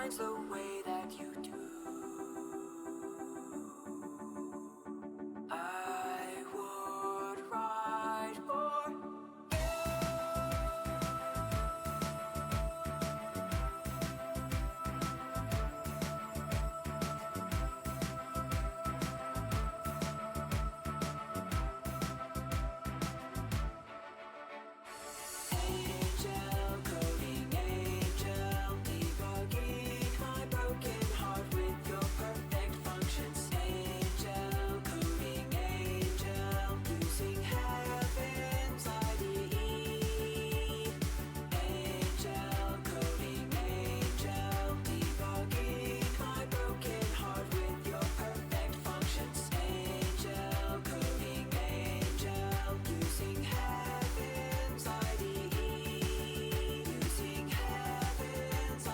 minds the way that you do. I would ride for angel, coding angel, debugging my broken heart with your perfect functions. Angel, coding angel, using heaven's IDE. Angel, coding angel, debugging my broken heart with your perfect functions. Angel, coding angel, using heaven's IDE. Using heaven's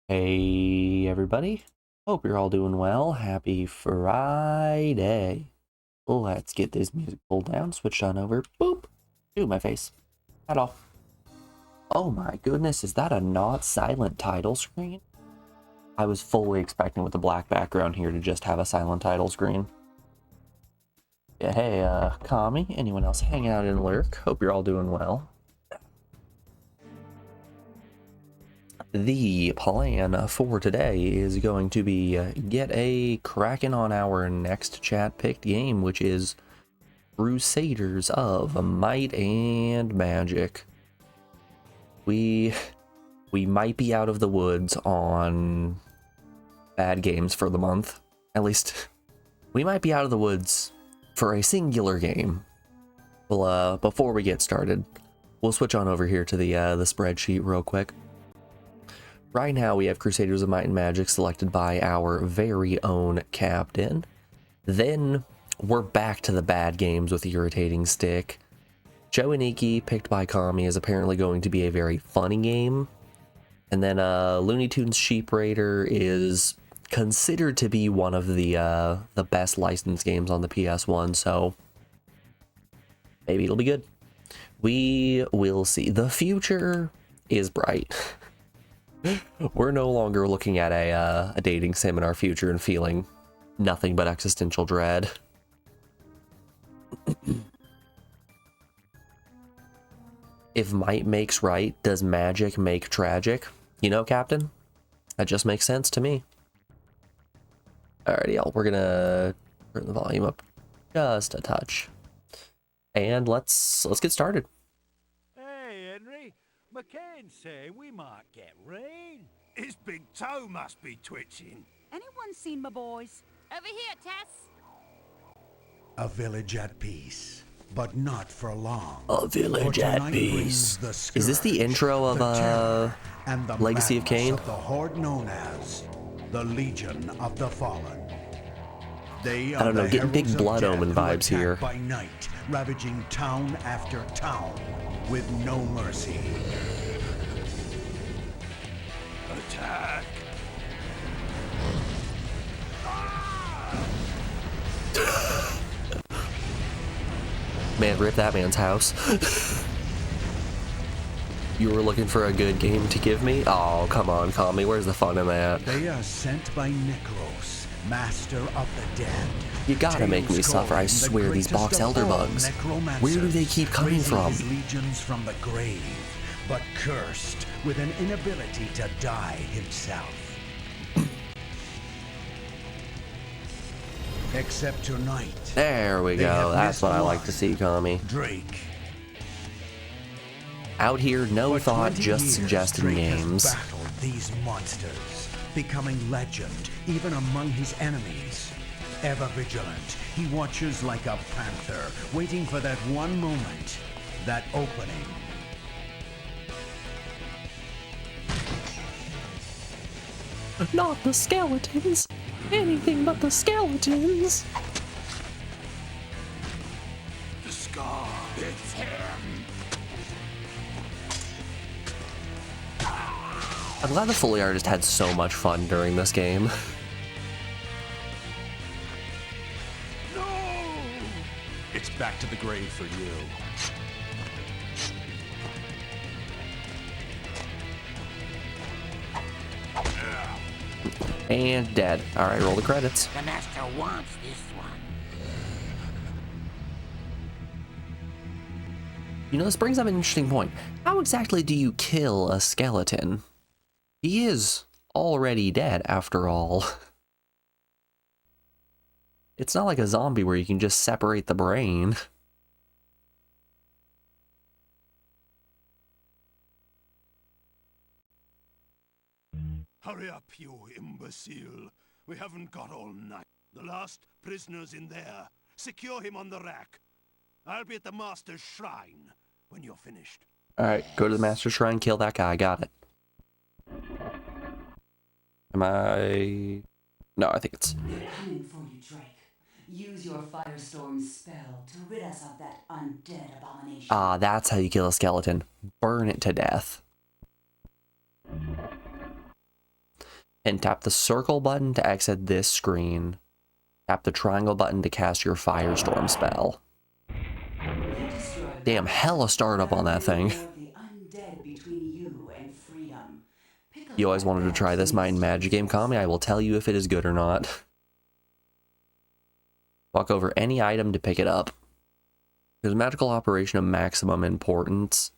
Hey everybody, hope you're all doing well. Happy Friday. Let's get this music pulled down, switched on over. Boop! Ooh, my face. At all. Oh my goodness, is that a not silent title screen? I was fully expecting with the black background here to just have a silent title screen. Yeah, hey, Kami, anyone else hanging out in Lurk? Hope you're all doing well. The plan for today is going to be get a cracking on our next chat picked game, which is Crusaders of Might and Magic. We might be out of the woods on bad games for the month. At least, we might be out of the woods for a singular game. Well, before we get started, we'll switch on over here to the spreadsheet real quick. Right now, we have Crusaders of Might and Magic selected by our very own captain. Then, we're back to the bad games with the irritating stick. Joe and Iki, picked by Kami, is apparently going to be a very funny game. And then Looney Tunes Sheep Raider is considered to be one of the best licensed games on the PS1, so maybe it'll be good. We will see. The future is bright. We're no longer looking at a dating sim in our future and feeling nothing but existential dread. If might makes right, does magic make tragic? You know, Captain? That just makes sense to me. Alrighty, y'all. We're gonna turn the volume up just a touch. And let's get started. Hey, Henry. McCain's saying we might get rain. His big toe must be twitching. Anyone seen my boys? Over here, Tess. A village at peace, but not for long. A village at peace. Is this the intro of Legacy of Kain? The horde known as the Legion of the Fallen. They I don't know, getting big heralds of Blood death Omen who vibes attack here. By night, ravaging town after town with no mercy. Attack. Man, rip that man's house. You were looking for a good game to give me? Oh, come on, Kami, where's the fun in that? They are sent by Necros, master of the dead. You gotta make me suffer, I swear, these box elder bugs. Where do they keep coming from? His legions from the grave, but cursed with an inability to die himself. Except tonight. There we They go, have that's missed what I like one. to see, Kami. Drake. Out here, no For thought, 20 just years, suggesting Drake has games. battled these monsters, becoming legend even among his enemies. Ever vigilant, he watches like a panther, waiting for that one moment, that opening. Not the skeletons! Anything but the skeletons! The scar. It's him. I'm glad the Foley artist had so much fun during this game. No. It's back to the grave for you. And dead. Alright, roll the credits. The master wants this one. You know, this brings up an interesting point. How exactly do you kill a skeleton? He is already dead, after all. It's not like a zombie where you can just separate the brain. Hurry up, you imbecile. We haven't got all night. The last prisoner's in there. Secure him on the rack. I'll be at the master's shrine when you're finished. Alright, go to the Master Shrine, kill that guy, got it. Am I... No, I think it's... They're coming for you, Drake. Use your firestorm spell to rid us of that undead abomination. Ah, that's how you kill a skeleton. Burn it to death. And tap the circle button to exit this screen. Tap the triangle button to cast your firestorm spell. You destroyed Damn, that hella startup on that thing. the undead between you and freedom. Pick up You always that wanted to badge try this next Might and to Magic your game, Kami. I will tell you if it is good or not. Walk over any item to pick it up. There's magical operation of maximum importance.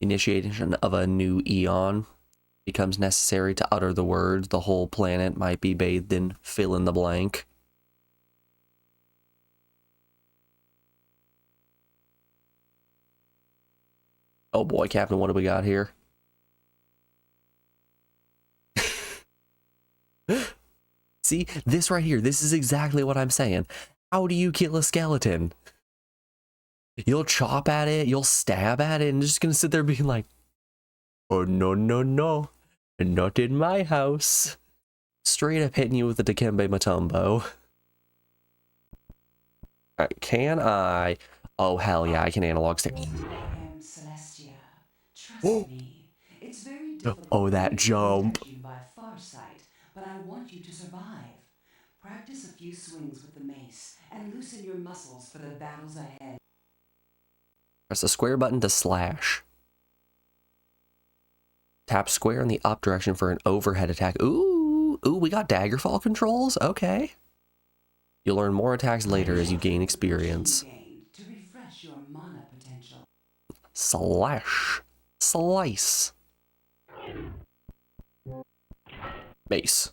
Initiation of a new eon becomes necessary to utter the words. The whole planet might be bathed in fill in the blank. Oh boy, Captain, what do we got here? See, this right here, this is exactly what I'm saying. How do you kill a skeleton? You'll chop at it, you'll stab at it, and just gonna sit there being like, oh no, no, no, not in my house. Straight up hitting you with the Dikembe Mutombo. Alright, can I? Oh, hell yeah, I can analog stick. I am Celestia. Trust me. It's very difficult Oh, that for me to jump. protect you by farsight, but I want you to survive. Practice a few swings with the mace and loosen your muscles for the battles ahead. Press the square button to slash. Tap square in the up direction for an overhead attack. Ooh, we got Daggerfall controls? Okay. You'll learn more attacks later as you gain experience. Gained to refresh your mana potential. Slash. Slice. Mace.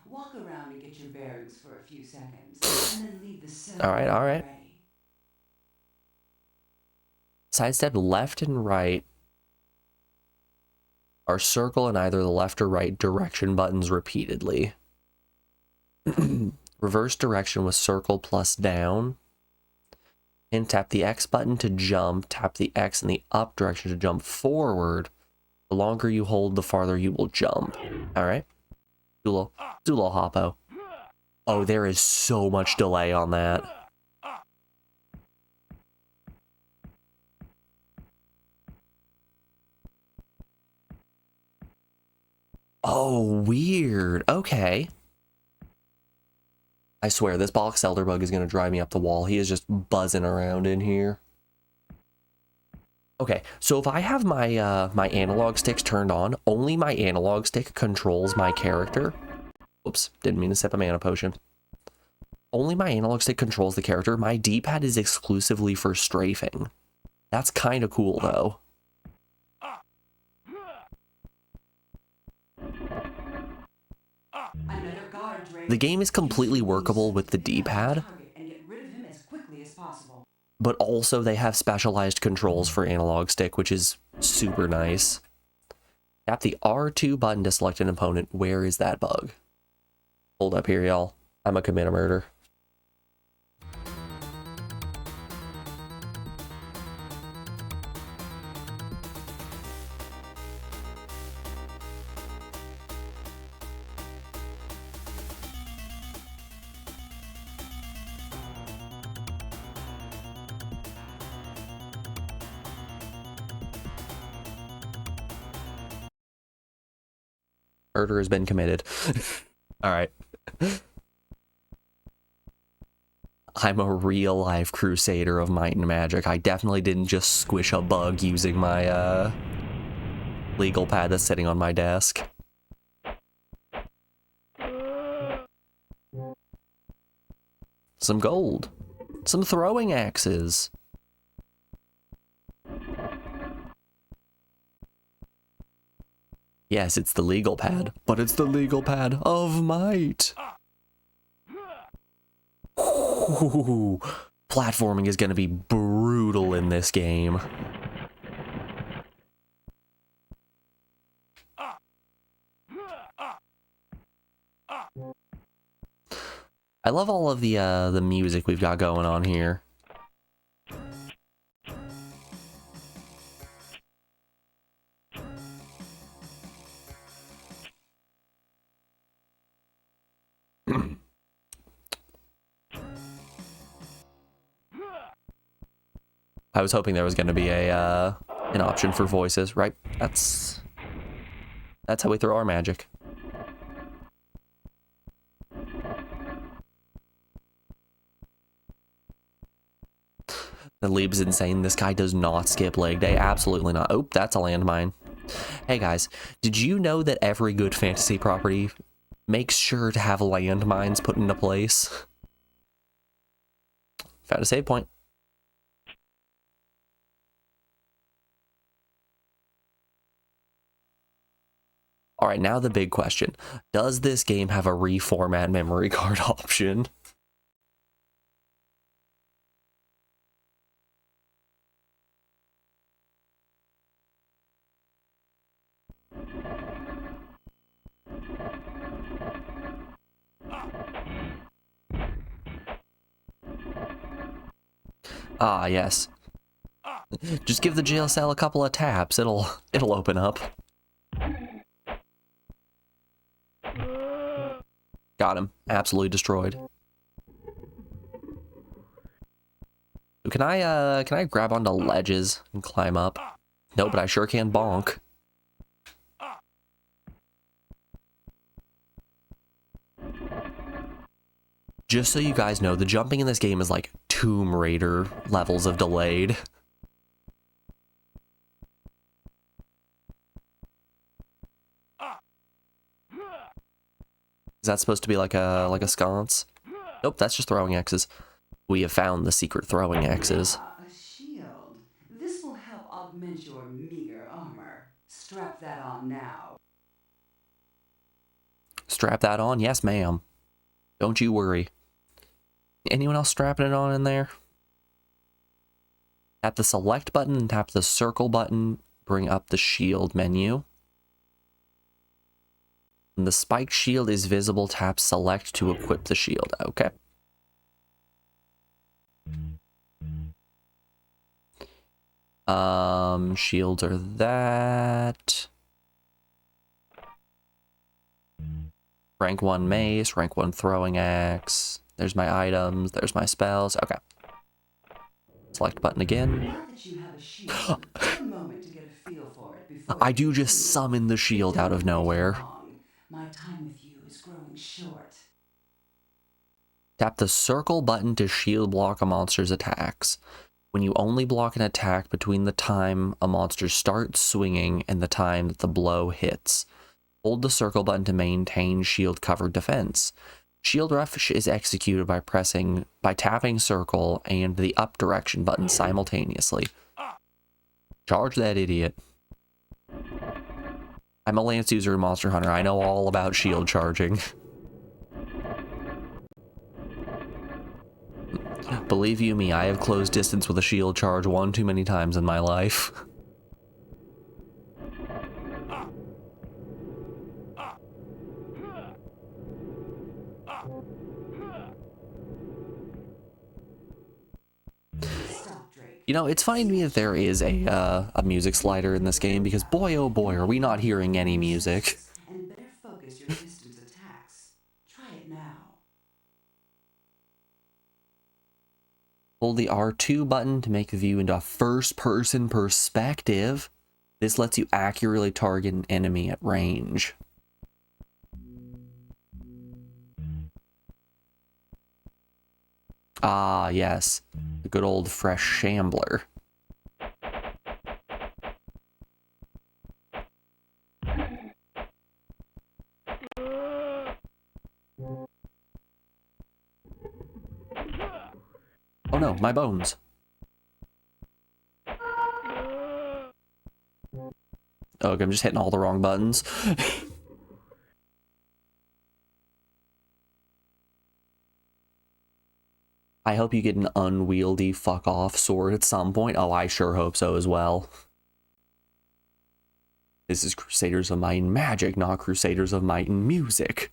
Walk around and get your bearings for a few seconds, and then leave the cell. All right. ready. Sidestep left and right are circle in either the left or right direction buttons repeatedly. Reverse direction with circle plus down. And tap the X button to jump. Tap the X in the up direction to jump forward. The longer you hold, the farther you will jump. Alright? Do a little hoppo. Oh, there is so much delay on that. Oh, weird. Okay. I swear, this box elder bug is going to drive me up the wall. He is just buzzing around in here. Okay, so if I have my my analog sticks turned on, only my analog stick controls my character. Oops, didn't mean to sip a mana potion. Only my analog stick controls the character. My D-pad is exclusively for strafing. That's kind of cool, though. Another guard drain. The game is completely workable with the D-pad, And get rid of him as quickly as possible. but also they have specialized controls for analog stick, which is super nice. Tap the R2 button to select an opponent. Where is that bug? Hold up here, y'all. I'm gonna commit a murder. Murder has been committed. All right. I'm a real life crusader of might and magic. I definitely didn't just squish a bug using my legal pad that's sitting on my desk. Some gold. Some throwing axes. Yes, it's the legal pad, but it's the legal pad of might. Ooh, platforming is going to be brutal in this game. I love all of the music we've got going on here. I was hoping there was going to be a an option for voices, right? That's how we throw our magic. The Lieb's insane. This guy does not skip leg day. Absolutely not. Oh, that's a landmine. Hey guys, did you know that every good fantasy property makes sure to have landmines put into place? Found a save point. Alright, now the big question. Does this game have a reformat memory card option? Ah, yes. Just give the jail cell a couple of taps. It'll open up. Got him. Absolutely destroyed. Can I grab onto ledges and climb up? No, but I sure can bonk. Just so you guys know, the jumping in this game is like Tomb Raider levels of delayed. Is that supposed to be like a sconce? Nope, that's just throwing X's. We have found the secret throwing X's. A shield. This will help augment your meager armor. Strap that on now. Strap that on? Yes, ma'am. Don't you worry. Anyone else strapping it on in there? Tap the select button and tap the circle button. Bring up the shield menu. When the spiked shield is visible, tap select to equip the shield. Okay. Shields are that. Rank 1 mace, rank 1 throwing axe. There's my items, there's my spells. Okay. Select button again. Now that you have a shield, take a moment to get a feel for it before I do just summon the shield out of nowhere. My time with you is growing short. Tap the circle button to shield block a monster's attacks. When you only block an attack between the time a monster starts swinging and the time that the blow hits. Hold the circle button to maintain shield covered defense. Shield rush is executed by tapping circle and the up direction button simultaneously. Charge that idiot. I'm a lance user and monster hunter. I know all about shield charging. Believe you me, I have closed distance with a shield charge one too many times in my life. You know, it's funny to me that there is a music slider in this game, because boy oh boy are we not hearing any music. And better focus your distance attacks. Try it now. Hold the R2 button to make the view into a first-person perspective. This lets you accurately target an enemy at range. Ah, yes. The good old fresh shambler. Oh no, my bones. Oh, okay, I'm just hitting all the wrong buttons. I hope you get an unwieldy fuck-off sword at some point. Oh, I sure hope so as well. This is Crusaders of Might and Magic, not Crusaders of Might and Music.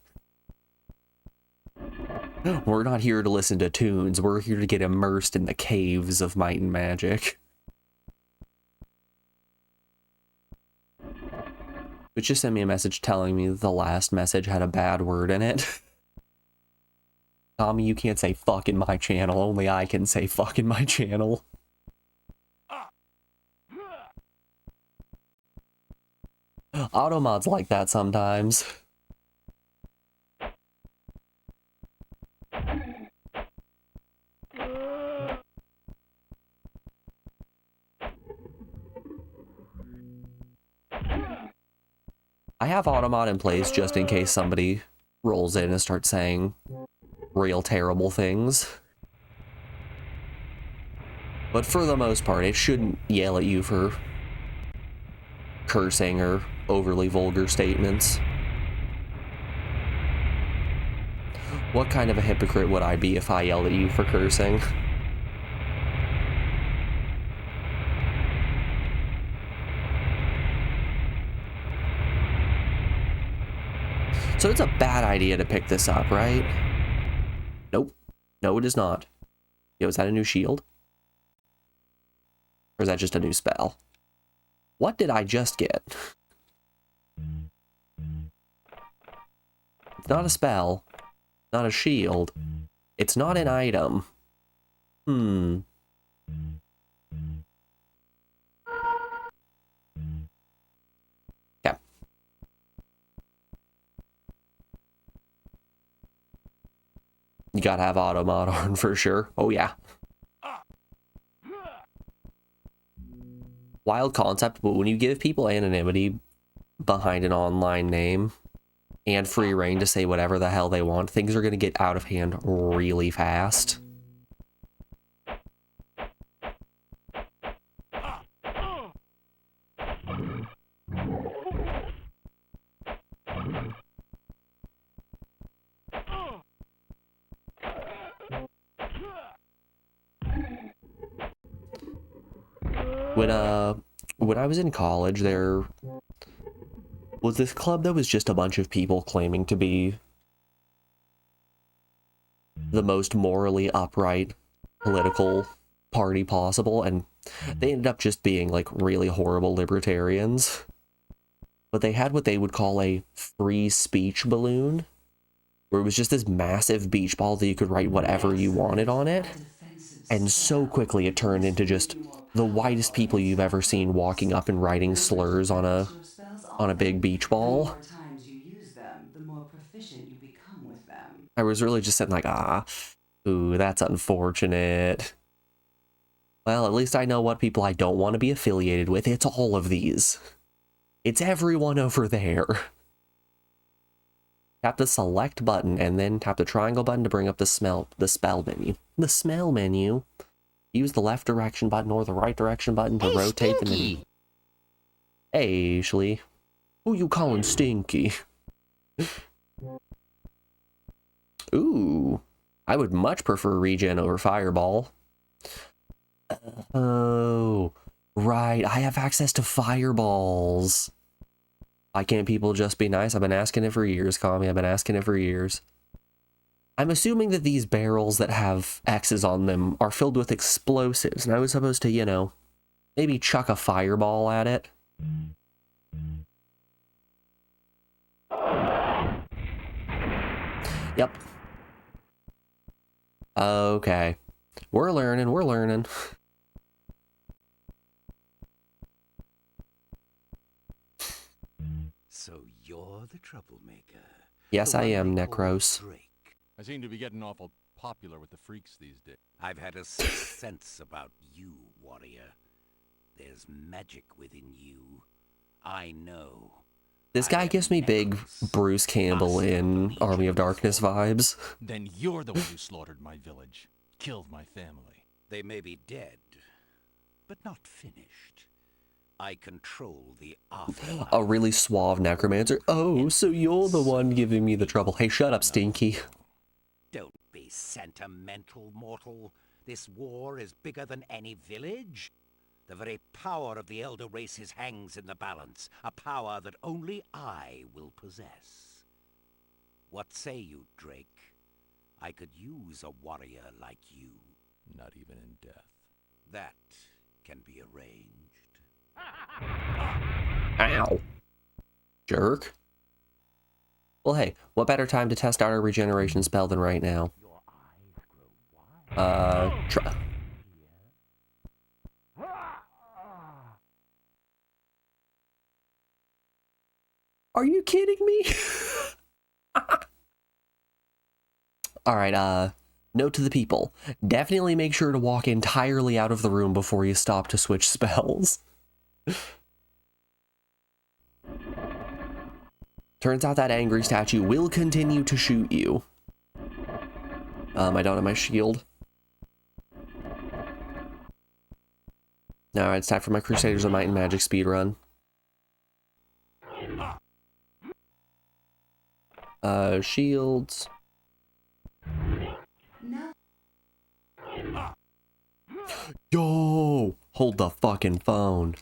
We're not here to listen to tunes. We're here to get immersed in the caves of Might and Magic. But just sent me a message telling me that the last message had a bad word in it. Tommy, you can't say fuck in my channel. Only I can say fuck in my channel. Automods like that sometimes. I have Automod in place just in case somebody rolls in and starts saying real terrible things. But for the most part, it shouldn't yell at you for cursing or overly vulgar statements. What kind of a hypocrite would I be if I yelled at you for cursing? So it's a bad idea to pick this up, right? Nope. No, it is not. Yo, is that a new shield? Or is that just a new spell? What did I just get? It's not a spell. Not a shield. It's not an item. Okay. You gotta have Automod on for sure. Oh yeah. Wild concept, but when you give people anonymity behind an online name and free reign to say whatever the hell they want, things are going to get out of hand really fast. When I was in college, there was this club that was just a bunch of people claiming to be the most morally upright political party possible, and they ended up just being like really horrible libertarians. But they had what they would call a free speech balloon, where it was just this massive beach ball that you could write whatever you wanted on it. And so quickly it turned into just the whitest people you've ever seen walking up and writing slurs on a big beach ball. The more times you use them, the more proficient you become with them. I was really just sitting like, ooh, that's unfortunate. Well, at least I know what people I don't want to be affiliated with. It's all of these. It's everyone over there. Tap the select button and then tap the triangle button to bring up the spell menu. The smell menu. Use the left direction button or the right direction button to rotate the menu. Hey, Ashley. Who you calling stinky? Ooh. I would much prefer regen over fireball. Oh, right. I have access to fireballs. Why can't people just be nice? I've been asking it for years, Kami. I've been asking it for years. I'm assuming that these barrels that have X's on them are filled with explosives, and I was supposed to, you know, maybe chuck a fireball at it. Yep. Okay. We're learning, we're learning. So you're the troublemaker. Yes, The I one am, they call Necros. Drake. I seem to be getting awful popular with the freaks these days. I've had a sixth sense about you, warrior. There's magic within you. I know. This I guy am gives me big Necros, Bruce Campbell master of the in Legion Army of the Darkness Fallen. vibes. Then you're the one who slaughtered my village, killed my family. They may be dead, but not finished. I control the afterlife. A really suave necromancer. Oh, so you're the one giving me the trouble. Hey, shut up, Stinky. Don't be sentimental, mortal. This war is bigger than any village. The very power of the elder races hangs in the balance, a power that only I will possess. What say you, Drake? I could use a warrior like you. Not even in death. That can be arranged. Ow. Jerk. Well, hey, what better time to test out our regeneration spell than right now? Are you kidding me? All right, note to the people. Definitely make sure to walk entirely out of the room before you stop to switch spells. Turns out that angry statue will continue to shoot you. I don't have my shield. Alright, it's time for my Crusaders of Might and Magic speedrun. Shields. No. Yo! Hold the fucking phone.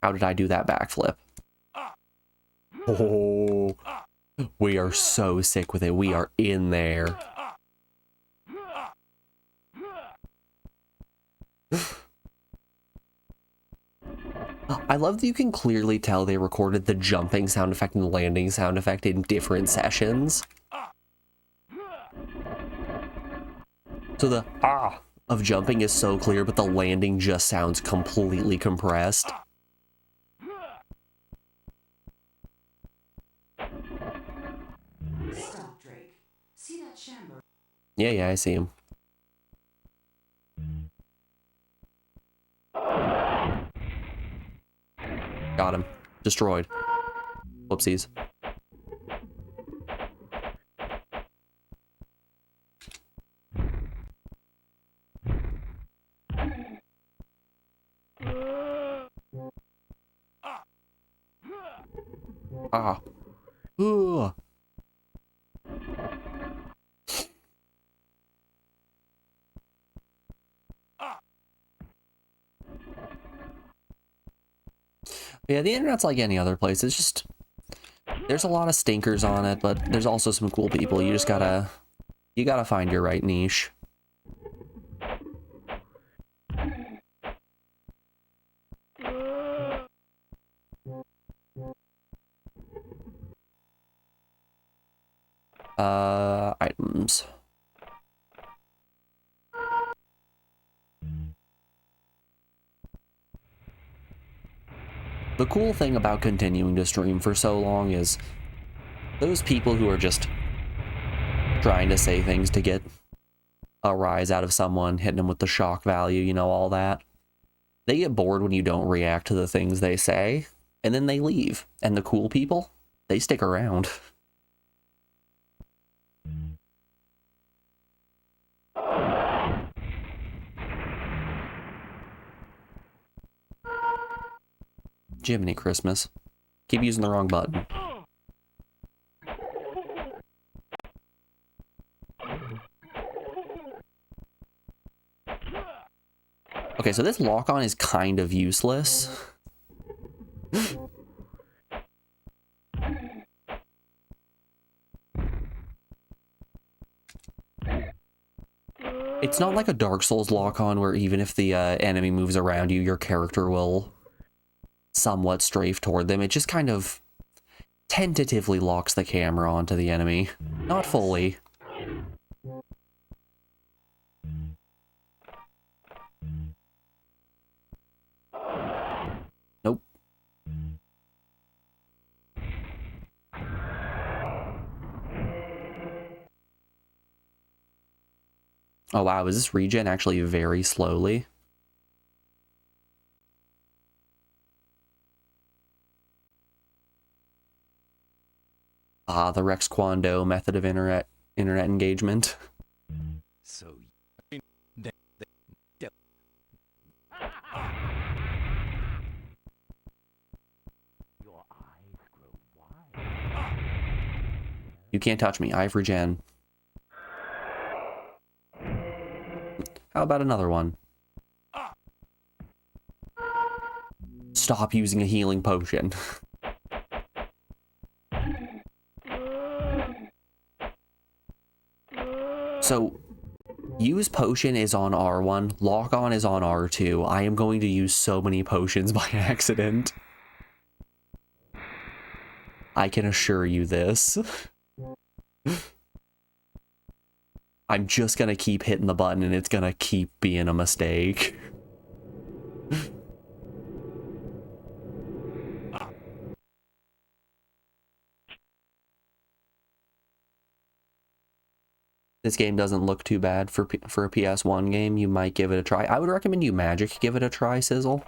How did I do that backflip? Oh, we are so sick with it. We are in there. I love that you can clearly tell they recorded the jumping sound effect and the landing sound effect in different sessions. So the ah of jumping is so clear, but the landing just sounds completely compressed. Stop, Drake. See that chamber? Yeah, I see him. Got him. Destroyed. Whoopsies. Ah. Ugh. Yeah, the internet's like any other place. It's just, there's a lot of stinkers on it, but there's also some cool people. You just gotta find your right niche. Items. The cool thing about continuing to stream for so long is those people who are just trying to say things to get a rise out of someone, hitting them with the shock value, you know, all that. They get bored when you don't react to the things they say, and then they leave. And the cool people, they stick around. Jiminy Christmas. Keep using the wrong button. Okay, so this lock-on is kind of useless. It's not like a Dark Souls lock-on where even if the enemy moves around you, your character will somewhat strafe toward them. It just kind of tentatively locks the camera onto the enemy. Not fully. Nope. Oh wow, is this regen actually very slowly? Ah, the Rex Kwon Do method of internet engagement. So your eyes grow wide. You can't touch me. I have regen. How about another one? Stop using a healing potion. So, use potion is on R1, lock on is on R2. I am going to use so many potions by accident. I can assure you this. I'm just gonna keep hitting the button and it's gonna keep being a mistake. this game doesn't look too bad for a PS1 game, you might give it a try. I would recommend you Magic give it a try, Sizzle.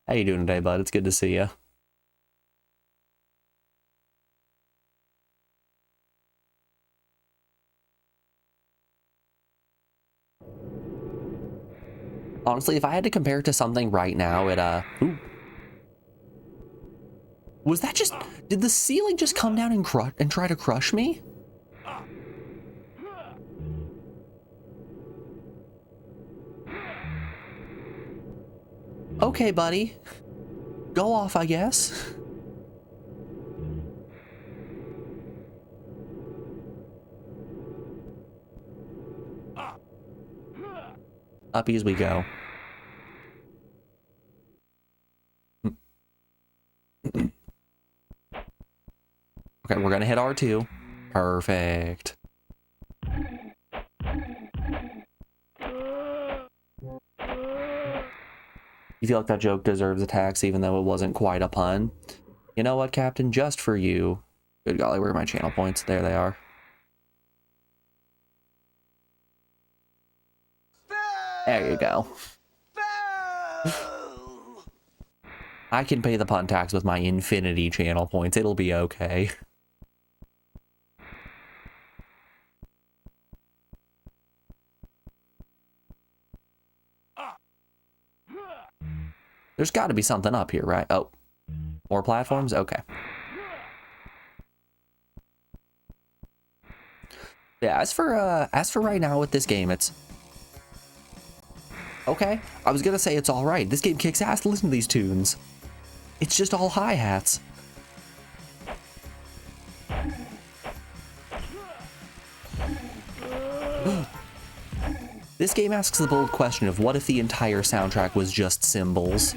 How you doing today, bud? It's good to see you. Honestly, if I had to compare it to something right now, ooh. Was that just... Did the ceiling just come down and try to crush me? Okay, buddy. Go off, I guess. Up as we go. Okay, we're gonna hit R2. Perfect. You feel like that joke deserves attacks even though it wasn't quite a pun? You know what, Captain? Just for you. Good golly, where are my channel points? There they are. There you go. I can pay the pun tax with my infinity channel points. It'll be okay. There's got to be something up here, right? Oh, more platforms? Okay. Yeah, as for right now with this game, it's okay. I was gonna say it's all right. This game kicks ass. Listen to these tunes. It's just all hi-hats. This game asks the bold question of what if the entire soundtrack was just cymbals?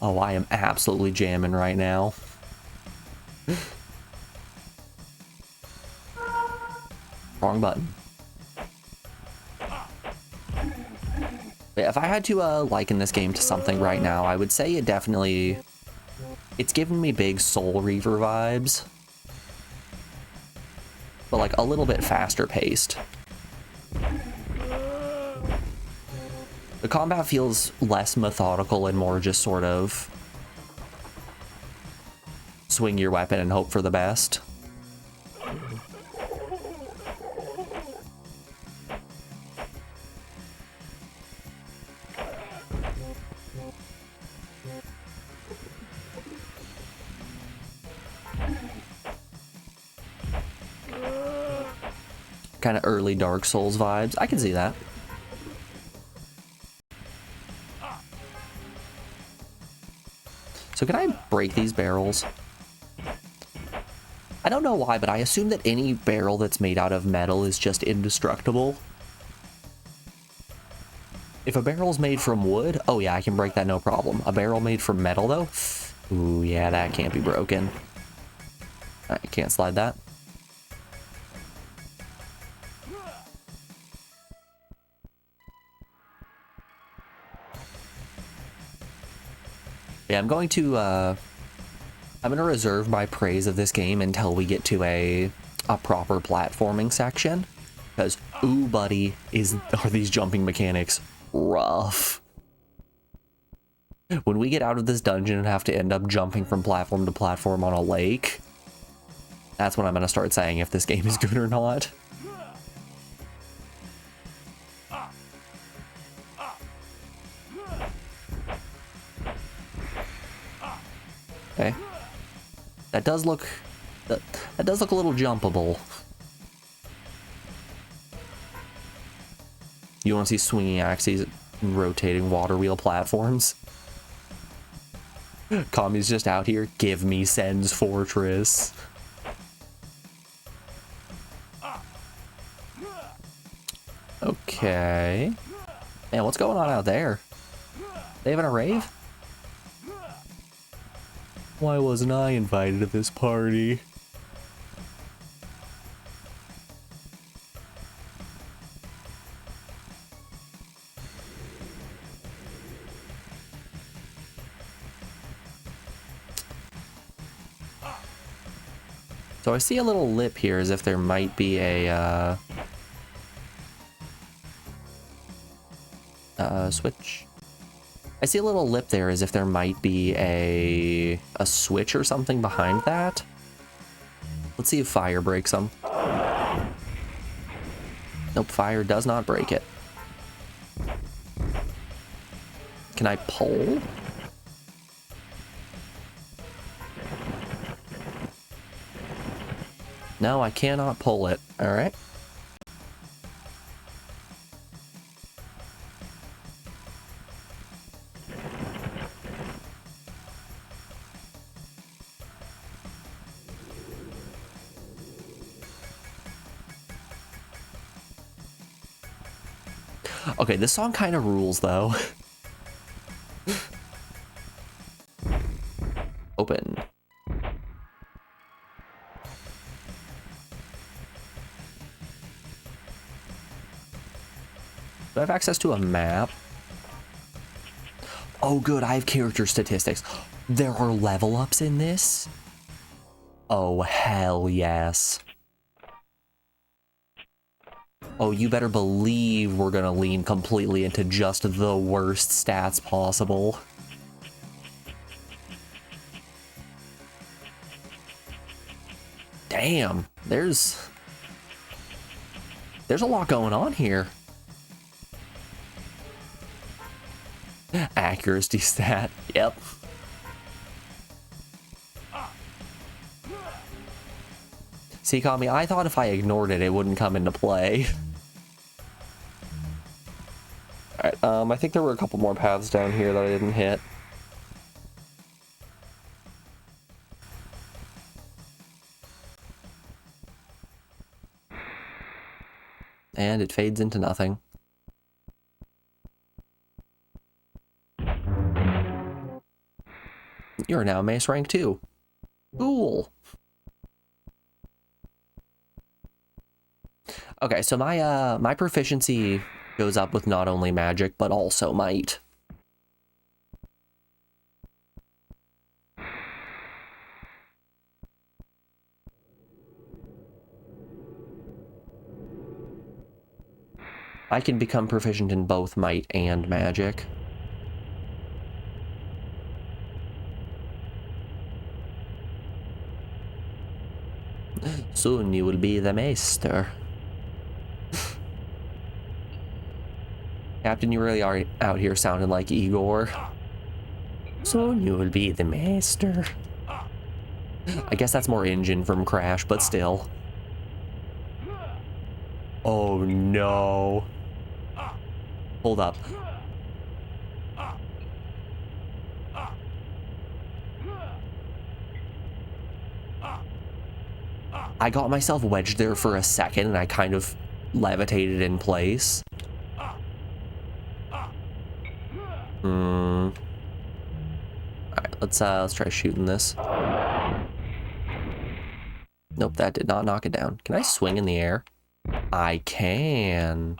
Oh, I am absolutely jamming right now. Wrong button. If I had to liken this game to something right now, I would say it's giving me big Soul Reaver vibes, but like a little bit faster paced. The combat feels less methodical and more just sort of swing your weapon and hope for the best. Kind of early Dark Souls vibes. I can see that. So can I break these barrels? I don't know why, but I assume that any barrel that's made out of metal is just indestructible. If a barrel's made from wood, oh yeah, I can break that no problem. A barrel made from metal though? Ooh, yeah, that can't be broken. I can't slide that. Yeah, I'm going to reserve my praise of this game until we get to a proper platforming section. Because, ooh, buddy, are these jumping mechanics rough. When we get out of this dungeon and have to end up jumping from platform to platform on a lake, that's when I'm going to start saying if this game is good or not. Okay. That does look a little jumpable. You want to see swinging axes and rotating water wheel platforms? Kami's just out here. Give me Sen's Fortress. Okay. Man, what's going on out there? They having a rave? Why wasn't I invited to this party? So I see a little lip here as if there might be a switch. I see a little lip there as if there might be a switch or something behind that. Let's see if fire breaks them. Nope, fire does not break it. Can I pull? No, I cannot pull it. All right. Okay, this song kind of rules, though. Open. Do I have access to a map? Oh, good, I have character statistics. There are level ups in this? Oh, hell yes. Oh, you better believe we're gonna lean completely into just the worst stats possible. Damn, there's a lot going on here. Accuracy stat, yep. See, Kami, I thought if I ignored it, it wouldn't come into play. Alright, I think there were a couple more paths down here that I didn't hit. And it fades into nothing. You're now Mace rank 2. Cool. Okay, so my proficiency goes up with not only magic, but also might. I can become proficient in both might and magic. Soon you will be the maester. Captain, you really are out here sounding like Igor. Soon you will be the maester. I guess that's more Engine from Crash, but still. Oh no. Hold up. I got myself wedged there for a second and I kind of levitated in place. Alright, let's try shooting this. Nope, that did not knock it down. Can I swing in the air? I can.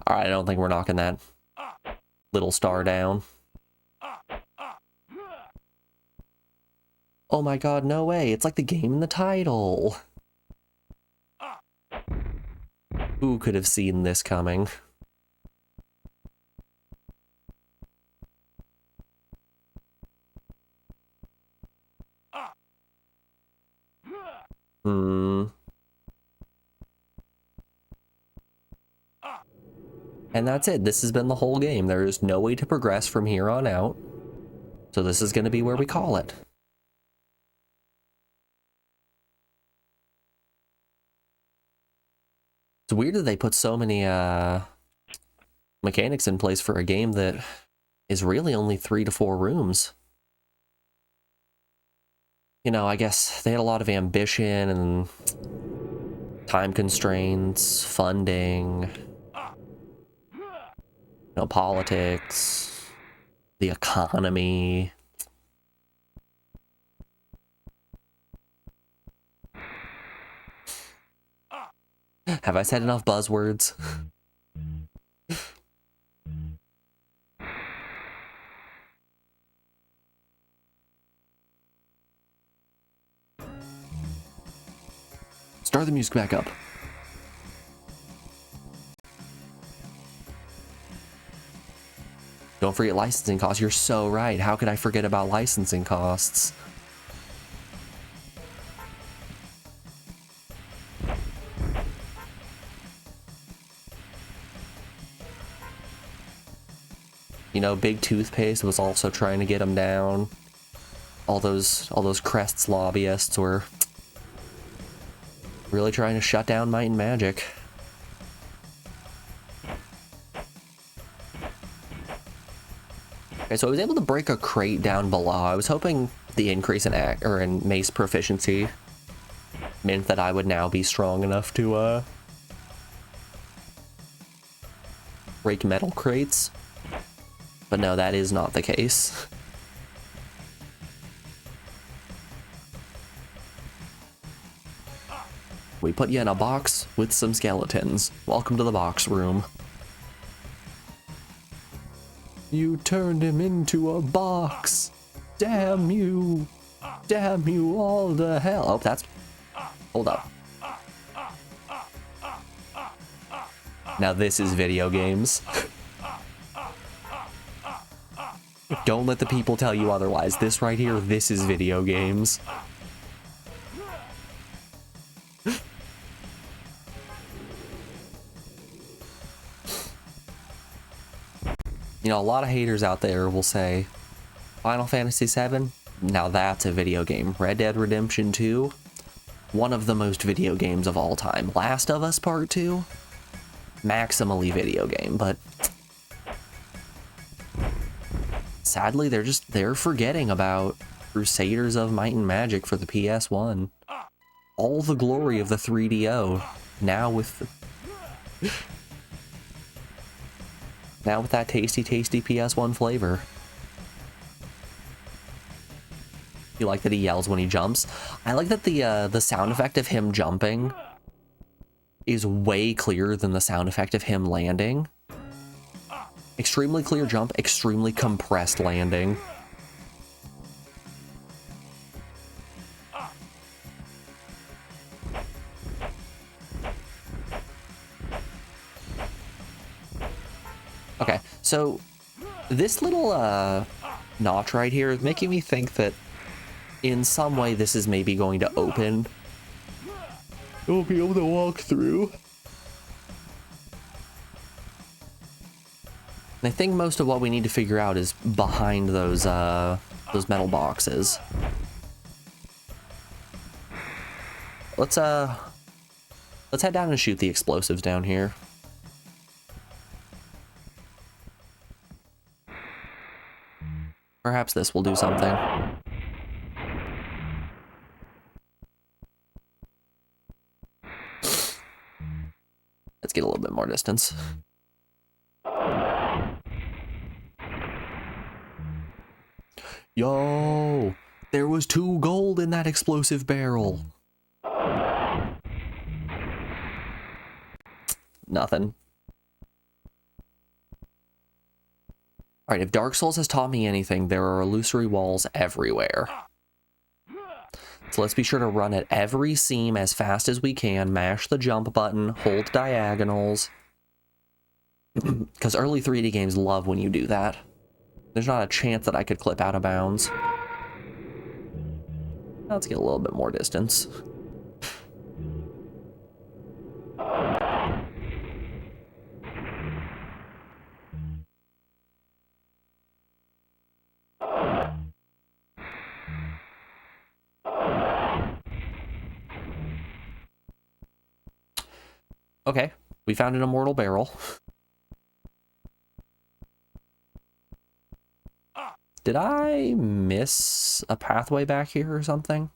Alright, I don't think we're knocking that little star down. Oh my god, no way. It's like the game in the title. Who could have seen this coming? And that's it. This has been the whole game. There is no way to progress from here on out. So this is going to be where we call it. It's weird that they put so many mechanics in place for a game that is really only 3 to 4 rooms. You know, I guess they had a lot of ambition and time constraints, funding, you know, politics, the economy. Have I said enough buzzwords? Start the music back up. Don't forget licensing costs. You're so right. How could I forget about licensing costs? You know, Big Toothpaste was also trying to get him down. All those Crests lobbyists were really trying to shut down Might and Magic. Okay, so I was able to break a crate down below. I was hoping the increase in mace proficiency meant that I would now be strong enough to break metal crates. But no, that is not the case. We put you in a box with some skeletons. Welcome to the box room. You turned him into a box. Damn you. Damn you all to hell. Oh, that's... Hold up. Now this is video games. Don't let the people tell you otherwise. This right here, this is video games. You know, a lot of haters out there will say, Final Fantasy VII, now that's a video game. Red Dead Redemption 2, one of the most video games of all time. Last of Us Part 2, maximally video game, but sadly they're forgetting about Crusaders of Might and Magic for the PS1. All the glory of the 3DO, now with that tasty PS1 flavor. You like that he yells when he jumps? I like that the sound effect of him jumping is way clearer than the sound effect of him landing. Extremely clear jump, extremely compressed landing. Okay, so this little notch right here is making me think that in some way this is maybe going to open. We'll be able to walk through. And I think most of what we need to figure out is behind those metal boxes. Let's head down and shoot the explosives down here. Perhaps this will do something. Let's get a little bit more distance. Yo, there was 2 gold in that explosive barrel. Nothing. Alright, if Dark Souls has taught me anything, there are illusory walls everywhere. So let's be sure to run at every seam as fast as we can, mash the jump button, hold diagonals. Because early 3D games love when you do that. There's not a chance that I could clip out of bounds. Let's get a little bit more distance. Okay, we found an immortal barrel. Did I miss a pathway back here or something?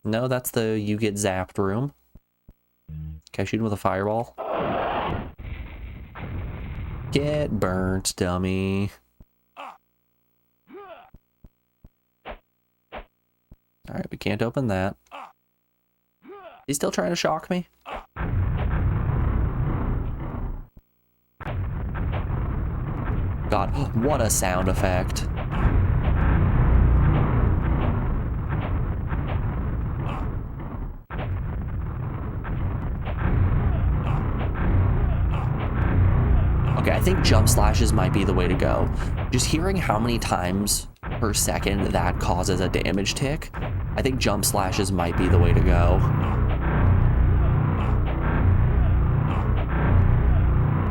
No, that's the you get zapped room. Can I shoot him with a fireball? Get burnt, dummy. Alright, we can't open that. He's still trying to shock me? God, what a sound effect. Okay, I think jump slashes might be the way to go. Just hearing how many times per second that causes a damage tick, I think jump slashes might be the way to go.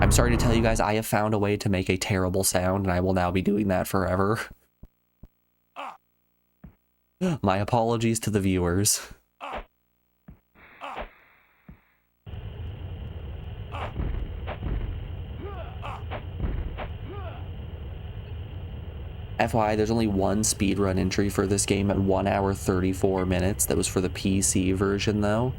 I'm sorry to tell you guys, I have found a way to make a terrible sound, and I will now be doing that forever. My apologies to the viewers. FYI, there's only one speedrun entry for this game at 1 hour 34 minutes. That was for the PC version, though.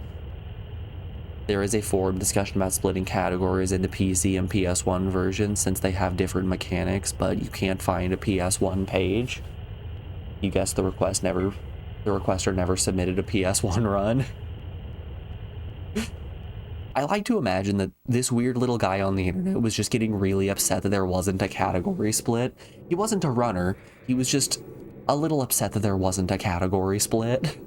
There is a forum discussion about splitting categories into PC and PS1 versions since they have different mechanics, but you can't find a PS1 page. You guessed the requester never submitted a PS1 run. I like to imagine that this weird little guy on the internet was just getting really upset that there wasn't a category split. He wasn't a runner, he was just a little upset that there wasn't a category split.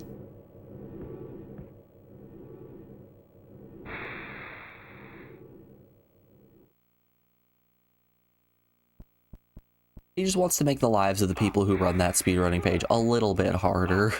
He just wants to make the lives of the people who run that speedrunning page a little bit harder.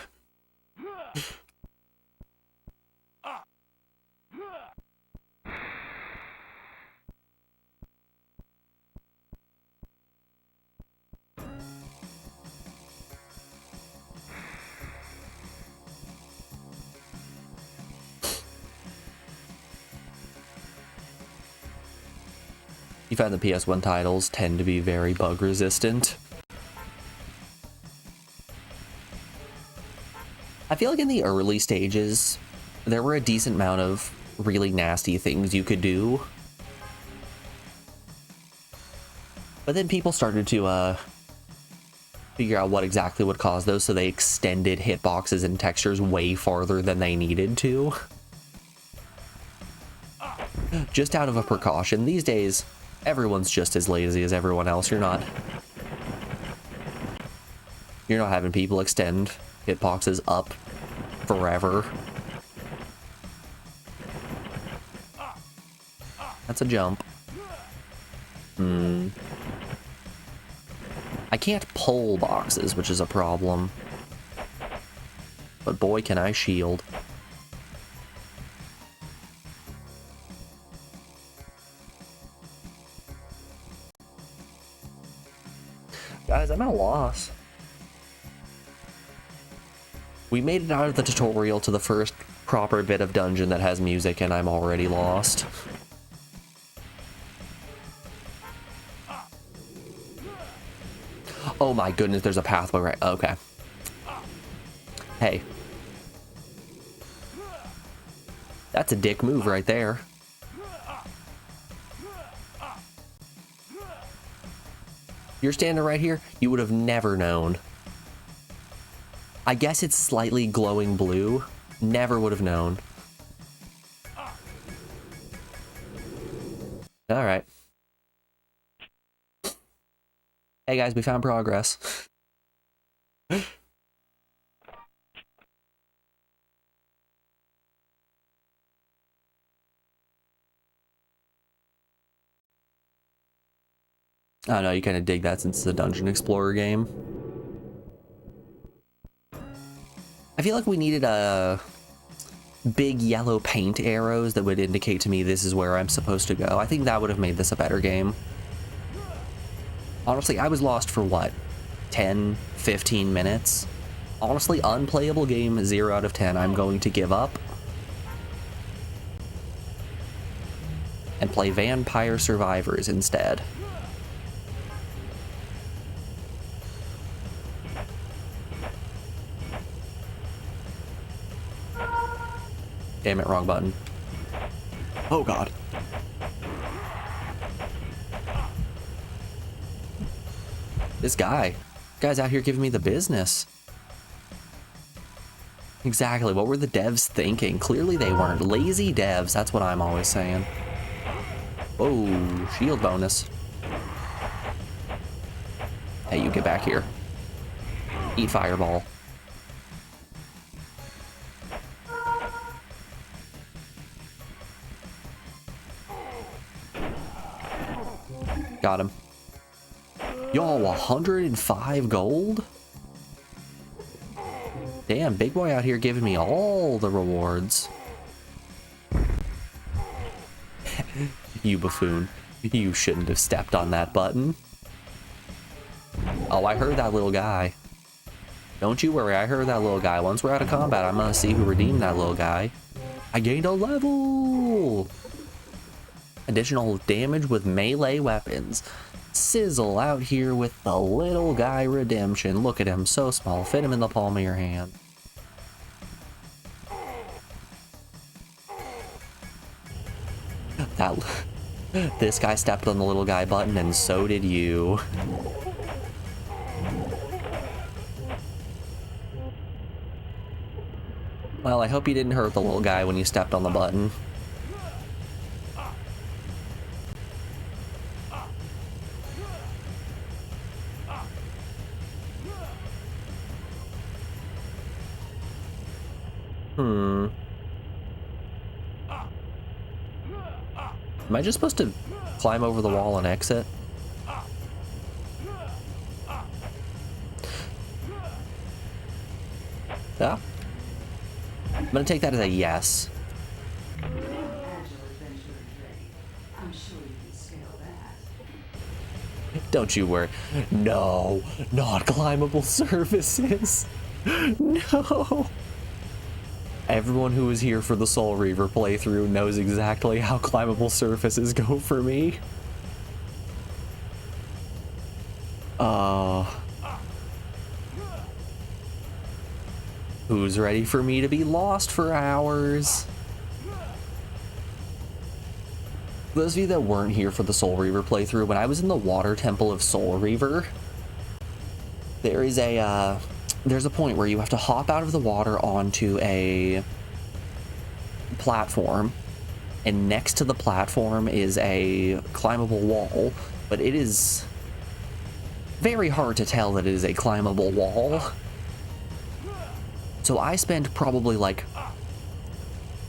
You find the PS1 titles tend to be very bug resistant. I feel like in the early stages, there were a decent amount of really nasty things you could do. But then people started to figure out what exactly would cause those, so they extended hitboxes and textures way farther than they needed to. Just out of a precaution. These days, everyone's just as lazy as everyone else. You're not having people extend hitboxes up forever. That's a jump. I can't pull boxes, which is a problem. But boy, can I shield. Guys, I'm at a loss. We made it out of the tutorial to the first proper bit of dungeon that has music, and I'm already lost. Oh my goodness, there's a pathway right... Okay. Hey. That's a dick move right there. You're standing right here, you would have never known. I guess it's slightly glowing blue. Never would have known. Alright. Hey guys, we found progress. I don't know, you kind of dig that since it's a Dungeon Explorer game. I feel like we needed a big yellow paint arrows that would indicate to me this is where I'm supposed to go. I think that would have made this a better game. Honestly, I was lost for what? 10, 15 minutes? Honestly, unplayable game, 0 out of 10. I'm going to give up and play Vampire Survivors instead. Damn it, wrong button. Oh god. This guy's out here giving me the business. Exactly, what were the devs thinking? Clearly they weren't. Lazy devs, that's what I'm always saying. Whoa, shield bonus. Hey, you get back here. Eat fireball. Got him. Yo, 105 gold? Damn, big boy out here giving me all the rewards. You buffoon. You shouldn't have stepped on that button. Oh, I heard that little guy. Don't you worry, I heard that little guy. Once we're out of combat, I'm gonna see who redeemed that little guy. I gained a level! Additional damage with melee weapons. Sizzle out here with the little guy redemption. Look at him, so small. Fit him in the palm of your hand. This guy stepped on the little guy button, and so did you. Well, I hope you didn't hurt the little guy when you stepped on the button. Am I just supposed to climb over the wall and exit? Yeah. I'm gonna take that as a yes. Agile adventure trade. I'm sure you can scale that. Don't you worry. No, not climbable surfaces. No. Everyone who was here for the Soul Reaver playthrough knows exactly how climbable surfaces go for me. Who's ready for me to be lost for hours? Those of you that weren't here for the Soul Reaver playthrough, when I was in the Water Temple of Soul Reaver, there's a point where you have to hop out of the water onto a platform, and next to the platform is a climbable wall, but it is very hard to tell that it is a climbable wall. So I spent probably like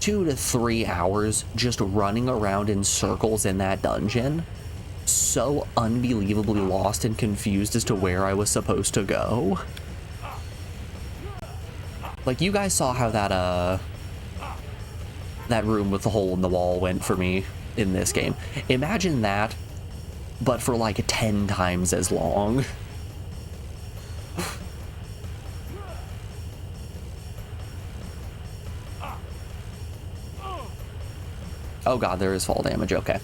2 to 3 hours just running around in circles in that dungeon, so unbelievably lost and confused as to where I was supposed to go. Like, you guys saw how that room with the hole in the wall went for me in this game. Imagine that, but for like 10 times as long. Oh god, there is fall damage, okay.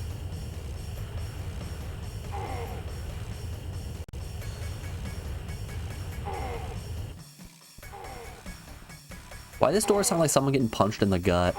Why does this door sound like someone getting punched in the gut?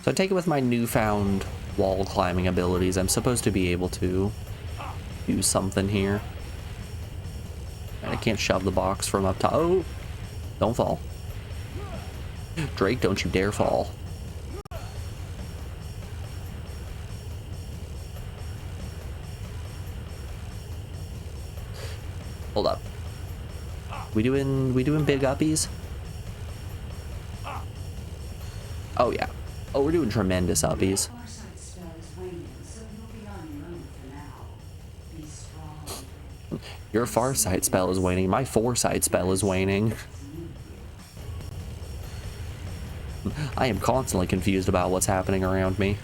So I take it with my newfound wall climbing abilities, I'm supposed to be able to do something here. And I can't shove the box from up top. Oh, don't fall. Drake, don't you dare fall. Hold up. We doing big uppies? Oh yeah. Oh, we're doing tremendous uppies. Farsight spell is waning, so you'll be on your own for now. Be strong. Your Farsight spell is waning. My Foresight spell is waning. I am constantly confused about what's happening around me.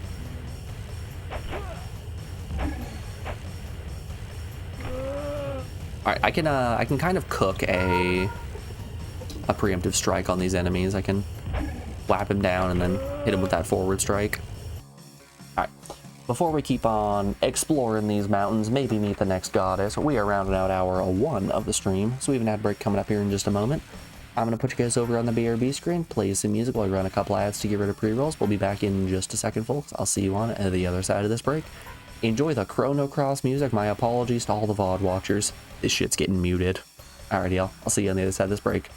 Alright, I can kind of cook a preemptive strike on these enemies. I can whap him down and then hit him with that forward strike. Alright, before we keep on exploring these mountains, maybe meet the next goddess, we are rounding out hour 1 of the stream, so we have an ad break coming up here in just a moment. I'm going to put you guys over on the BRB screen, play some music while I run a couple ads to get rid of pre-rolls. We'll be back in just a second, folks. I'll see you on the other side of this break. Enjoy the Chrono Cross music. My apologies to all the VOD watchers. This shit's getting muted. Alrighty, y'all. I'll see you on the other side of this break.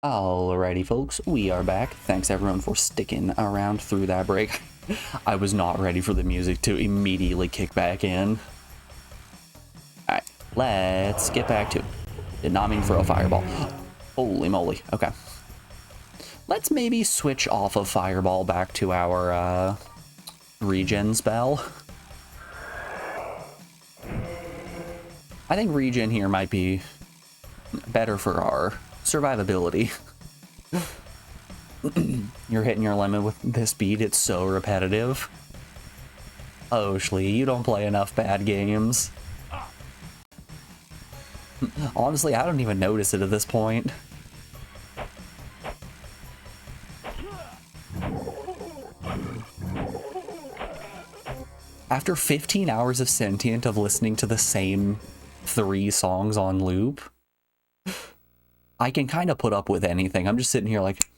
Alrighty, folks, we are back. Thanks everyone for sticking around through that break. I was not ready for the music to immediately kick back in. Alright, let's get back to it. Did not mean for a fireball. Holy moly, okay. Let's maybe switch off of fireball back to our regen spell. I think regen here might be better for our survivability. You're hitting your limit with this speed, it's so repetitive. Oh, Shlee, you don't play enough bad games. Honestly, I don't even notice it at this point. After 15 hours of Sentient of listening to the same 3 songs on loop, I can kind of put up with anything. I'm just sitting here like,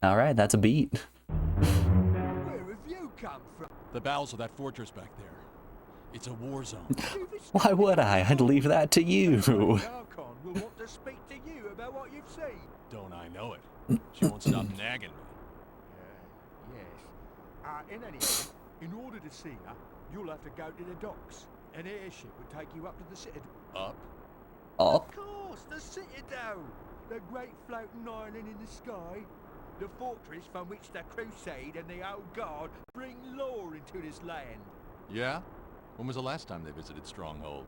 alright, that's a beat. Where have you come from? The bowels of that fortress back there. It's a war zone. Why would I? I'd leave that to you. Archon will want to speak to you about what you've seen. Don't I know it? She won't stop nagging me. Yes. In any event, in order to see her, you'll have to go to the docks. An airship will take you up to the citadel. Up? Up. Of course, the citadel! The great floating island in the sky. The fortress from which the Crusade and the Old Guard bring law into this land. Yeah? When was the last time they visited Stronghold?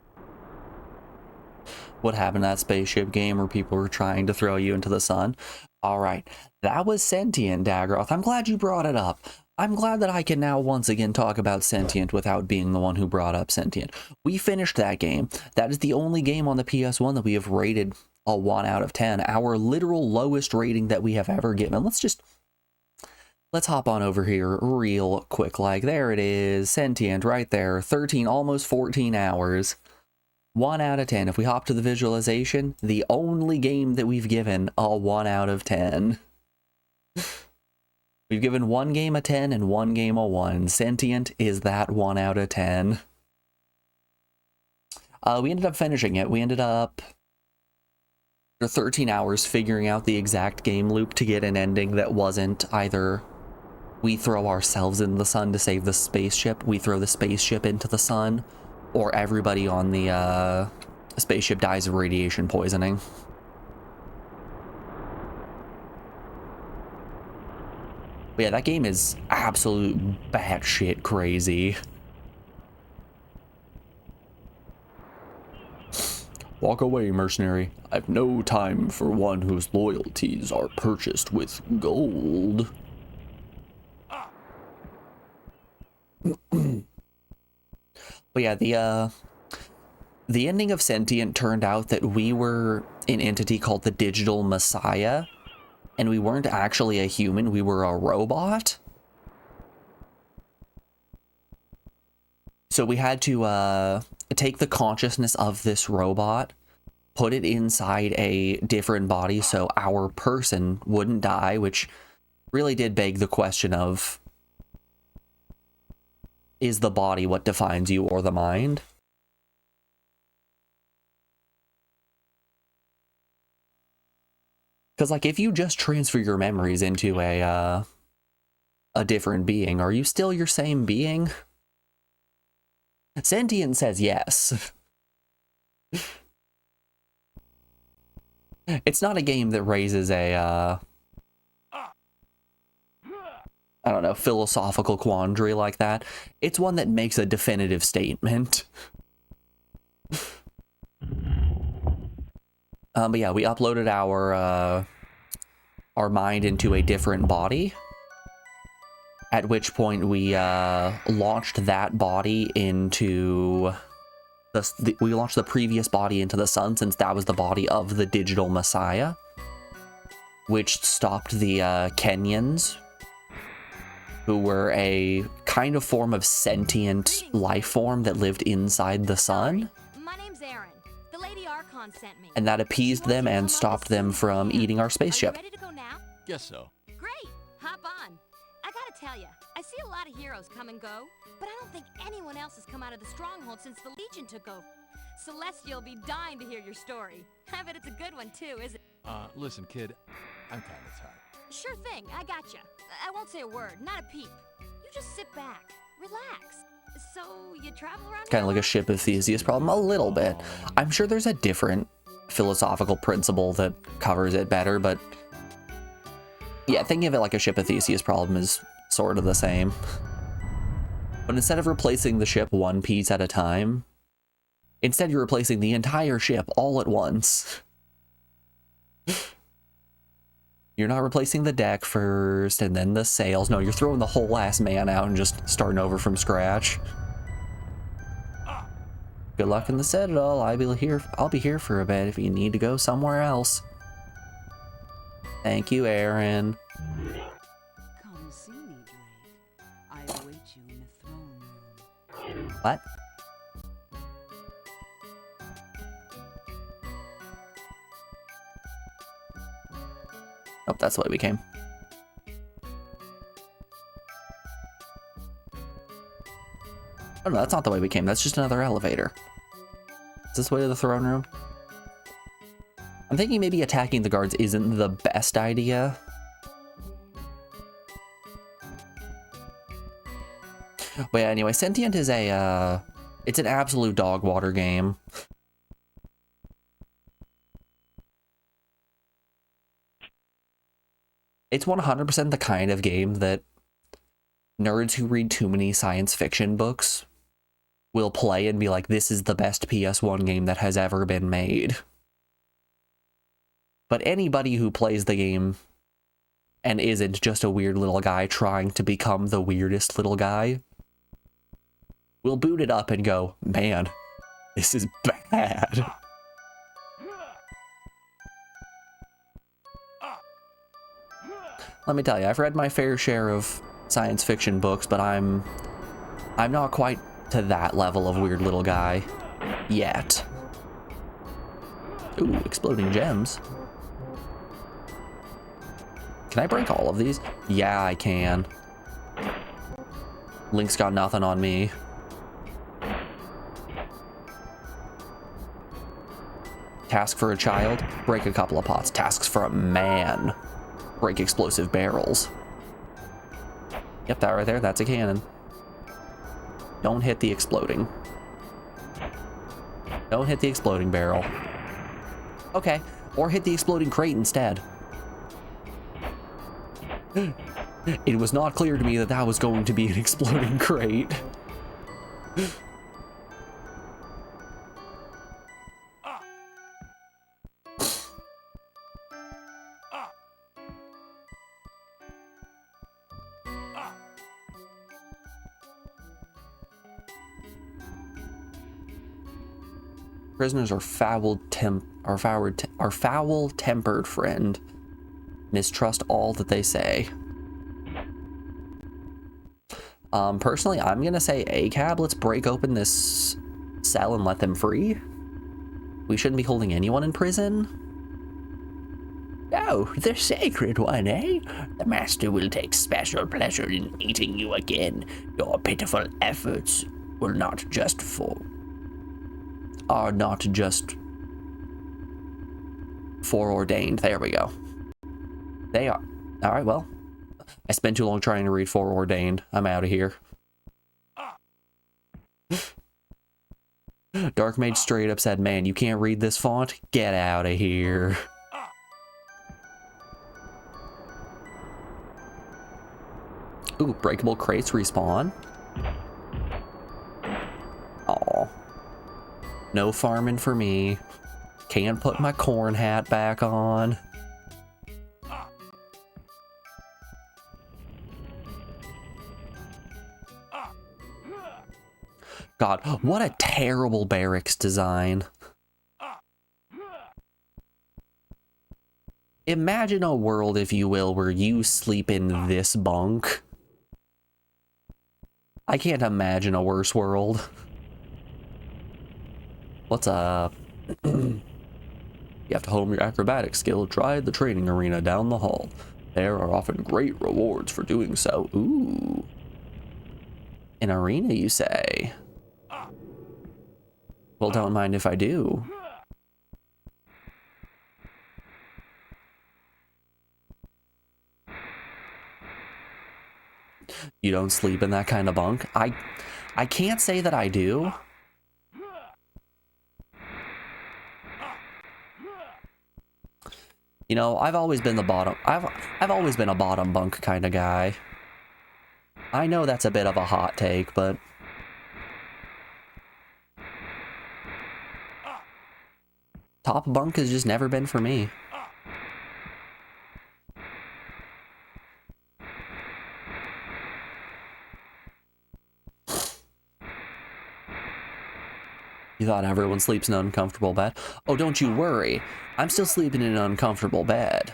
What happened to that spaceship game where people were trying to throw you into the sun? All right, that was Sentient, Dagroth. I'm glad you brought it up. I'm glad that I can now once again talk about Sentient without being the one who brought up Sentient. We finished that game. That is the only game on the PS1 that we have rated a 1 out of 10. Our literal lowest rating that we have ever given. Let's hop on over here real quick. Like, there it is. Sentient right there. 13, almost 14 hours. 1 out of 10. If we hop to the visualization, the only game that we've given a 1 out of 10. We've given one game a 10 and one game a 1. Sentient is that 1 out of 10. We ended up finishing it. We ended up, after 13 hours, figuring out the exact game loop to get an ending that wasn't either we throw ourselves in the sun to save the spaceship, we throw the spaceship into the sun, or everybody on the spaceship dies of radiation poisoning. But yeah, that game is absolute batshit crazy. Walk away, mercenary. I've no time for one whose loyalties are purchased with gold. But yeah, the ending of Sentient turned out that we were an entity called the Digital Messiah, and we weren't actually a human, we were a robot. So we had to take the consciousness of this robot, put it inside a different body so our person wouldn't die, which really did beg the question of, is the body what defines you or the mind? Because, like, if you just transfer your memories into a different being, are you still your same being? Sentient says yes. It's not a game that raises a, I don't know, philosophical quandary like that. It's one that makes a definitive statement. But yeah, we uploaded our mind into a different body. At which point we launched that body into we launched the previous body into the sun, since that was the body of the Digital Messiah, which stopped the Kenyans, who were a kind of form of sentient life form that lived inside the sun. My name's Aaron. The Lady Archon sent me. And that appeased them and stopped them from eating our spaceship. Are you ready to go now? Guess so. Great. Hop on. I gotta tell you, I see a lot of heroes come and go, but I don't think anyone else has come out of the stronghold since the Legion took over. Celestia'll be dying to hear your story. I bet it's a good one too, isn't it? Listen, kid, I'm kind of tired. Sure thing, I gotcha. I won't say a word, not a peep. You just sit back, relax. So, you travel around? Kind of like a ship of Theseus problem, a little bit. I'm sure there's a different philosophical principle that covers it better, but yeah, thinking of it like a ship of Theseus problem is sort of the same. But instead of replacing the ship one piece at a time, instead you're replacing the entire ship all at once. You're not replacing the deck first and then the sails. No, you're throwing the whole ass man out and just starting over from scratch. Good luck in the Citadel. I'll be here for a bit if you need to go somewhere else. Thank you, Aaron. Come see me, Drake. I await you in the throne room. What? Oh, that's the way we came. Oh no, that's not the way we came. That's just another elevator. Is this the way to the throne room? I'm thinking maybe attacking the guards isn't the best idea. But yeah, anyway, Sentient is a, it's an absolute dog water game. It's 100% the kind of game that nerds who read too many science fiction books will play and be like, this is the best PS1 game that has ever been made. But anybody who plays the game and isn't just a weird little guy trying to become the weirdest little guy will boot it up and go, man, this is bad. Let me tell you, I've read my fair share of science fiction books, but I'm not quite to that level of weird little guy yet. Ooh, exploding gems. Can I break all of these? Yeah, I can. Link's got nothing on me. Task for a child, break a couple of pots. Tasks for a man, break explosive barrels. Yep, that right there, that's a cannon. Don't hit the exploding. Don't hit the exploding barrel. Okay, or hit the exploding crate instead. It was not clear to me that that was going to be an exploding crate. Prisoners are foul-tempered, friend. Mistrust all that they say. Personally, I'm gonna say ACAB, let's break open this cell and let them free. We shouldn't be holding anyone in prison. Oh, the sacred one, eh? The master will take special pleasure in meeting you again. Your pitiful efforts are not just foreordained. There we go. They are. All right, well, I spent too long trying to read foreordained. I'm out of here. Dark Mage straight up said, man, you can't read this font? Get out of here. Ooh, breakable crates respawn. Aw. No farming for me. Can't put my corn hat back on. God, what a terrible barracks design. Imagine a world, if you will, where you sleep in this bunk. I can't imagine a worse world. What's up? You have to hone your acrobatic skill. Try the training arena down the hall. There are often great rewards for doing so. Ooh. An arena, you say? Well, don't mind if I do. You don't sleep in that kind of bunk? I can't say that I do. You know, I've always been the bottom. I've always been a bottom bunk kind of guy. I know that's a bit of a hot take, but top bunk has just never been for me. You thought everyone sleeps in an uncomfortable bed? Oh, don't you worry. I'm still sleeping in an uncomfortable bed.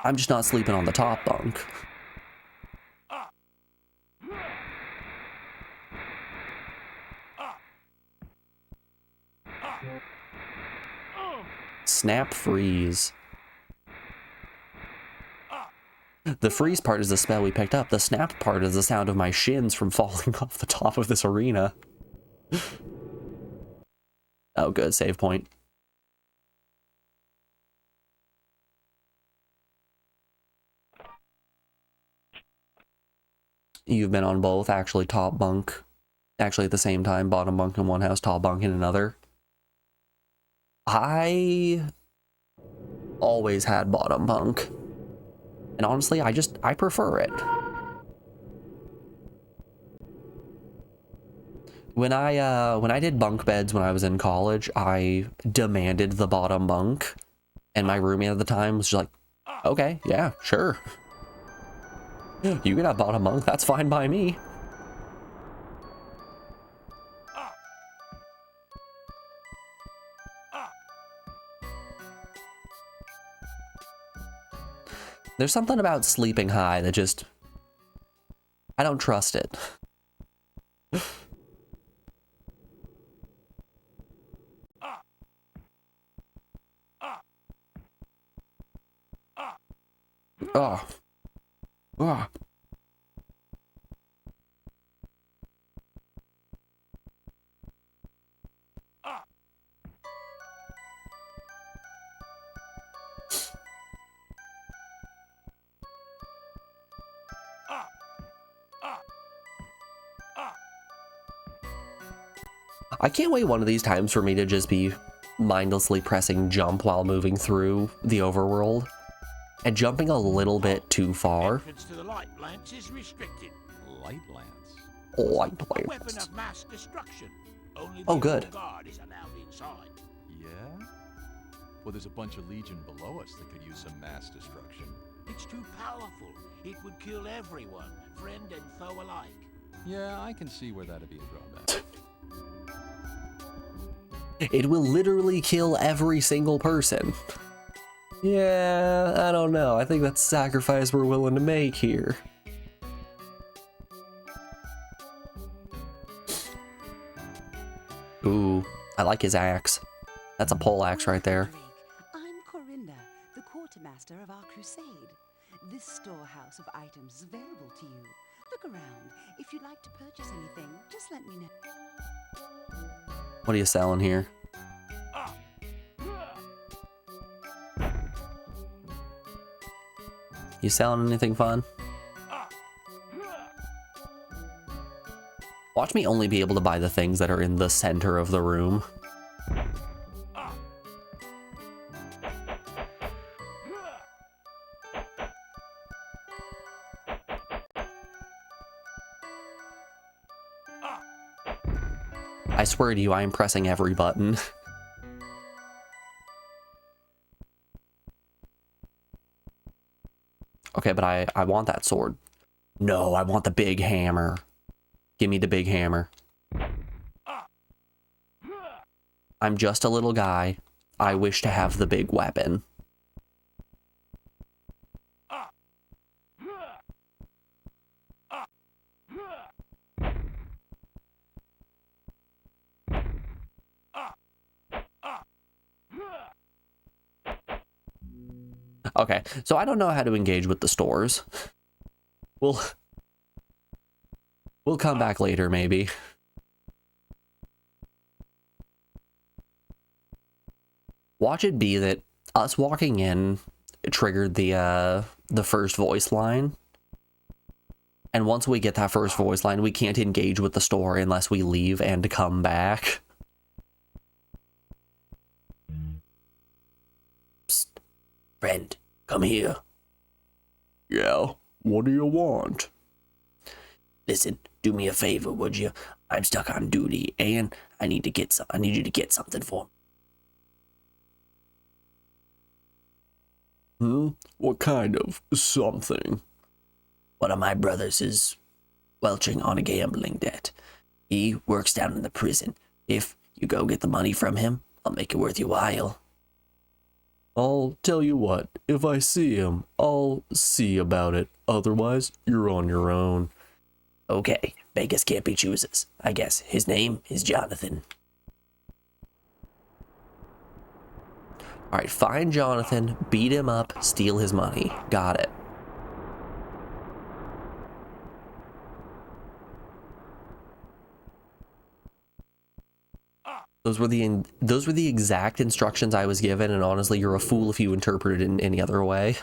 I'm just not sleeping on the top bunk. Snap freeze. The freeze part is the spell we picked up. The snap part is the sound of my shins from falling off the top of this arena. Oh, good. Save point. you've been on both, actually top bunk, actually at the same time, bottom bunk in one house, top bunk in another. I always had bottom bunk. And honestly, I prefer it. When I did bunk beds when I was in college, I demanded the bottom bunk. And my roommate at the time was just like, okay, yeah, sure. You can have bottom bunk, that's fine by me. There's something about sleeping high that just... I don't trust it. Oh. Oh. I can't wait one of these times for me to just be mindlessly pressing jump while moving through the overworld and jumping a little bit too far. Entrance to the light lance is restricted. Light lance. Light A weapon lance. of mass destruction. Only Oh, the good. Imperial Guard is allowed inside. Yeah? Well, there's a bunch of Legion below us that could use some mass destruction. It's too powerful. It would kill everyone, friend and foe alike. Yeah, I can see where that'd be a drawback. It will literally kill every single person. Yeah, I don't know. I think that's a sacrifice we're willing to make here. Ooh, I like his axe. That's a pole axe right there. I'm Corinda, the quartermaster of our crusade. This storehouse of items is available to you. Look around. If you'd like to purchase anything, just let me know. What are you selling here? You selling anything fun? Watch me only be able to buy the things that are in the center of the room. I swear to you, I am pressing every button. Okay, but I want that sword. No, I want the big hammer. Give me the big hammer. I'm just a little guy. I wish to have the big weapon. Okay, so I don't know how to engage with the stores. We'll come back later, maybe. Watch it be that us walking in triggered the first voice line. And once we get that first voice line, we can't engage with the store unless we leave and come back. Psst. Friend, come here. Yeah, what do you want? Listen, do me a favor, would you? I'm stuck on duty, and I need you to get something for me. What kind of something? One of my brothers is welching on a gambling debt. He works down in the prison. If you go get the money from him, I'll make it worth your while. I'll tell you what, if I see him, I'll see about it. Otherwise, you're on your own. Okay, beggars can't be choosers. I guess his name is Jonathan. Alright, find Jonathan, beat him up, steal his money. Got it. Those were the exact instructions I was given, and honestly, you're a fool if you interpret it in any other way.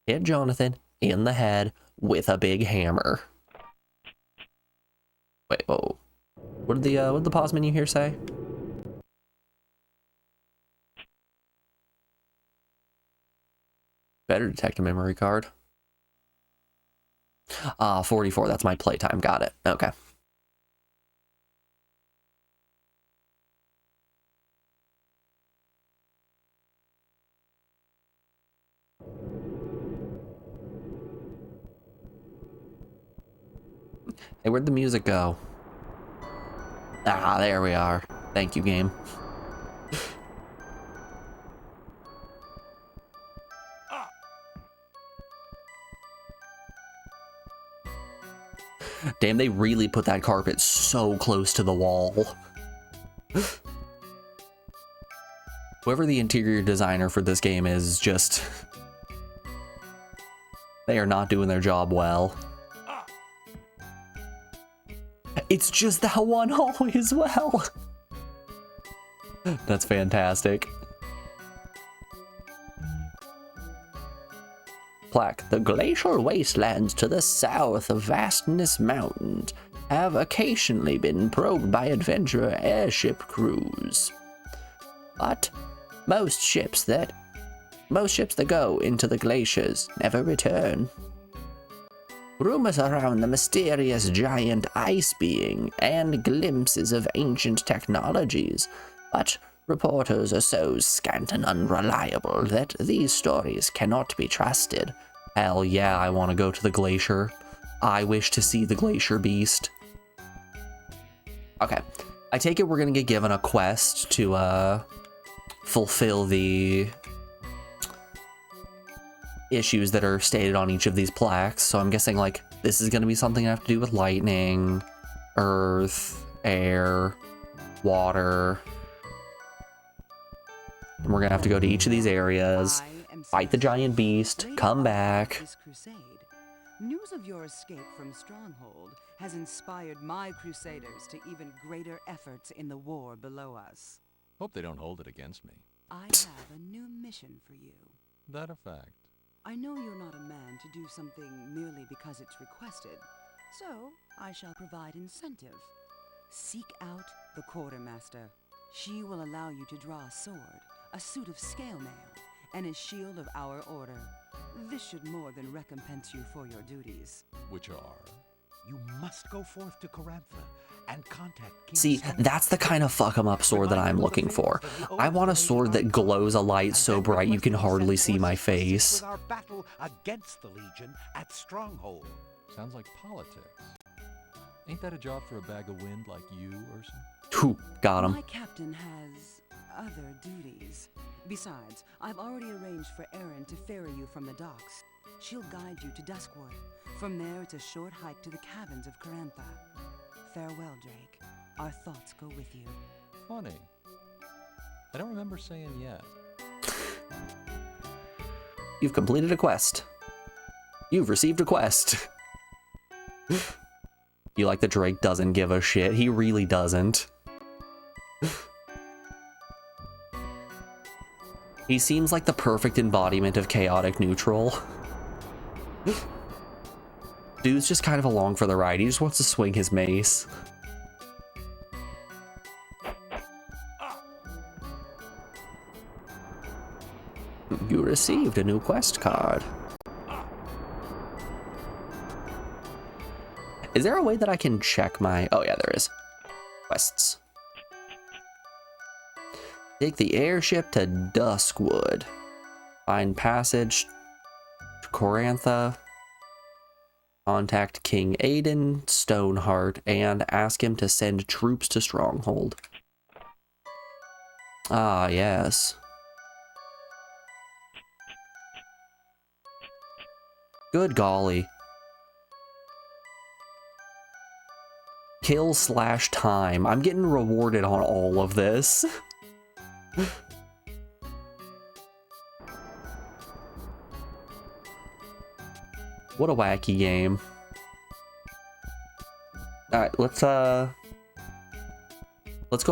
Get Jonathan, in the head with a big hammer. Wait, whoa. What did the pause menu here say? Better detect a memory card. 44, that's my playtime, got it. Okay. Hey, where'd the music go? Ah, there we are. Thank you, game. Damn, they really put that carpet so close to the wall. Whoever the interior designer for this game is, just... they are not doing their job well. It's just that one hallway as well. That's fantastic. Plaque. The glacial wastelands to the south of Vastness Mountain have occasionally been probed by adventurer airship crews. But most ships that go into the glaciers never return. Rumors around the mysterious giant ice being and glimpses of ancient technologies, but reporters are so scant and unreliable that these stories cannot be trusted. Hell yeah, I want to go to the glacier. I wish to see the glacier beast. Okay, I take it we're gonna get given a quest to fulfill the issues that are stated on each of these plaques. So I'm guessing like this is gonna be something I have to do with lightning, earth, air, water. And we're gonna have to go to each of these areas, fight the giant beast, come back. This crusade. News of your escape from Stronghold has inspired my Crusaders to even greater efforts in the war below us. Hope they don't hold it against me. I have a new mission for you. That a fact? I know you're not a man to do something merely because it's requested, so I shall provide incentive. Seek out the Quartermaster. She will allow you to draw a sword, a suit of scale mail, and a shield of our order. This should more than recompense you for your duties. Which are? You must go forth to Carantha and contact King See, Solomon. that's the kind of fuck 'em up sword that I'm looking for. I want a sword that glows a light so bright you can hardly see my face. With our battle against the Legion at Stronghold. Sounds like politics. Ain't that a job for a bag of wind like you, Urson? Whew, got him. My captain has other duties. Besides, I've already arranged for Erin to ferry you from the docks. She'll guide you to Duskwood. From there, it's a short hike to the cabins of Carantha. Farewell, Drake. Our thoughts go with you. Funny. I don't remember saying yet. You've completed a quest. You've received a quest. You like that Drake doesn't give a shit? He really doesn't. He seems like the perfect embodiment of chaotic neutral. Dude's just kind of along for the ride. He just wants to swing his mace. You received a new quest card. Is there a way that I can check my... Oh yeah, there is. Quests. Take the airship to Duskwood. Find passage to Carantha. Contact King Aiden Stoneheart and ask him to send troops to Stronghold. Ah, yes. Good golly. Kill/time. I'm getting rewarded on all of this. What a wacky game. Alright, let's go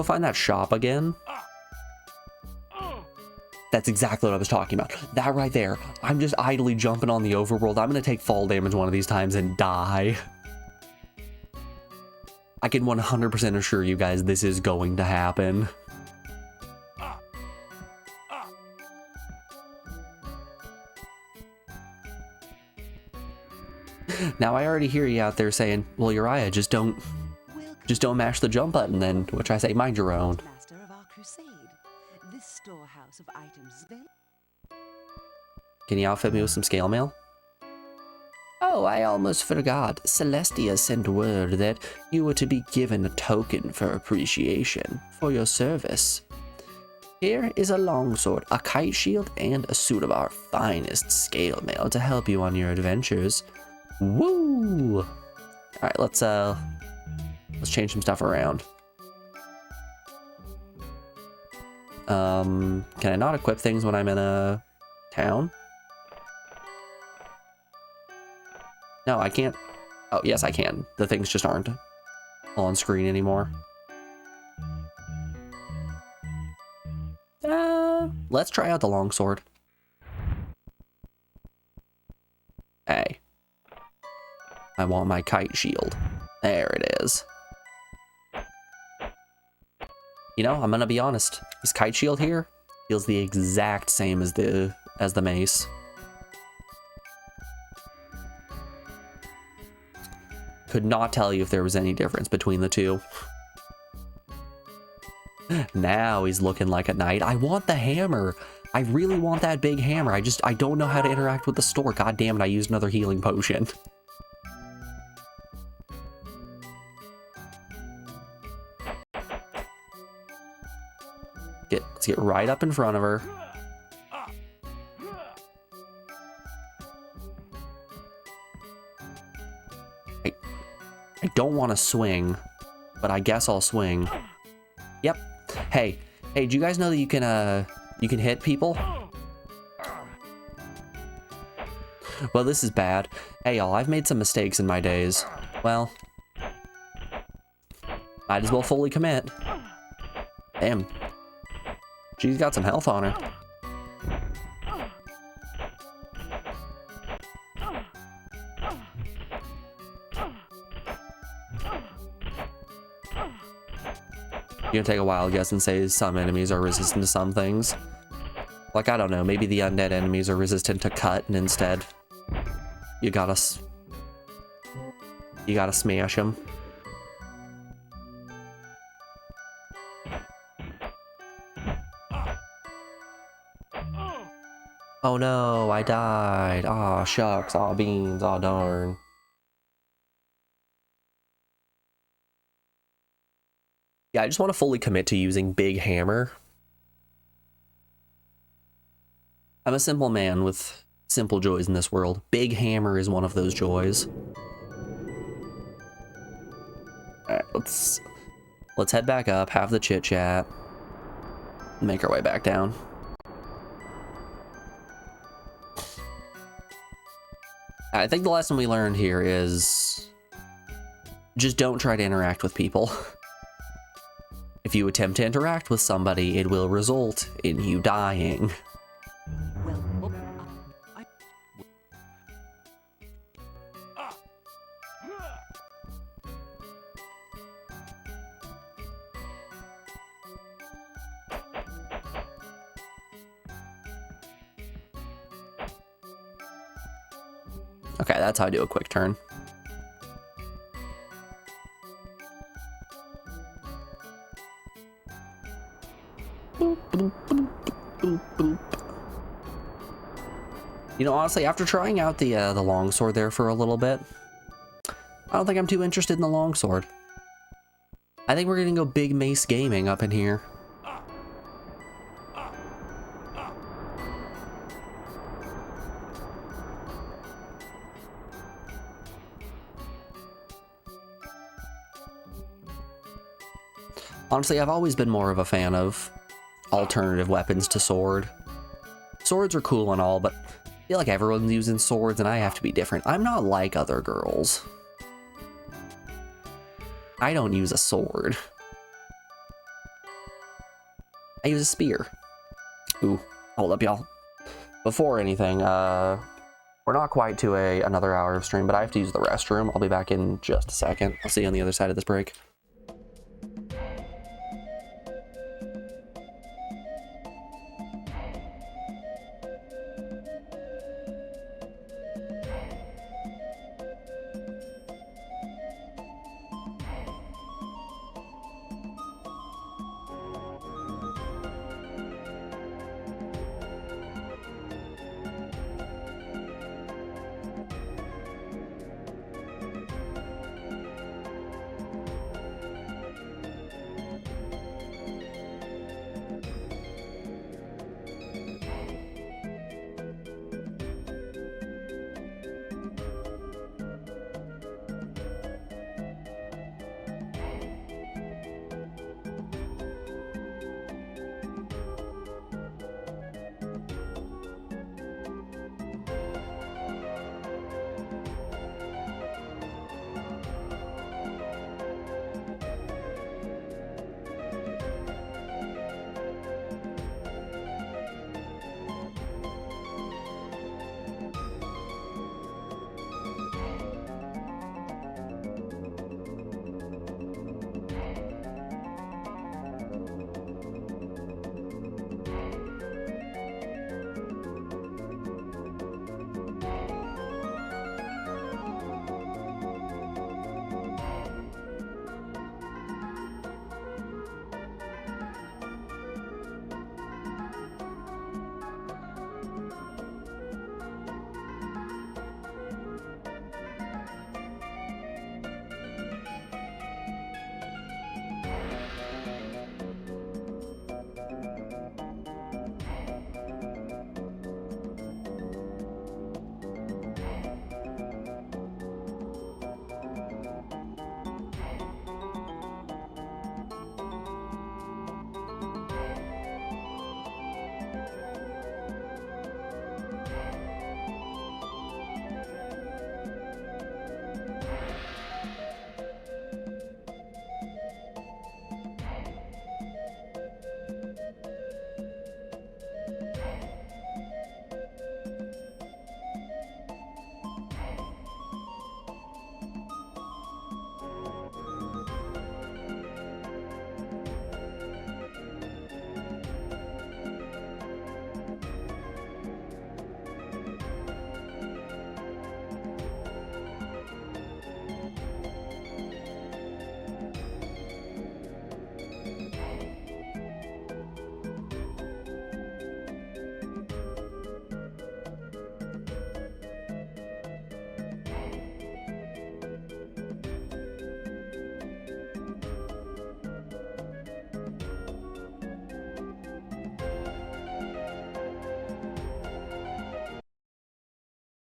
find that shop again. That's exactly what I was talking about. That right there. I'm just idly jumping on the overworld. I'm going to take fall damage one of these times and die. I can 100% assure you guys this is going to happen. Now I already hear you out there saying, well, Uriah, just don't mash the jump button then, which I say, mind your own. Master of our crusade. This storehouse of items Can you outfit me with some scale mail? Oh, I almost forgot. Celestia sent word that you were to be given a token for appreciation for your service. Here is a longsword, a kite shield, and a suit of our finest scale mail to help you on your adventures. Woo! Alright, let's change some stuff around. Can I not equip things when I'm in a town? No, I can't. Oh, yes, I can. The things just aren't on screen anymore. Let's try out the longsword. Hey. I want my kite shield. There it is. You know, I'm gonna be honest. This kite shield here feels the exact same as the mace. Could not tell you if there was any difference between the two. Now he's looking like a knight. I want the hammer. I really want that big hammer. I don't know how to interact with the store. God damn it, I used another healing potion. Let's get right up in front of her. I don't want to swing, but I guess I'll swing. Yep. Hey, do you guys know that you can hit people? Well, this is bad. Hey, y'all, I've made some mistakes in my days. Well, might as well fully commit. Damn. She's got some health on her. You gonna take a wild guess and say some enemies are resistant to some things? Like, I don't know, maybe the undead enemies are resistant to cut, and instead you gotta smash them. Oh no, I died. Aw, shucks. Aw, beans. Aw, darn. Yeah, I just want to fully commit to using Big Hammer. I'm a simple man with simple joys in this world. Big Hammer is one of those joys. Alright, let's head back up, have the chit-chat, make our way back down. I think the lesson we learned here is just don't try to interact with people. If you attempt to interact with somebody, it will result in you dying. Okay, that's how I do a quick turn. Boop, boop, boop, boop, boop. You know, honestly, after trying out the longsword there for a little bit, I don't think I'm too interested in the longsword. I think we're gonna go big mace gaming up in here. Honestly, I've always been more of a fan of alternative weapons to sword. Swords are cool and all, but I feel like everyone's using swords and I have to be different. I'm not like other girls. I don't use a sword. I use a spear. Ooh, Hold up, y'all. Before anything, we're not quite to another hour of stream, but I have to use the restroom. I'll be back in just a second. I'll see you on the other side of this break.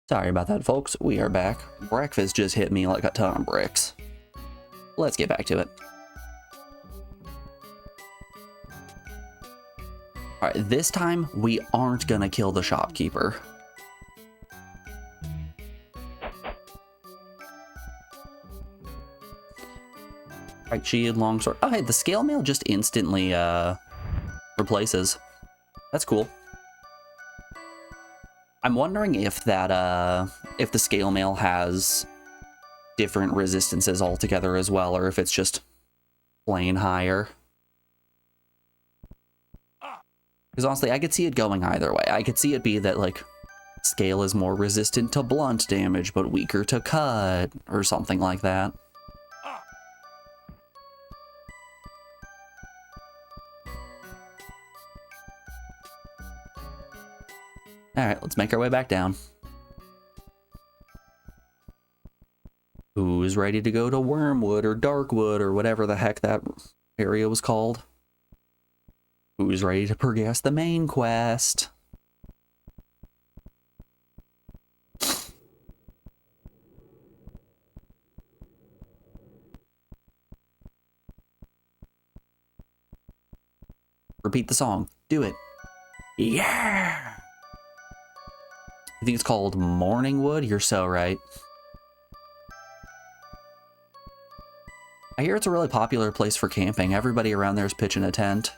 Sorry about that, folks. We are back. Breakfast just hit me like a ton of bricks. Let's get back to it. Alright, this time we aren't gonna kill the shopkeeper. Alright, shield, longsword. Oh, hey, the scale mail just instantly replaces. That's cool. I'm wondering if that, if the scale mail has different resistances altogether as well, or if it's just plain higher. Because honestly, I could see it going either way. I could see it be that, like, scale is more resistant to blunt damage, but weaker to cut, or something like that. Alright, let's make our way back down. Who's ready to go to Wormwood or Darkwood or whatever the heck that area was called? Who's ready to progress the main quest? Repeat the song. Do it. Yeah! You think it's called Morningwood? You're so right. I hear it's a really popular place for camping. Everybody around there is pitching a tent.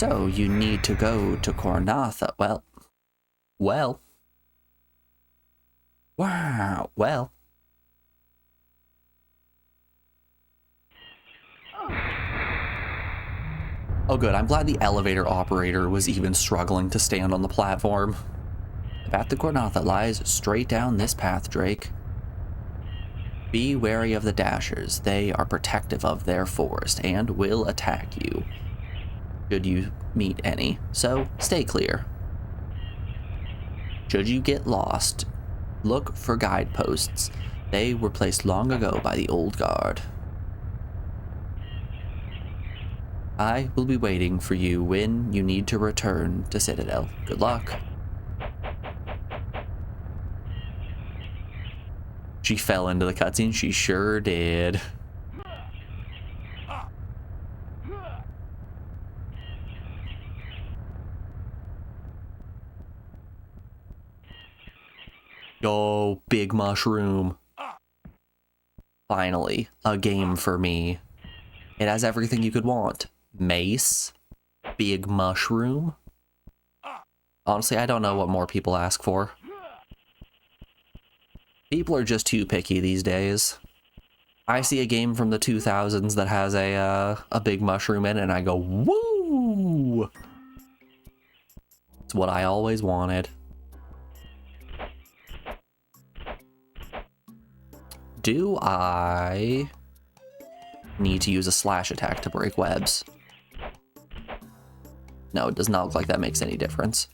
So you need to go to Cornatha. Well. Wow, well. Oh good, I'm glad the elevator operator was even struggling to stand on the platform. The path to Cornatha lies straight down this path, Drake. Be wary of the Dashers. They are protective of their forest and will attack you should you meet any, so stay clear. Should you get lost, look for guideposts. They were placed long ago by the old guard. I will be waiting for you when you need to return to Citadel. Good luck. She fell into the cutscene. She sure did. Oh, big mushroom. Finally, a game for me. It has everything you could want. Mace, big mushroom. Honestly, I don't know what more people ask for. People are just too picky these days. I see a game from the 2000s that has a big mushroom in it and I go, woo! It's what I always wanted. Do I need to use a slash attack to break webs? No, it does not look like that makes any difference.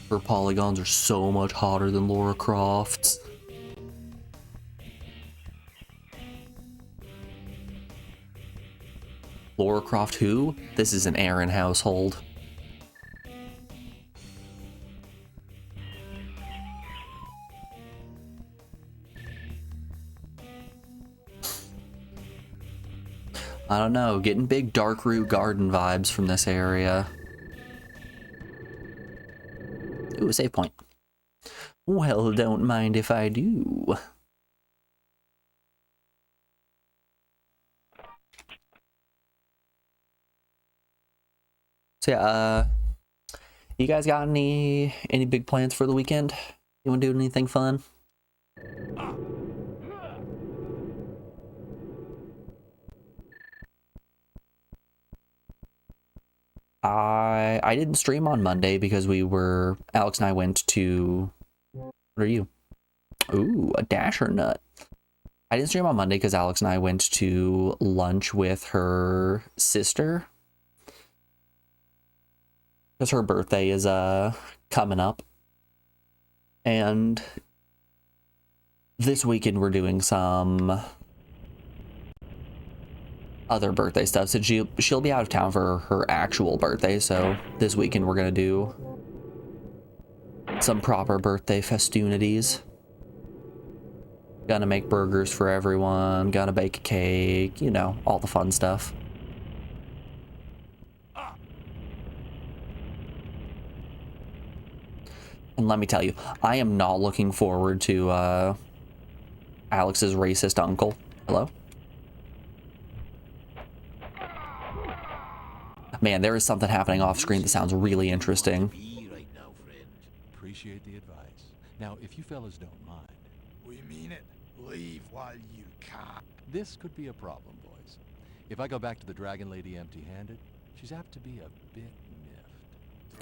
Her polygons are so much hotter than Lara Croft's. Lara Croft who? This is an Aaron household. I don't know, getting big Darkroot Garden vibes from this area. Ooh, a save point. Well, don't mind if I do. So yeah, you guys got any big plans for the weekend? You wanna do anything fun? I didn't stream on Monday because Alex and I went to, what are you? Ooh, a dasher nut. I didn't stream on Monday because Alex and I went to lunch with her sister. Because her birthday is coming up. And this weekend we're doing some other birthday stuff, so she'll be out of town for her actual birthday, so this weekend we're gonna do some proper birthday festivities. Gonna make burgers for everyone, gonna bake a cake, you know, all the fun stuff. And let me tell you, I am not looking forward to Alex's racist uncle. Hello? Man, there is something happening off screen that sounds really interesting. Right now, friend. Appreciate the advice. Now, if you fellas don't mind, We mean it. Leave while you can. this could be a problem, boys. If I go back to the Dragon Lady empty-handed, she's apt to be a bit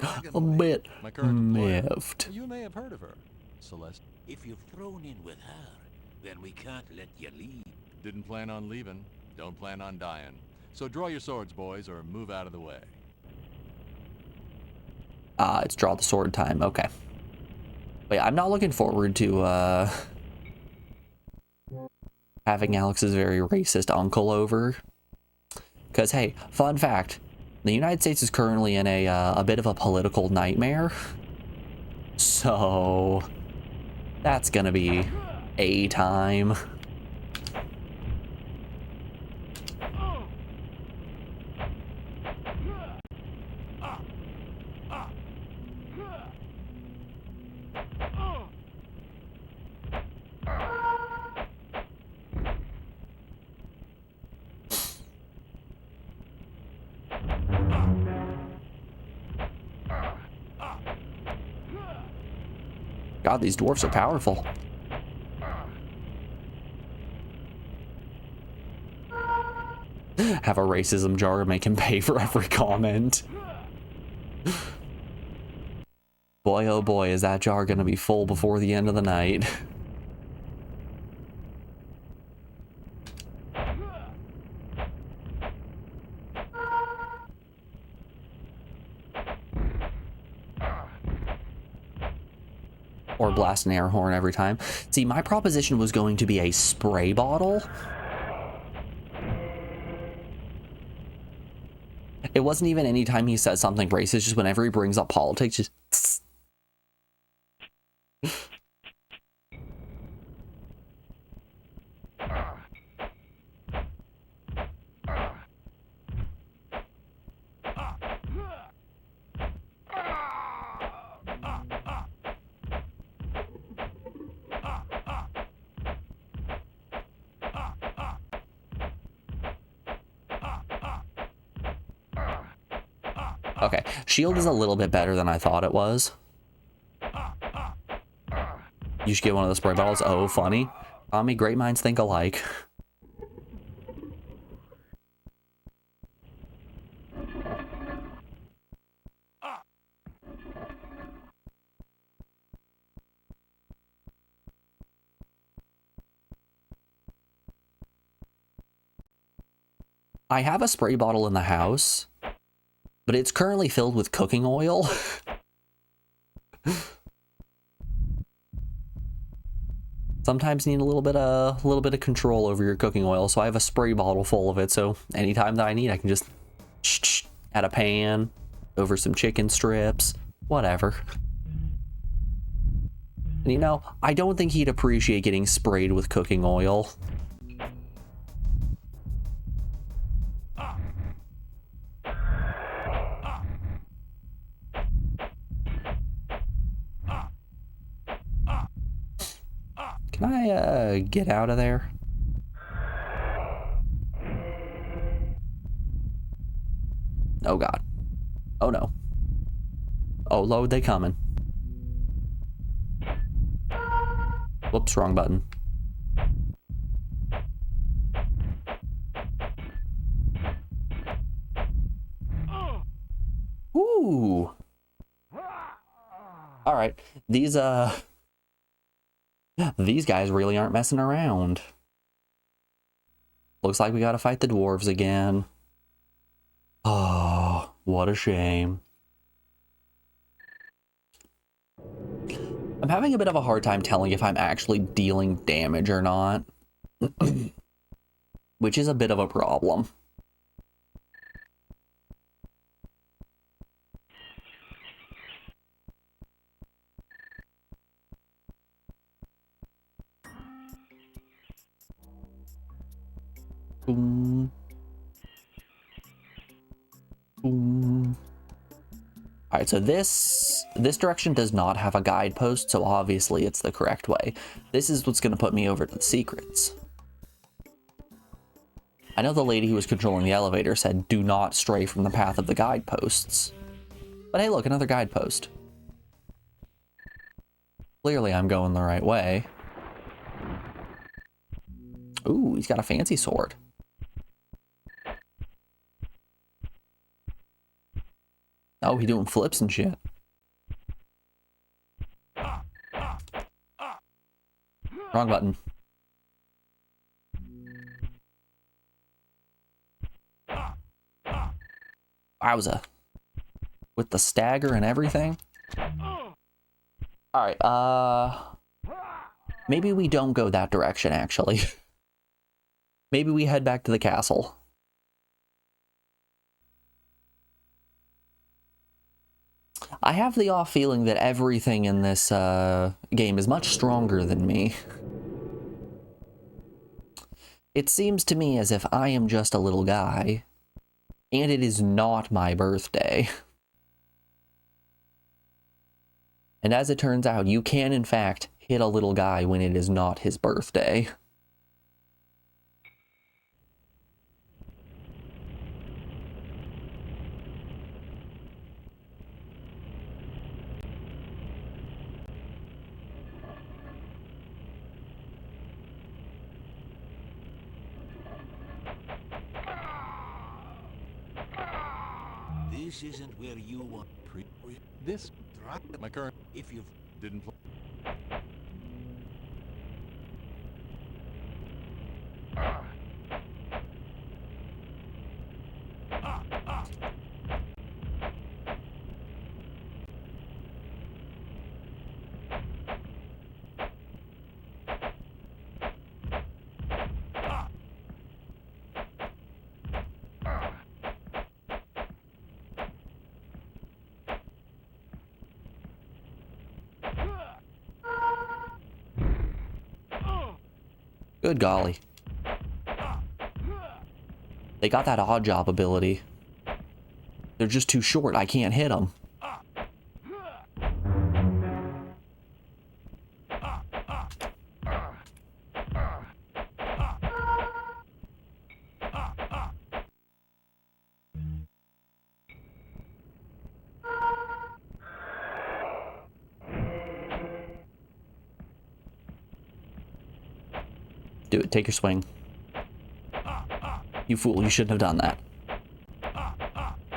miffed. A bit My current employer, miffed. you may have heard of her, Celeste. If you've thrown in with her, then we can't let you leave. Didn't plan on leaving. Don't plan on dying. So draw your swords, boys, or move out of the way. It's draw the sword time. Okay. Wait, I'm not looking forward to having Alex's very racist uncle over. Because, hey, fun fact, the United States is currently in a bit of a political nightmare. So that's gonna be a time. God, these dwarfs are powerful. Have a racism jar and make him pay for every comment. Boy, oh boy, is that jar gonna be full before the end of the night. Or blast an air horn every time. See, my proposition was going to be a spray bottle. It wasn't even any time he says something racist, just whenever he brings up politics, just... Okay, shield is a little bit better than I thought it was. You should get one of the spray bottles. Oh, funny. Tommy, great minds think alike. I have a spray bottle in the house, but it's currently filled with cooking oil. Sometimes you need a little bit of control over your cooking oil, so I have a spray bottle full of it, so anytime that I need, I can just add a pan over some chicken strips, whatever. And you know, I don't think he'd appreciate getting sprayed with cooking oil. Can I, get out of there? Oh, God. Oh, no. Oh, load, they coming. Whoops, wrong button. Ooh. All right. These guys really aren't messing around. Looks like we gotta fight the dwarves again. Oh, what a shame. I'm having a bit of a hard time telling if I'm actually dealing damage or not. Which is a bit of a problem. Boom. Boom. All right, so this direction does not have a guidepost, so obviously it's the correct way. This is what's going to put me over to the secrets. I know the lady who was controlling the elevator said, do not stray from the path of the guideposts. But hey, look, another guidepost. Clearly I'm going the right way. Ooh, he's got a fancy sword. Oh, he doing flips and shit. Wrong button. Wowza. With the stagger and everything? Alright, maybe we don't go that direction, actually. Maybe we head back to the castle. I have the off feeling that everything in this game is much stronger than me. It seems to me as if I am just a little guy, and it is not my birthday. And as it turns out, you can in fact hit a little guy when it is not his birthday. This isn't where you want... This, my current, If you've... didn't play. Good golly. They got that odd job ability. They're just too short. I can't hit them. Do it. Take your swing. You fool, you shouldn't have done that.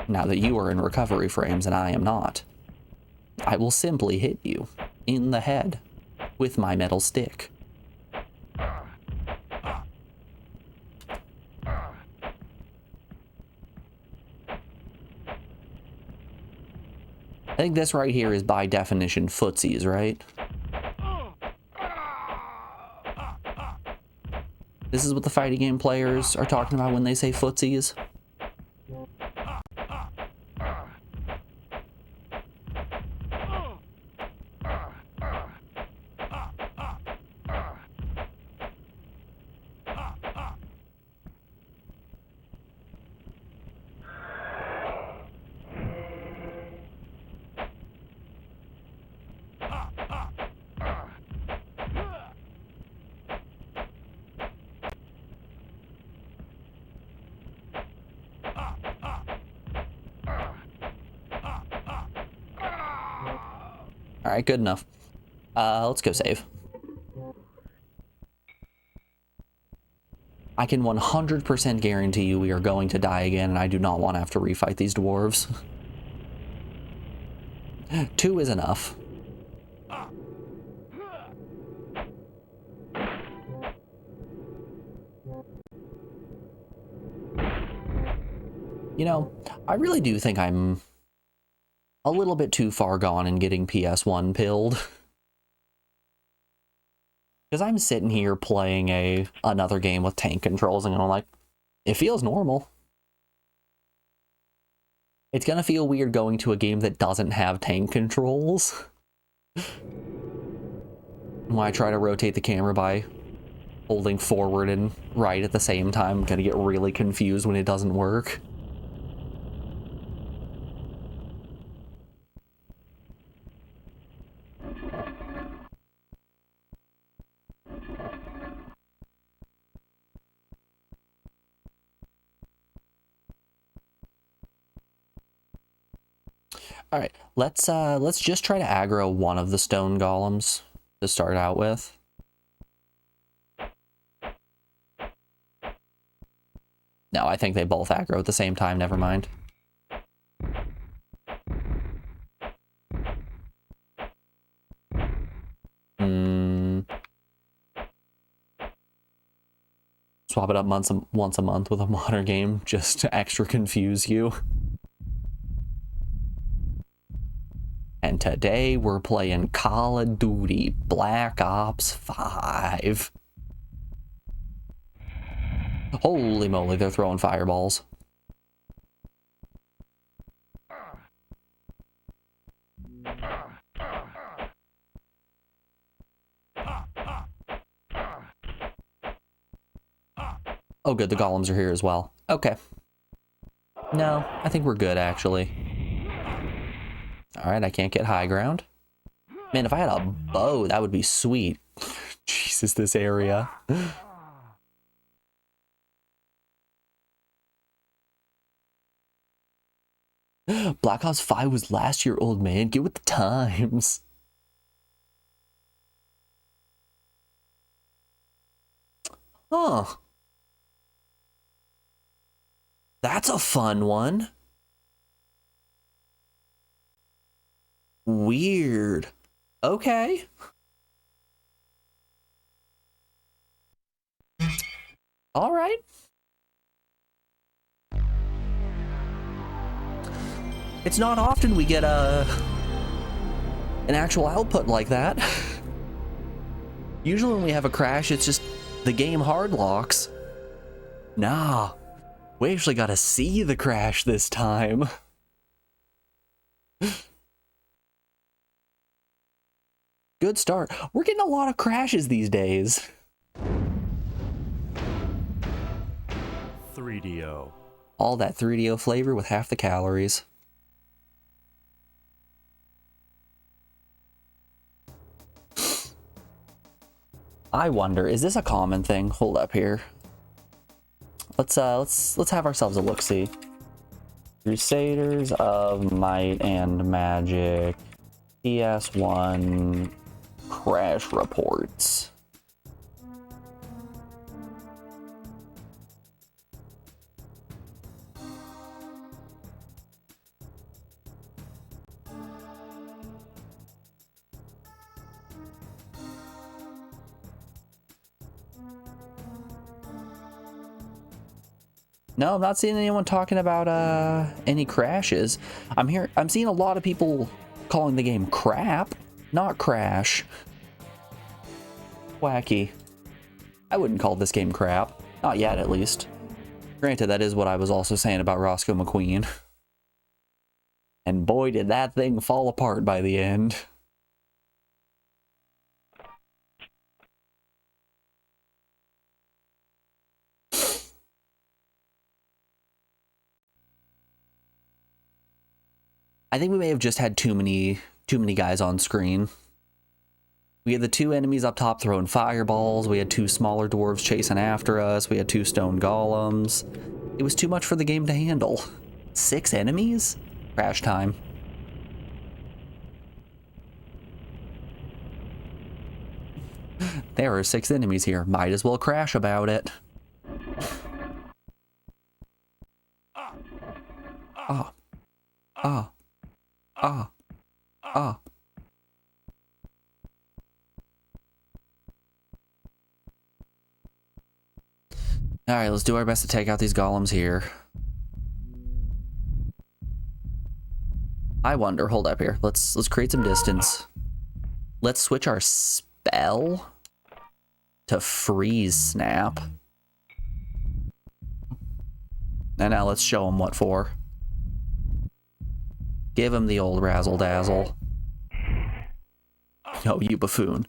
Now that you are in recovery frames and I am not, I will simply hit you in the head with my metal stick. I think this right here is by definition footsies, right? This is what the fighting game players are talking about when they say footsies. Alright, good enough. Let's go save. I can 100% guarantee you we are going to die again, and I do not want to have to refight these dwarves. 2 is enough. You know, I really do think I'm a little bit too far gone in getting ps1 pilled. Because I'm sitting here playing another game with tank controls and I'm like, it feels normal. It's gonna feel weird going to a game that doesn't have tank controls. When I try to rotate the camera by holding forward and right at the same time, I'm gonna get really confused when it doesn't work. All right, let's just try to aggro one of the stone golems to start out with. No, I think they both aggro at the same time, never mind. Swap it up once a month with a modern game just to extra confuse you. And today we're playing Call of Duty Black Ops 5. Holy moly, they're throwing fireballs. Oh good, the golems are here as well. Okay. No, I think we're good actually. Alright, I can't get high ground. Man, if I had a bow, that would be sweet. Jesus, this area. Black Ops 5 was last year, old man. Get with the times. Huh. That's a fun one. Weird. Okay. All right. It's not often we get an actual output like that. Usually when we have a crash, it's just the game hard locks. Nah, we actually got to see the crash this time. Good start. We're getting a lot of crashes these days. 3DO. All that 3DO flavor with half the calories. I wonder, is this a common thing? Hold up here. Let's have ourselves a look-see. Crusaders of Might and Magic ps1 crash reports. No, I'm not seeing anyone talking about any crashes. I'm seeing a lot of people calling the game crap, not crash. Wacky. I wouldn't call this game crap. Not yet, at least. Granted, that is what I was also saying about Roscoe McQueen. And boy, did that thing fall apart by the end. I think we may have just had too many guys on screen. We had the two enemies up top throwing fireballs. We had two smaller dwarves chasing after us. We had two stone golems. It was too much for the game to handle. 6 enemies? Crash time. There are 6 enemies here. Might as well crash about it. Ah. Ah. Ah. Ah. Alright, let's do our best to take out these golems here. I wonder, hold up here. Let's create some distance. Let's switch our spell to freeze snap. And now let's show him what for. Give him the old razzle dazzle. No, you buffoon.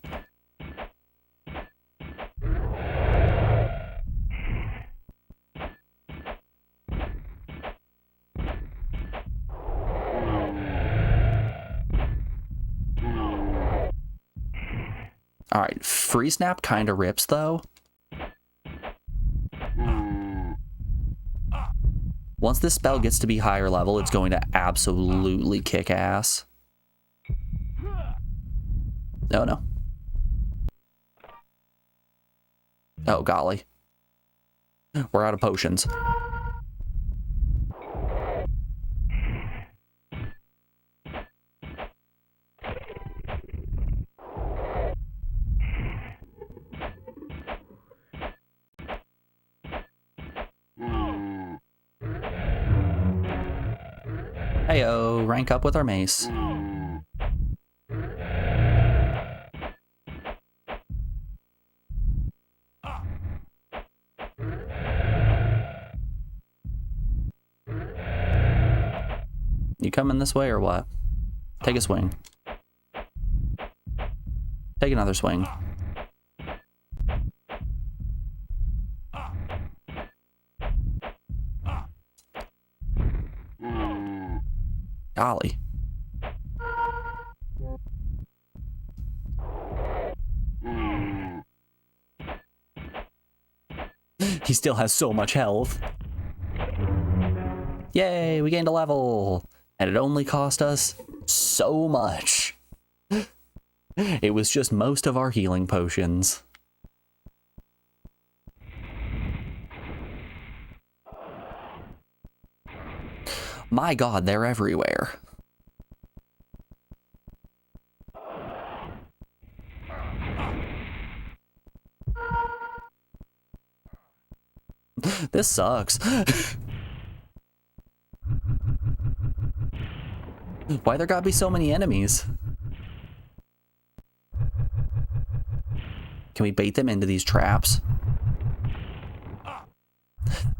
Alright, freeze snap kinda rips though. Once this spell gets to be higher level, it's going to absolutely kick ass. Oh no. Oh golly. We're out of potions. Heyo, rank up with our mace. You coming this way or what? Take a swing. Take another swing. Golly. He still has so much health. Yay, we gained a level. And it only cost us so much. It was just most of our healing potions. My god, they're everywhere. This sucks. Why there gotta be so many enemies? Can we bait them into these traps?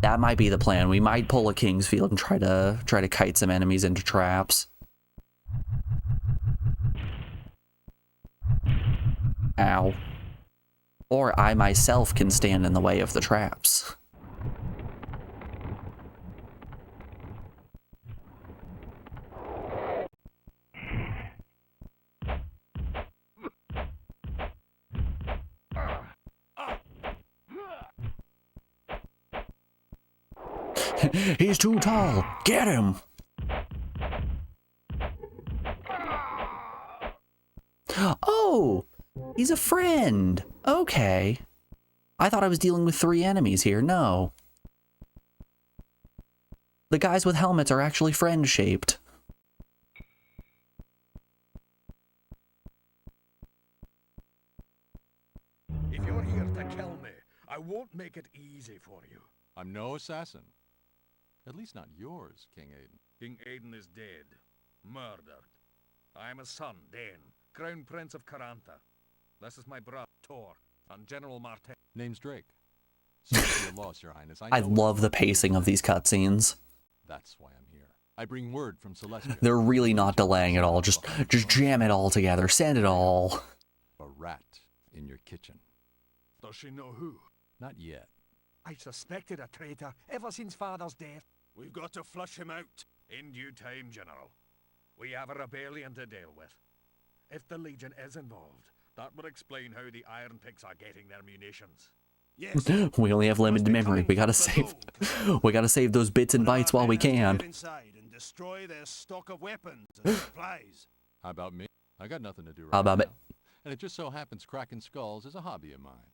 That might be the plan. We might pull a Kingsfield and try to kite some enemies into traps. Ow. Or I myself can stand in the way of the traps. He's too tall. Get him. Oh, he's a friend. Okay. I thought I was dealing with 3 enemies here. No. The guys with helmets are actually friend-shaped. If you're here to kill me, I won't make it easy for you. I'm no assassin. At least not yours, King Aiden. King Aiden is dead. Murdered. I am his son, Dane, Crown Prince of Carantha. This is my brother, Tor, and General Martel. Name's Drake. Sorry for your loss, Your Highness. I love the pacing of these cutscenes. That's why I'm here. I bring word from Celestia. They're really not delaying at all. Just jam it all together. Send it all. A rat in your kitchen. Does she know who? Not yet. I suspected a traitor ever since Father's death. We've got to flush him out. In due time, General. We have a rebellion to deal with. If the Legion is involved, that would explain how the Iron Pigs are getting their munitions. Yes. We only have limited memory. We gotta save. We gotta save those bits and bytes while we can. Get inside and destroy their stock of weapons and supplies. How about me? I got nothing to do right How about now. me? And it just so happens cracking skulls is a hobby of mine.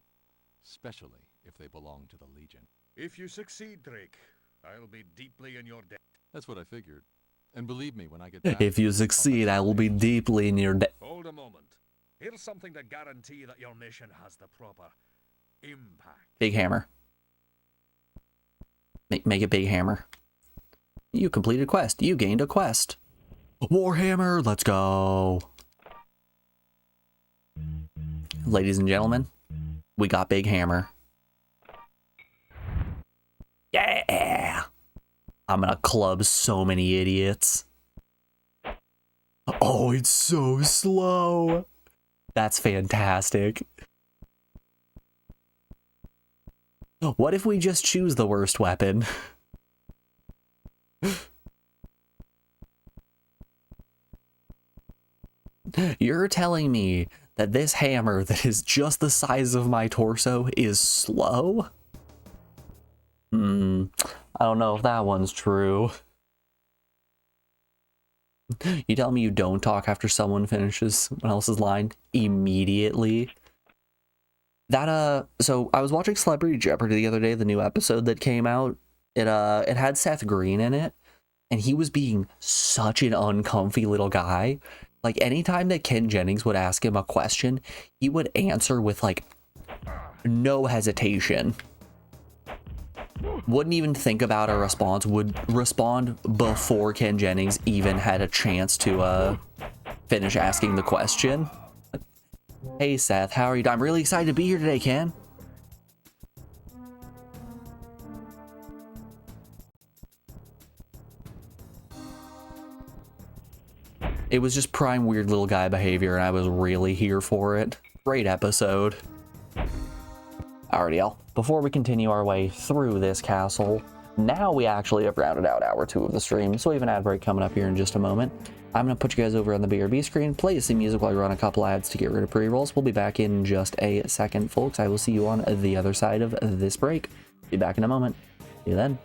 Especially if they belong to the Legion. If you succeed, Drake, I'll be deeply in your debt. That's what I figured. And believe me, when I get back... If you succeed, I will be deeply in your debt. Hold a moment. Here's something to guarantee that your mission has the proper impact. Big hammer. Make it big hammer. You completed a quest. You gained a quest. Warhammer, let's go. Ladies and gentlemen, we got big hammer. Yeah! I'm gonna club so many idiots. Oh, it's so slow. That's fantastic. What if we just choose the worst weapon? You're telling me that this hammer that is just the size of my torso is slow? I don't know if that one's true. You tell me you don't talk after someone finishes someone else's line immediately? That, so I was watching Celebrity Jeopardy the other day, the new episode that came out. It had Seth Green in it, and he was being such an uncomfy little guy. Like, anytime that Ken Jennings would ask him a question, he would answer with, like, no hesitation. Wouldn't even think about a response, would respond before Ken Jennings even had a chance to, finish asking the question. Hey Seth, how are you? I'm really excited to be here today, Ken. It was just prime weird little guy behavior, and I was really here for it. Great episode. Alrighty, y'all. Before we continue our way through this castle, now we actually have rounded out hour 2 of the stream, so we have an ad break coming up here in just a moment. I'm going to put you guys over on the BRB screen, play some music while I run a couple ads to get rid of pre-rolls. We'll be back in just a second, folks. I will see you on the other side of this break. Be back in a moment. See you then.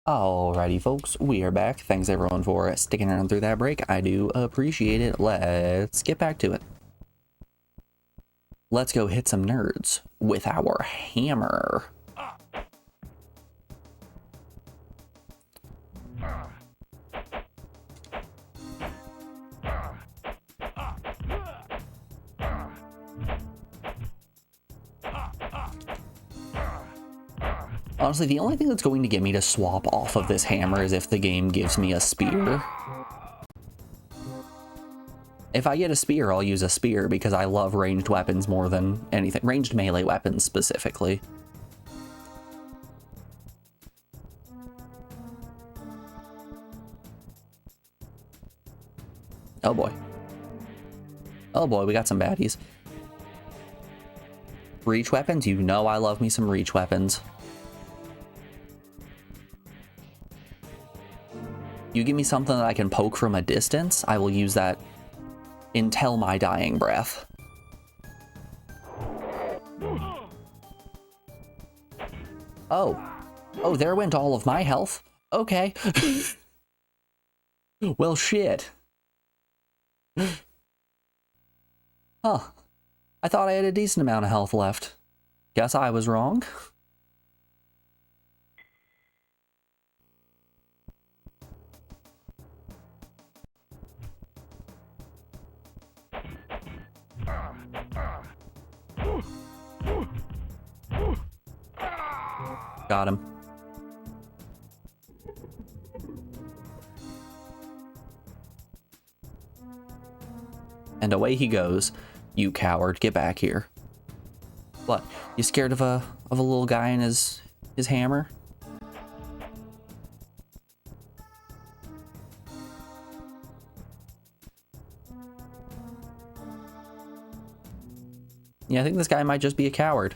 Alrighty, folks, we are back. Thanks everyone for sticking around through that break. I do appreciate it. Let's get back to it. Let's go hit some nerds with our hammer. Honestly, the only thing that's going to get me to swap off of this hammer is if the game gives me a spear. If I get a spear, I'll use a spear because I love ranged weapons more than anything. Ranged melee weapons, specifically. Oh boy. Oh boy, we got some baddies. Reach weapons? You know I love me some reach weapons. You give me something that I can poke from a distance, I will use that until my dying breath. Oh. Oh, there went all of my health. Okay. Well, shit. Huh. I thought I had a decent amount of health left. Guess I was wrong. Got him. And away he goes. You coward, get back here. What? You scared of a little guy and his hammer? Yeah, I think this guy might just be a coward.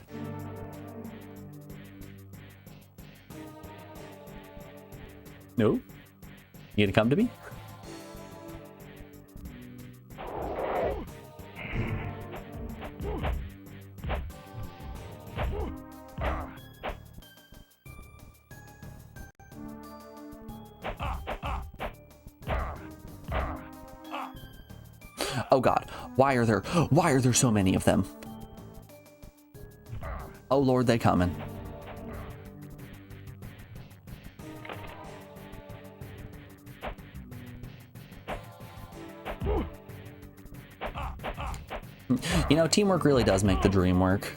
No? You gonna come to me? Oh god, why are there so many of them? Oh lord, they coming. You know, teamwork really does make the dream work.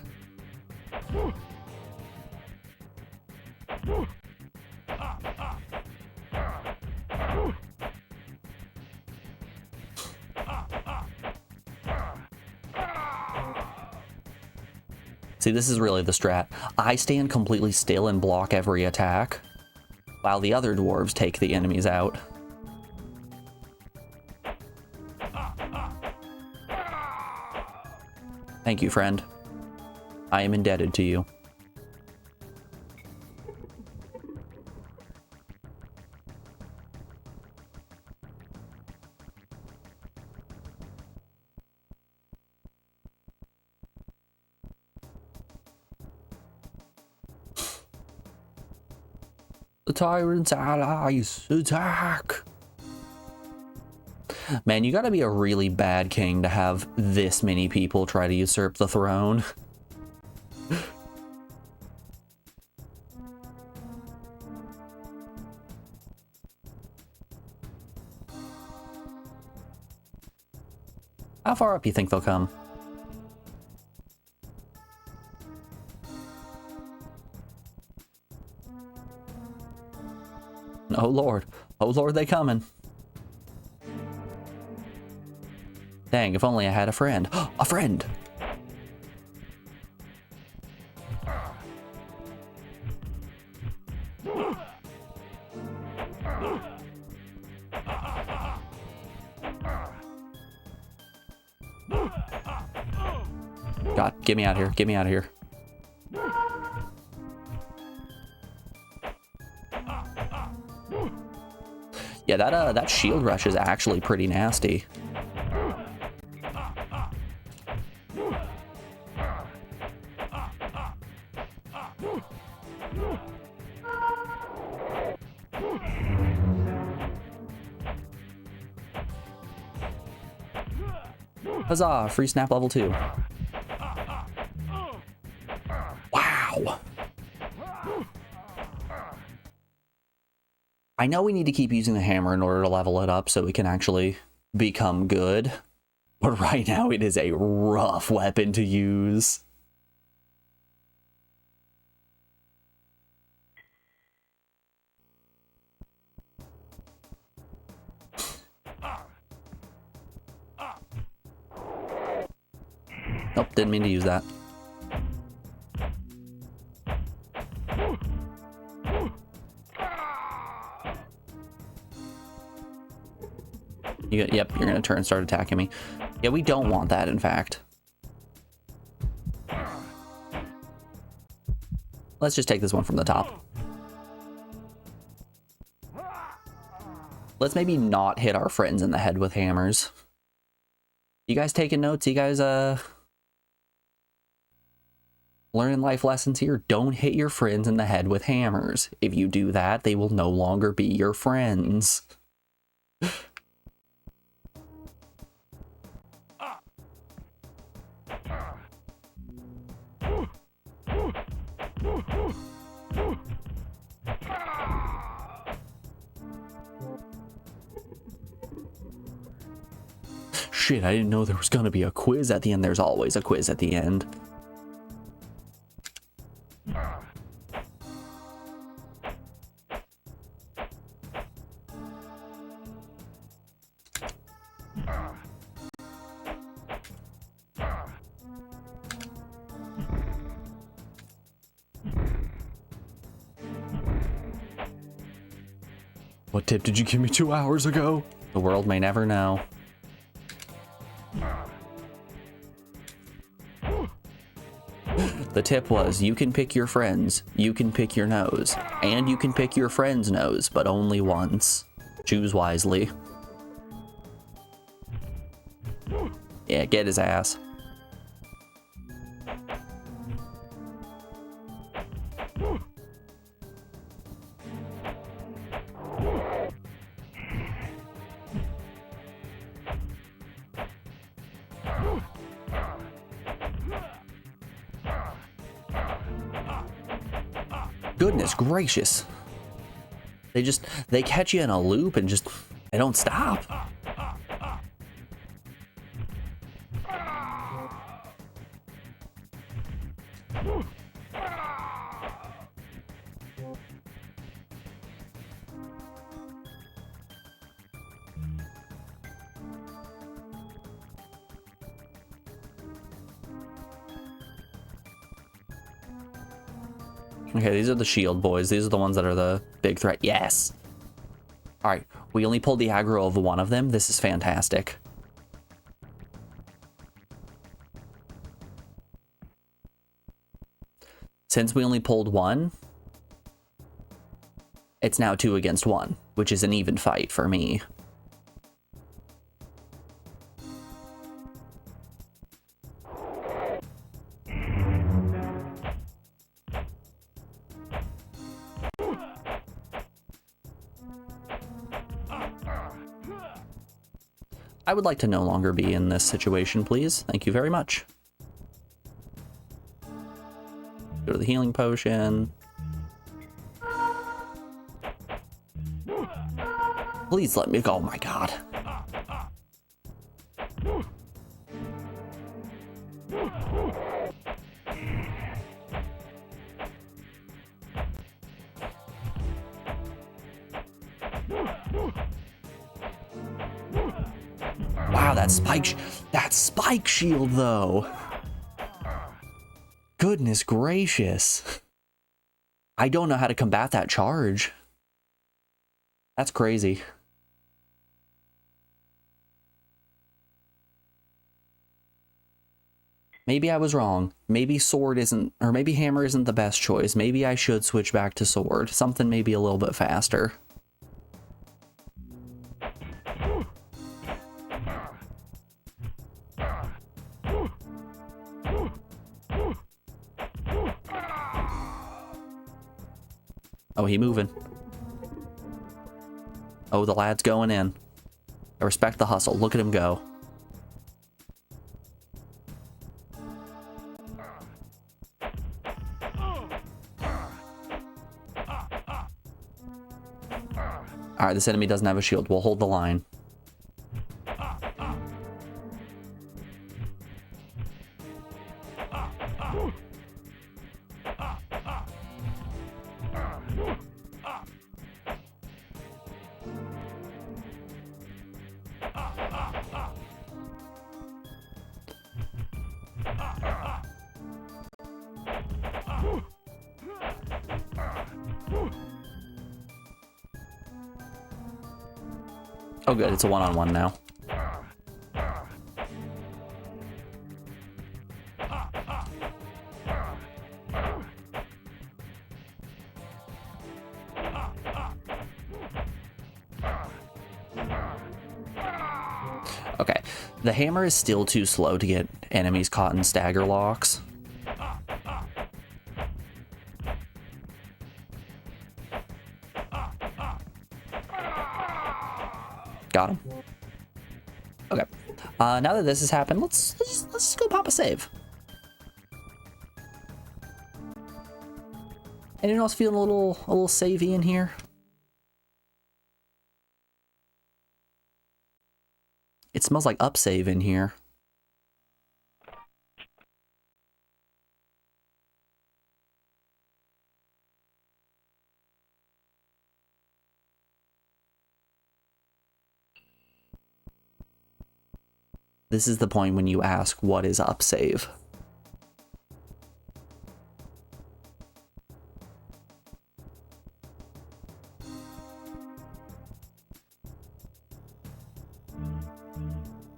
See, this is really the strat. I stand completely still and block every attack, while the other dwarves take the enemies out. Thank you, friend. I am indebted to you. The tyrant's allies, attack! Man, you gotta be a really bad king to have this many people try to usurp the throne. How far up do you think they'll come? Oh lord, they coming. Dang, if only I had a friend. A friend! God, get me out of here, get me out of here. Yeah, that shield rush is actually pretty nasty. Huzzah! Free snap level 2. Wow! I know we need to keep using the hammer in order to level it up so we can actually become good. But right now it is a rough weapon to use. Nope, didn't mean to use that. Yep, you're gonna turn and start attacking me. Yeah, we don't want that, in fact. Let's just take this one from the top. Let's maybe not hit our friends in the head with hammers. You guys taking notes? You guys, learning life lessons here? Don't hit your friends in the head with hammers. If you do that, they will no longer be your friends. Shit, I didn't know there was gonna be a quiz at the end. There's always a quiz at the end. What tip did you give me 2 hours ago? The world may never know. The tip was, you can pick your friends, you can pick your nose, and you can pick your friend's nose, but only once. Choose wisely. Yeah, get his ass. Goodness gracious. They catch you in a loop and just, they don't stop. Okay, these are the shield boys. These are the ones that are the big threat. Yes. All right, we only pulled the aggro of one of them. This is fantastic. Since we only pulled one, it's now 2 against 1, which is an even fight for me. I would like to no longer be in this situation, please. Thank you very much. Go to the healing potion. Please let me go. Oh my god. Wow, that spike shield though. Goodness gracious. I don't know how to combat that charge. That's crazy. Maybe I was wrong. Maybe sword isn't, or maybe hammer isn't the best choice. Maybe I should switch back to sword. Something maybe a little bit faster. Oh, he moving. Oh, the lad's going in. I respect the hustle. Look at him go. Alright, this enemy doesn't have a shield. We'll hold the line. Oh good, it's a one-on-one now. Okay, the hammer is still too slow to get enemies caught in stagger locks. Got him. Okay. Now that this has happened, let's just go pop a save. Anyone else feeling a little savey in here? It smells like upsave in here. This is the point when you ask, what is upsave?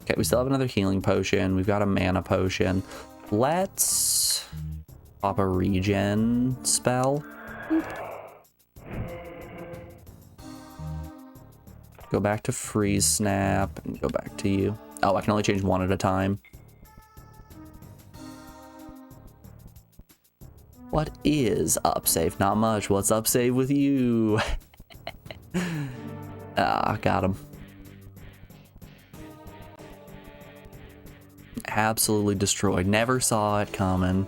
Okay, we still have another healing potion. We've got a mana potion. Let's pop a regen spell. Go back to freeze snap and go back to you. Oh, I can only change one at a time. What is upsave? Not much. What's upsave with you? Ah, got him. Absolutely destroyed. Never saw it coming.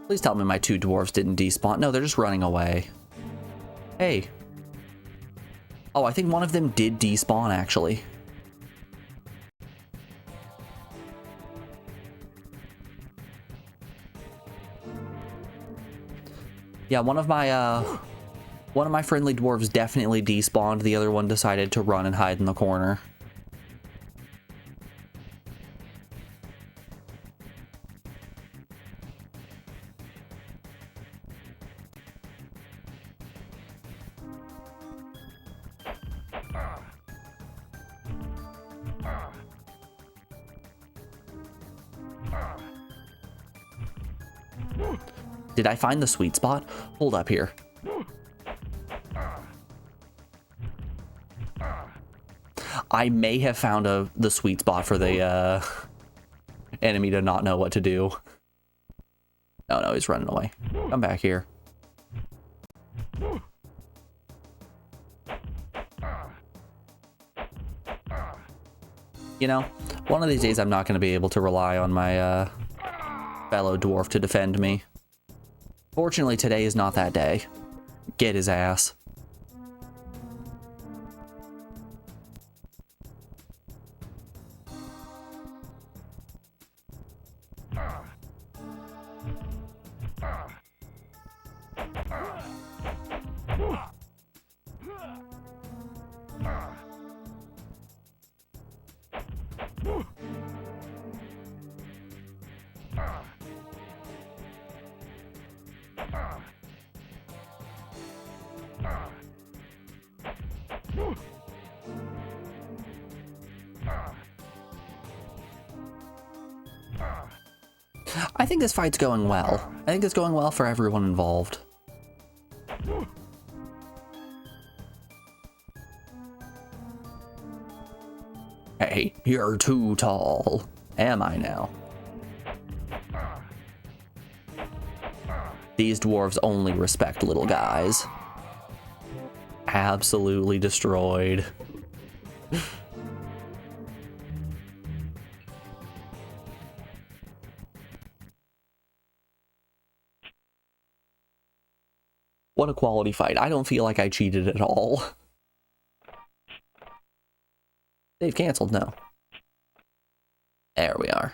Please tell me my two dwarves didn't despawn. No, they're just running away. Hey. Oh, I think one of them did despawn, actually. Yeah, one of my friendly dwarves definitely despawned. The other one decided to run and hide in the corner. Did I find the sweet spot? Hold up here. I may have found the sweet spot for the enemy to not know what to do. Oh no, he's running away. Come back here. You know, one of these days I'm not going to be able to rely on my fellow dwarf to defend me. Fortunately, today is not that day. Get his ass. I think this fight's going well. I think it's going well for everyone involved. Hey, you're too tall. Am I now? These dwarves only respect little guys. Absolutely destroyed. What a quality fight. I don't feel like I cheated at all. They've canceled now. There we are.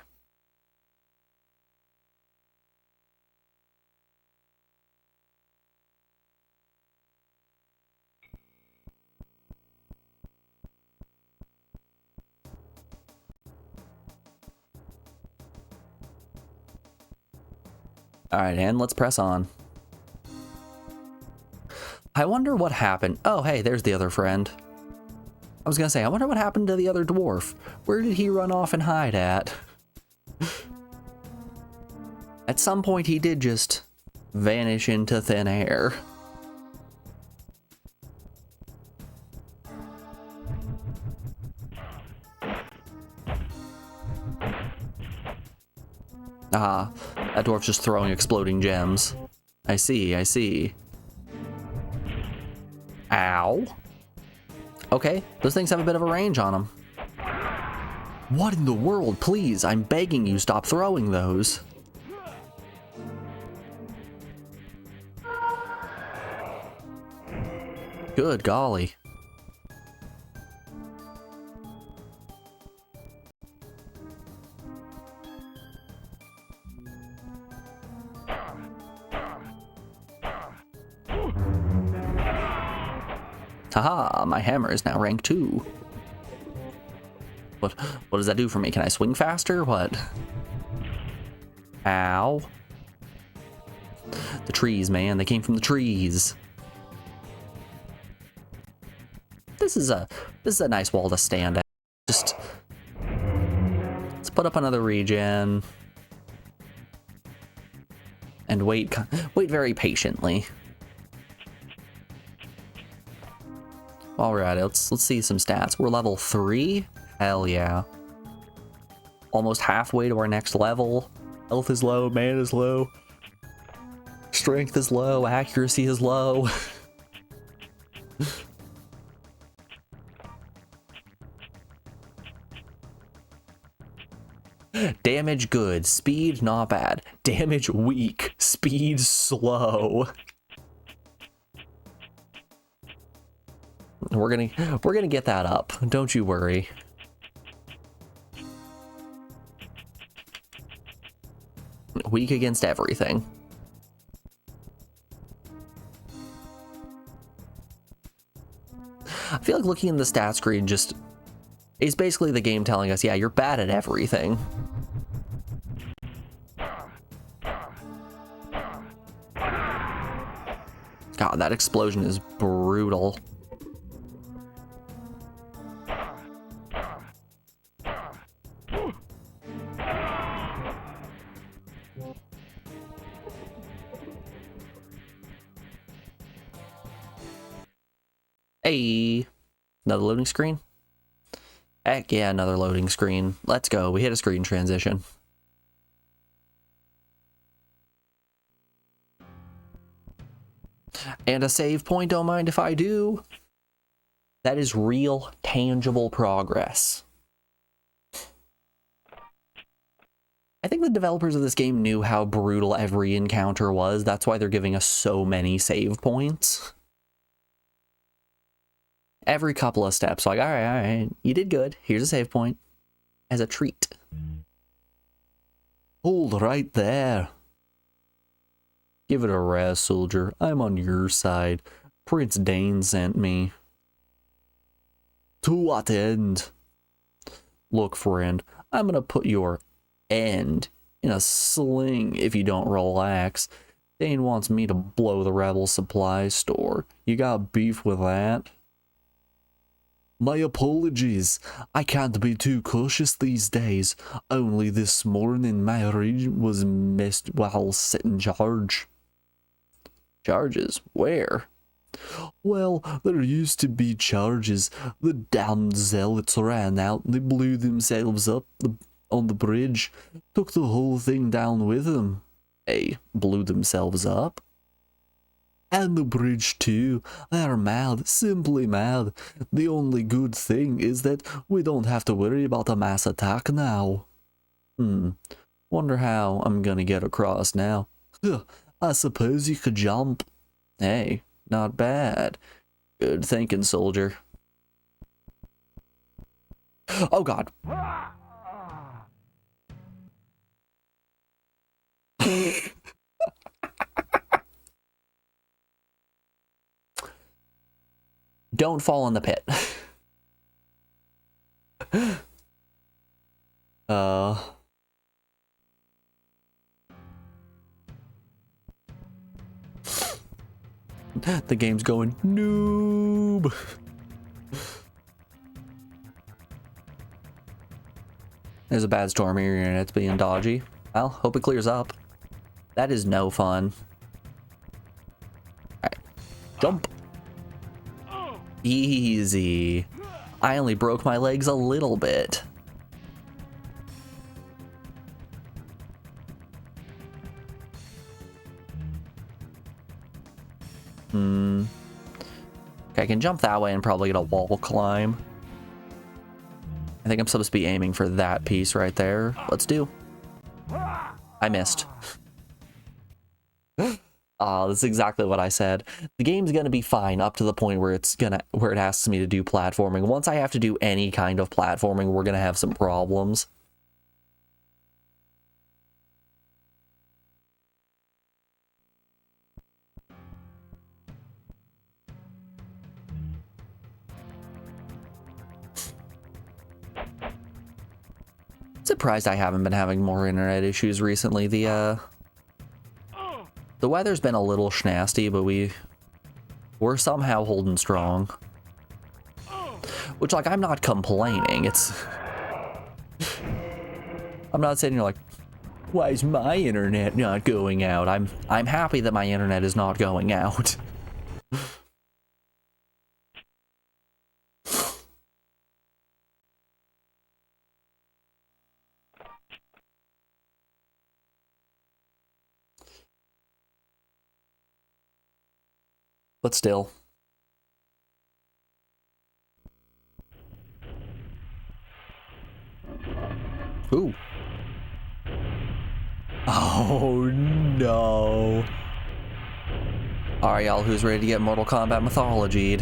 Alright, and let's press on. I wonder what happened. Oh, hey, there's the other friend. I was gonna say, I wonder what happened to the other dwarf. Where did he run off and hide at? At some point, he did just vanish into thin air. Ah, that dwarf's just throwing exploding gems. I see, I see. Ow. Okay, those things have a bit of a range on them. What in the world? Please, I'm begging you, stop throwing those. Good golly. Haha, my hammer is now rank 2. What does that do for me? Can I swing faster? What? Ow. The trees, man. They came from the trees. This is a nice wall to stand at. Just let's put up another regen. And wait very patiently. While we're at it, let's see some stats. We're level 3? Hell yeah. Almost halfway to our next level. Health is low, mana is low. Strength is low, accuracy is low. Damage good, speed not bad. Damage weak, speed slow. We're gonna get that up. Don't you worry. Weak against everything. I feel like looking in the stat screen just is basically the game telling us, yeah, you're bad at everything. God, that explosion is brutal. Hey, another loading screen? Heck yeah, another loading screen. Let's go. We hit a screen transition. And a save point, don't mind if I do. That is real, tangible progress. I think the developers of this game knew how brutal every encounter was. That's why they're giving us so many save points. Every couple of steps, like, all right, you did good. Here's a save point as a treat. Hold right there. Give it a rest, soldier. I'm on your side. Prince Dane sent me. To what end? Look, friend, I'm gonna put your end in a sling if you don't relax. Dane wants me to blow the rebel supply store. You got beef with that? My apologies. I can't be too cautious these days. Only this morning my region was missed while sitting charge. Charges? Where? Well, there used to be charges. The damned zealots ran out. They blew themselves up on the bridge. Took the whole thing down with them. They blew themselves up. And the bridge too. They're mad, simply mad. The only good thing is that we don't have to worry about a mass attack now. Wonder how I'm gonna get across now. I suppose you could jump. Hey, not bad. Good thinking, soldier. Oh god. Don't fall in the pit. The game's going noob. There's a bad storm here and it's being dodgy. Well, hope it clears up. That is no fun. Alright. Jump. Easy. I only broke my legs a little bit. Okay, I can jump that way and probably get a wall climb. I think I'm supposed to be aiming for that piece right there. Let's do. I missed. That's exactly what I said. The game's gonna be fine up to the point where it asks me to do platforming. Once I have to do any kind of platforming, we're gonna have some problems. Surprised I haven't been having more internet issues recently. The weather's been a little schnasty, but we're somehow holding strong. Which, like, I'm not complaining. I'm not sitting here like, why is my internet not going out? I'm happy that my internet is not going out. But still. Ooh. Oh no. Alright, y'all, who's ready to get Mortal Kombat mythologied?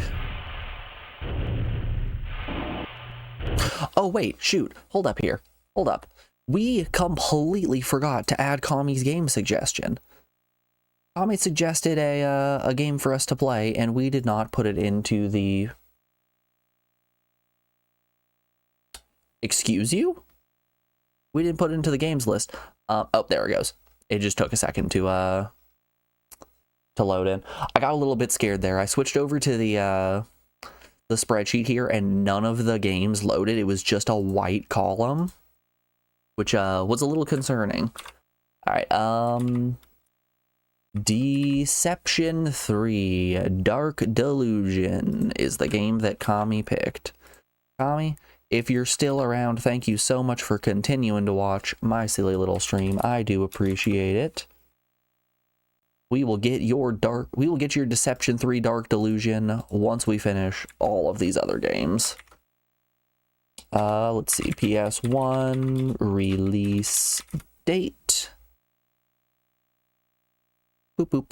Oh wait, shoot. Hold up here. Hold up. We completely forgot to add Kami's game suggestion. Kami suggested a game for us to play, and we did not put it into the... Excuse you? We didn't put it into the games list. Oh, there it goes. It just took a second to load in. I got a little bit scared there. I switched over to the spreadsheet here, and none of the games loaded. It was just a white column, which was a little concerning. All right, Deception 3 Dark Delusion is the game that Kami picked. Kami, if you're still around, thank you so much for continuing to watch my silly little stream. I do appreciate it. We will get your Deception 3 Dark Delusion once we finish all of these other games. Let's see, ps1 release date. Boop boop.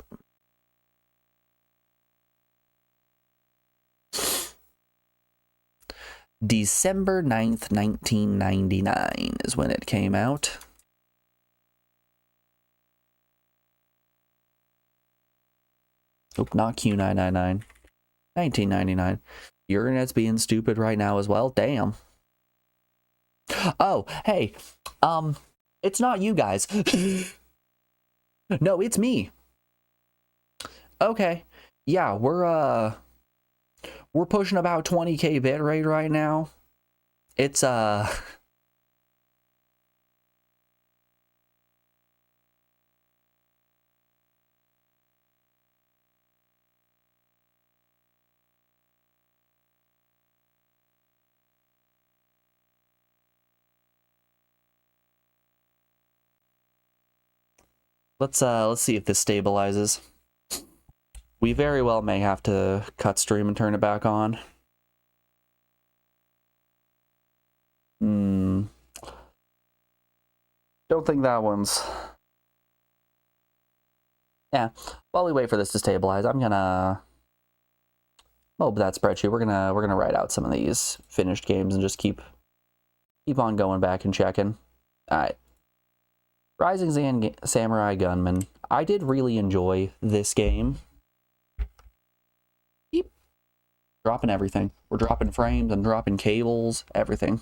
December 9th, 1999 is when it came out. Nope, not Q999. 1999. Your internet's being stupid right now as well. Damn. Oh, hey. It's not you guys. No, it's me. Okay. Yeah, we're pushing about 20k bit rate right now. It's Let's see if this stabilizes. We very well may have to cut stream and turn it back on. Don't think that one's... Yeah, while we wait for this to stabilize, I'm gonna open that spreadsheet. We're gonna write out some of these finished games and just keep on going back and checking. All right. Rising Samurai Gunman. I did really enjoy this game. Keep dropping everything. We're dropping frames and dropping cables, everything.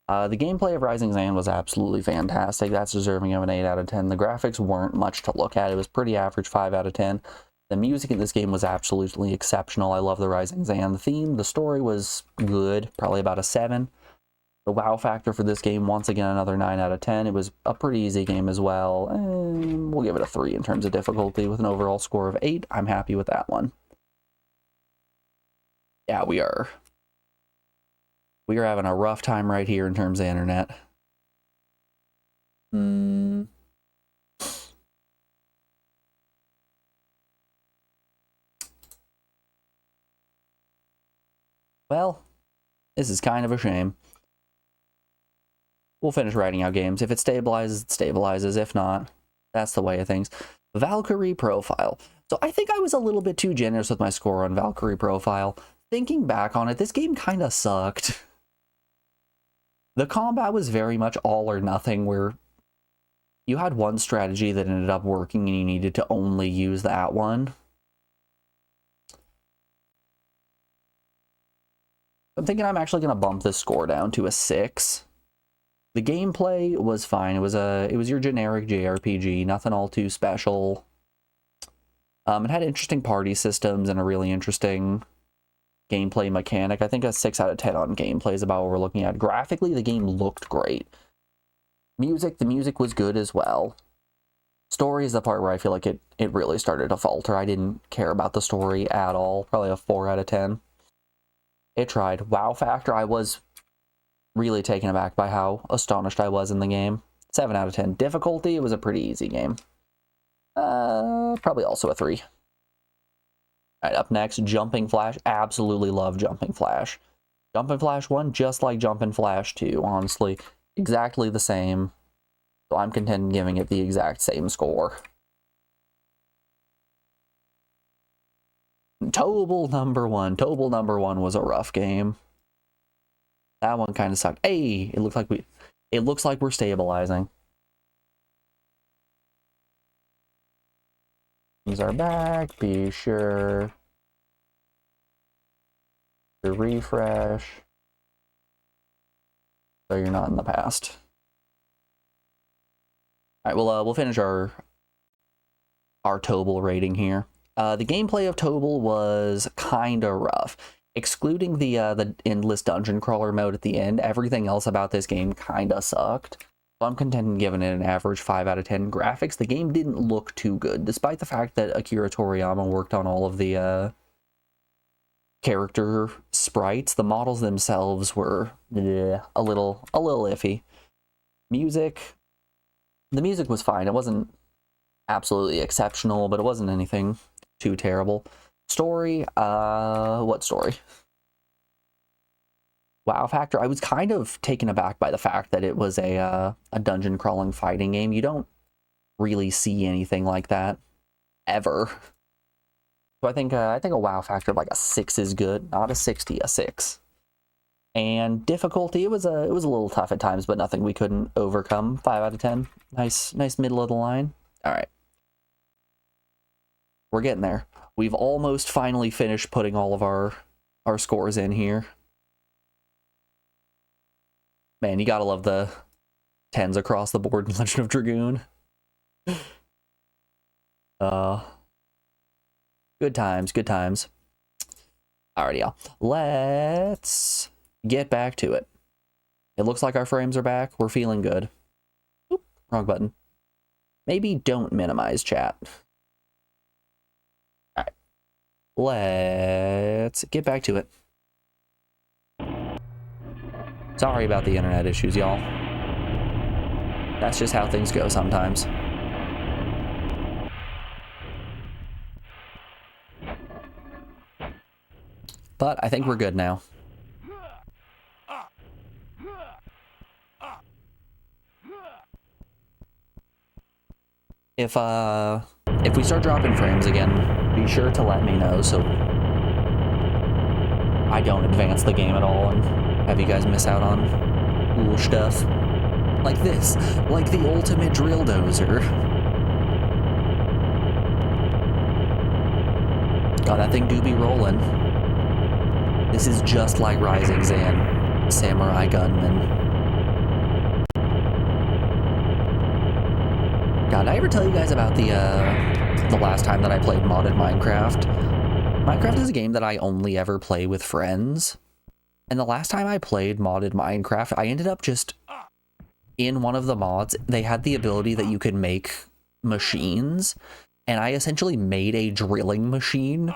The gameplay of Rising Zan was absolutely fantastic. That's deserving of an 8 out of 10. The graphics weren't much to look at. It was pretty average, 5 out of 10. The music in this game was absolutely exceptional. I love the Rising Zan. The theme, the story was good, probably about a 7. The wow factor for this game, once again, another 9 out of 10. It was a pretty easy game as well. And we'll give it a 3 in terms of difficulty with an overall score of 8. I'm happy with that one. Yeah, we are having a rough time right here in terms of internet. Well, this is kind of a shame. We'll finish writing out games. If it stabilizes, it stabilizes. If not, that's the way of things. Valkyrie Profile. So I think I was a little bit too generous with my score on Valkyrie Profile. Thinking back on it, this game kind of sucked. The combat was very much all or nothing, where you had one strategy that ended up working and you needed to only use that one. I'm thinking I'm actually going to bump this score down to a 6. The gameplay was fine. It was your generic JRPG, nothing all too special. It had interesting party systems and a really interesting gameplay mechanic. I think a 6 out of 10 on gameplay is about what we're looking at. Graphically, the game looked great. The music was good as well. Story is the part where I feel like it really started to falter. I didn't care about the story at all. Probably a 4 out of 10. It tried. Wow factor, I was really taken aback by how astonished I was in the game. 7 out of 10. Difficulty, it was a pretty easy game. Probably also a 3. Alright, up next, Jumping Flash. Absolutely love Jumping Flash. Jumping Flash 1, just like Jumping Flash 2, honestly. Exactly the same. So I'm content in giving it the exact same score. Tobal number 1. Tobal number 1 was a rough game. That one kind of sucked. Hey, it looks like we're stabilizing. These are back. Be sure to refresh so you're not in the past. All right, we'll finish our Tobal rating here. The gameplay of Tobal was kind of rough. Excluding the endless dungeon crawler mode at the end, everything else about this game kind of sucked. So I'm content in giving it an average 5 out of 10. Graphics, the game didn't look too good, despite the fact that Akira Toriyama worked on all of the character sprites. The models themselves were a little iffy. The music was fine. It wasn't absolutely exceptional, but it wasn't anything too terrible. Story, what story? Wow factor, I was kind of taken aback by the fact that it was a dungeon crawling fighting game. You don't really see anything like that ever. So I think a wow factor of like a 6 is good, not a 60, a 6. And difficulty, it was a little tough at times, but nothing we couldn't overcome. 5 out of 10. Nice middle of the line. All right. We're getting there. We've almost finally finished putting all of our scores in here. Man, you gotta love the 10s across the board in Legend of Dragoon. Good times, good times. Alrighty, y'all. Let's get back to it. It looks like our frames are back. We're feeling good. Oop, wrong button. Maybe don't minimize chat. Alright. Let's get back to it. Sorry about the internet issues, y'all. That's just how things go sometimes. but I think we're good now. If we start dropping frames again, be sure to let me know so I don't advance the game at all and have you guys miss out on cool stuff. Like this, like the ultimate drill dozer. God, that thing do be rolling. This is just like Rising Zan, Samurai Gunman. God, did I ever tell you guys about the last time that I played modded Minecraft? Minecraft is a game that I only ever play with friends. And the last time I played modded Minecraft, I ended up just in one of the mods. They had the ability that you could make machines. And I essentially made a drilling machine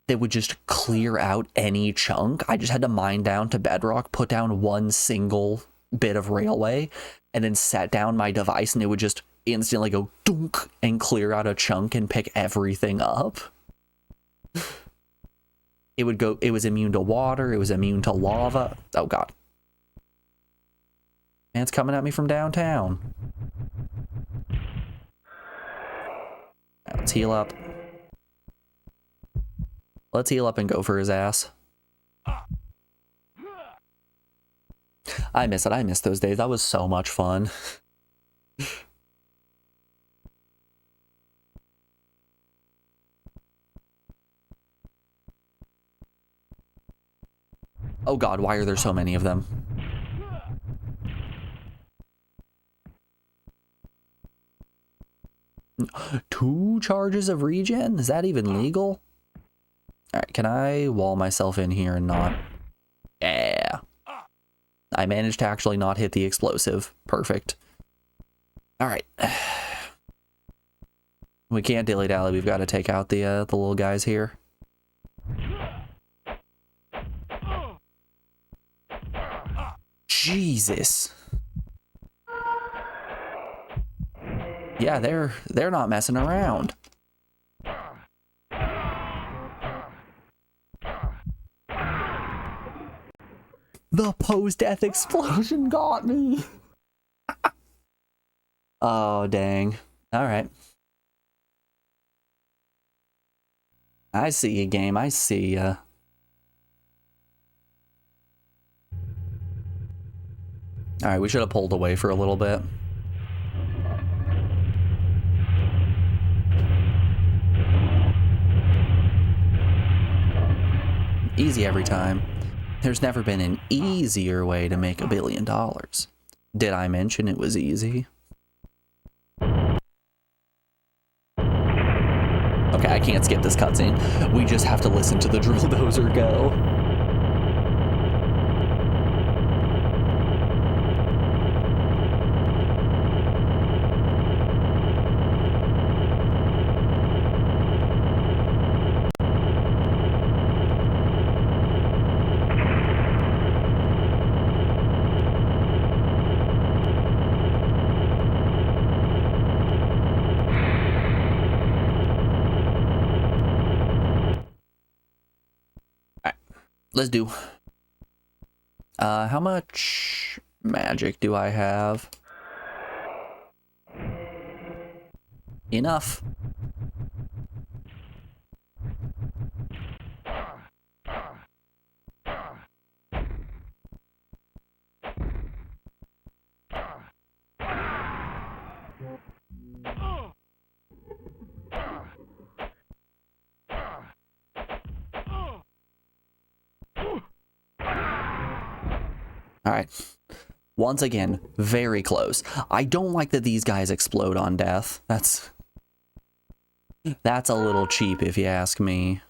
that would just clear out any chunk. I just had to mine down to bedrock, put down one single bit of railway, and then set down my device, and it would just instantly go dunk and clear out a chunk and pick everything up. It was immune to water, it was immune to lava. Oh god. Man, it's coming at me from downtown. Let's heal up. Let's heal up and go for his ass. I miss it. I miss those days. That was so much fun. Oh god, why are there so many of them? Two charges of regen? Is that even legal? Alright, can I wall myself in here and not? Yeah. I managed to actually not hit the explosive. Perfect. Alright. We can't dilly-dally. We've got to take out the little guys here. Jesus. Yeah, they're not messing around. The post-death explosion got me. Oh, dang. All right. I see you, game. I see ya. All right, we should have pulled away for a little bit. Easy every time. There's never been an easier way to make $1 billion. Did I mention it was easy? Okay, I can't skip this cutscene. We just have to listen to the drill dozer go. Let's do. How much magic do I have? Enough. All right. Once again, very close. I don't like that these guys explode on death. That's a little cheap if you ask me.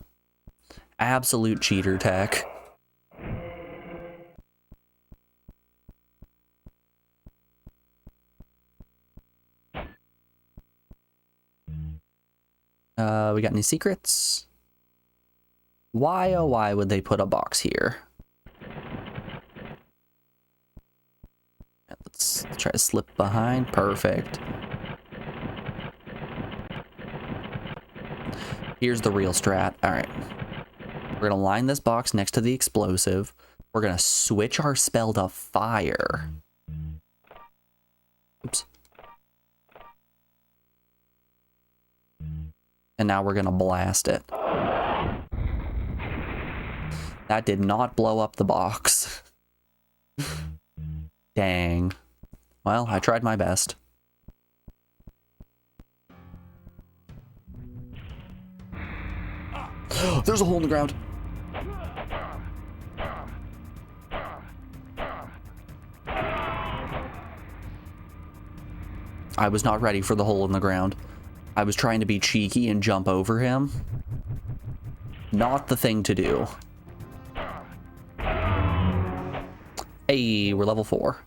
Absolute cheater tech. We got any secrets? Why, oh why would they put a box here? Let's try to slip behind. Perfect. Here's the real strat. All right. We're gonna line this box next to the explosive. We're gonna switch our spell to fire. Oops. And now we're gonna blast it. That did not blow up the box. Dang. Well, I tried my best. There's a hole in the ground. I was not ready for the hole in the ground. I was trying to be cheeky and jump over him. Not the thing to do. Hey, we're level 4.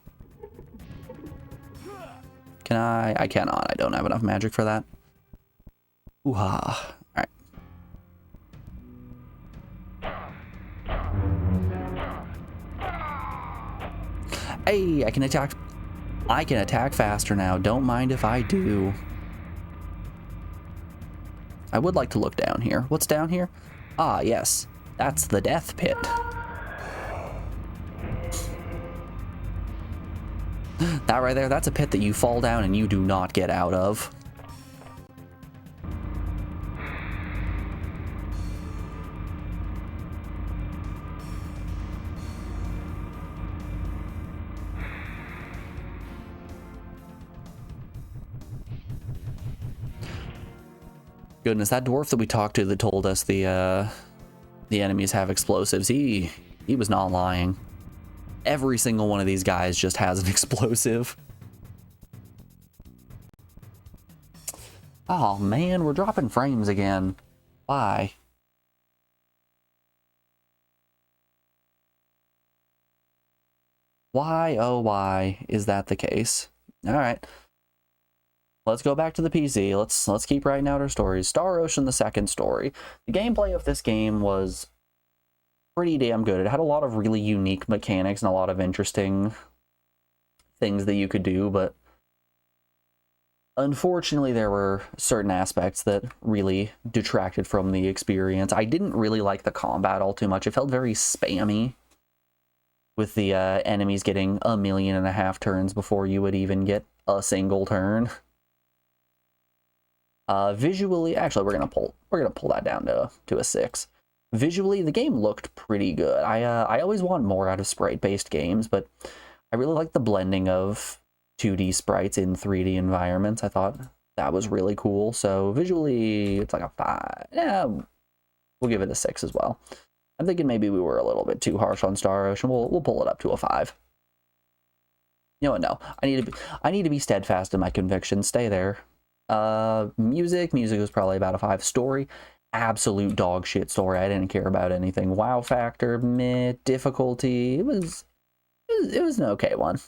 Can I cannot. I don't have enough magic for that. Ooh-ha. Alright. Hey, I can attack. I can attack faster now. Don't mind if I do. I would like to look down here. What's down here? Ah, yes. That's the death pit. That right there, that's a pit that you fall down and you do not get out of. Goodness, that dwarf that we talked to that told us the enemies have explosives, he was not lying. Every single one of these guys just has an explosive. Oh man, we're dropping frames again. Why? Why, oh why, is that the case? Alright. Let's go back to the PC. Let's keep writing out our stories. Star Ocean, the second story. The gameplay of this game was pretty damn good. It had a lot of really unique mechanics and a lot of interesting things that you could do, but unfortunately there were certain aspects that really detracted from the experience. I didn't really like the combat all too much. It felt very spammy, with the enemies getting 1.5 million turns before you would even get a single turn. Visually, actually, we're gonna pull that down to a 6. Visually, the game looked pretty good. I always want more out of sprite-based games, but I really like the blending of 2D sprites in 3D environments. I thought that was really cool. So visually, it's like a 5. Yeah, we'll give it a 6 as well. I'm thinking maybe we were a little bit too harsh on Star Ocean. We'll pull it up to a 5. You know what? No, I need to be steadfast in my convictions. Stay there. Music was probably about a 5. Story, absolute dog shit story. I didn't care about anything. Wow factor, meh. Difficulty, it was an okay one.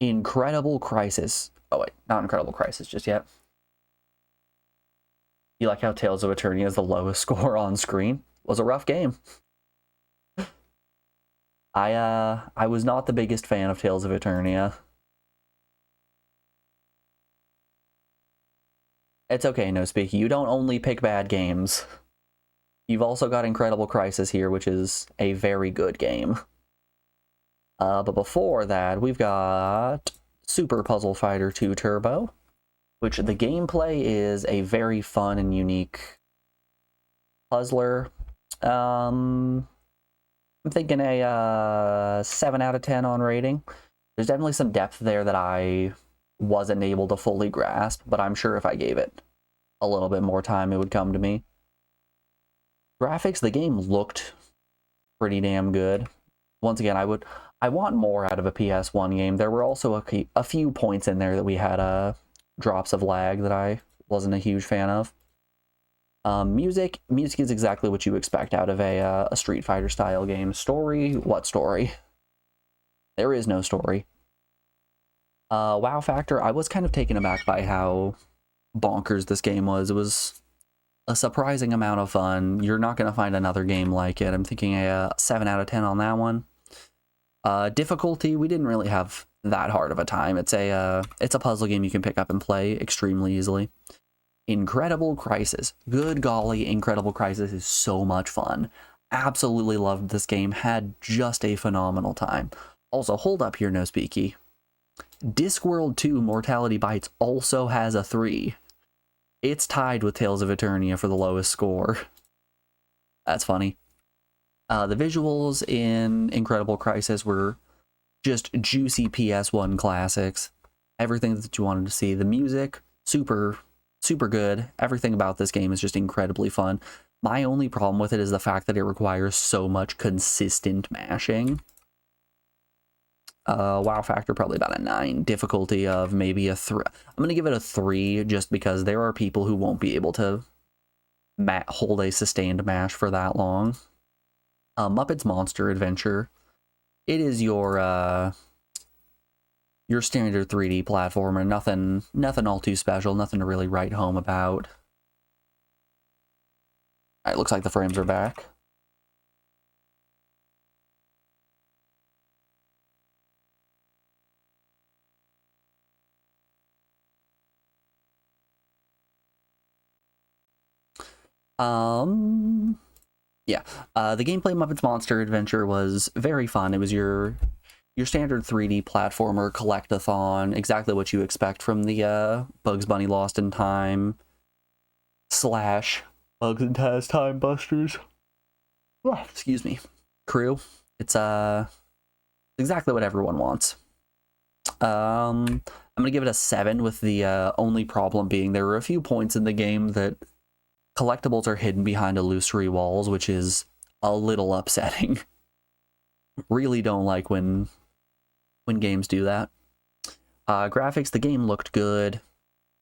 Incredible Crisis. Oh wait, not Incredible Crisis just yet. You like how Tales of Eternia is the lowest score on screen? Was a rough game. I was not the biggest fan of Tales of Eternia. It's okay, No Speak. You don't only pick bad games. You've also got Incredible Crisis here, which is a very good game. But before that, we've got Super Puzzle Fighter 2 Turbo, which the gameplay is a very fun and unique puzzler. I'm thinking a 7 out of 10 on rating. There's definitely some depth there that I wasn't able to fully grasp, but I'm sure if I gave it a little bit more time, it would come to me. Graphics, the game looked pretty damn good. Once again, I want more out of a PS1 game. There were also a few points in there that we had drops of lag that I wasn't a huge fan of. Music is exactly what you expect out of a Street Fighter style game. Story, what story? There is no story. Wow factor, I was kind of taken aback by how bonkers this game was. It was a surprising amount of fun. You're not going to find another game like it. I'm thinking a 7 out of 10 on that one. Difficulty, we didn't really have that hard of a time. It's a puzzle game you can pick up and play extremely easily. Incredible Crisis. Good golly, Incredible Crisis is so much fun. Absolutely loved this game, had just a phenomenal time. Also, hold up here, no speaky. Discworld 2 Mortality Bites also has a 3. It's tied with Tales of Eternia for the lowest score. That's funny. The visuals in Incredible Crisis were just juicy PS1 classics. Everything that you wanted to see. The music, super good. Everything about this game is just incredibly fun. My only problem with it is the fact that it requires so much consistent mashing. Wow factor probably about a 9. Difficulty of maybe a 3. I'm going to give it a 3 just because there are people who won't be able to hold a sustained mash for that long. Muppets Monster Adventure. It is your standard 3D platformer. Nothing all too special. Nothing to really write home about. Alright, looks like the frames are back. Yeah, the gameplay Muppets Monster Adventure was very fun. It was your standard 3D platformer collectathon, exactly what you expect from the Bugs Bunny Lost in Time / Bugs and Taz Time Busters. Excuse me. Crew. It's exactly what everyone wants. I'm gonna give it a 7, with the only problem being there were a few points in the game that collectibles are hidden behind illusory walls, which is a little upsetting. Really don't like when games do that. Graphics, the game looked good.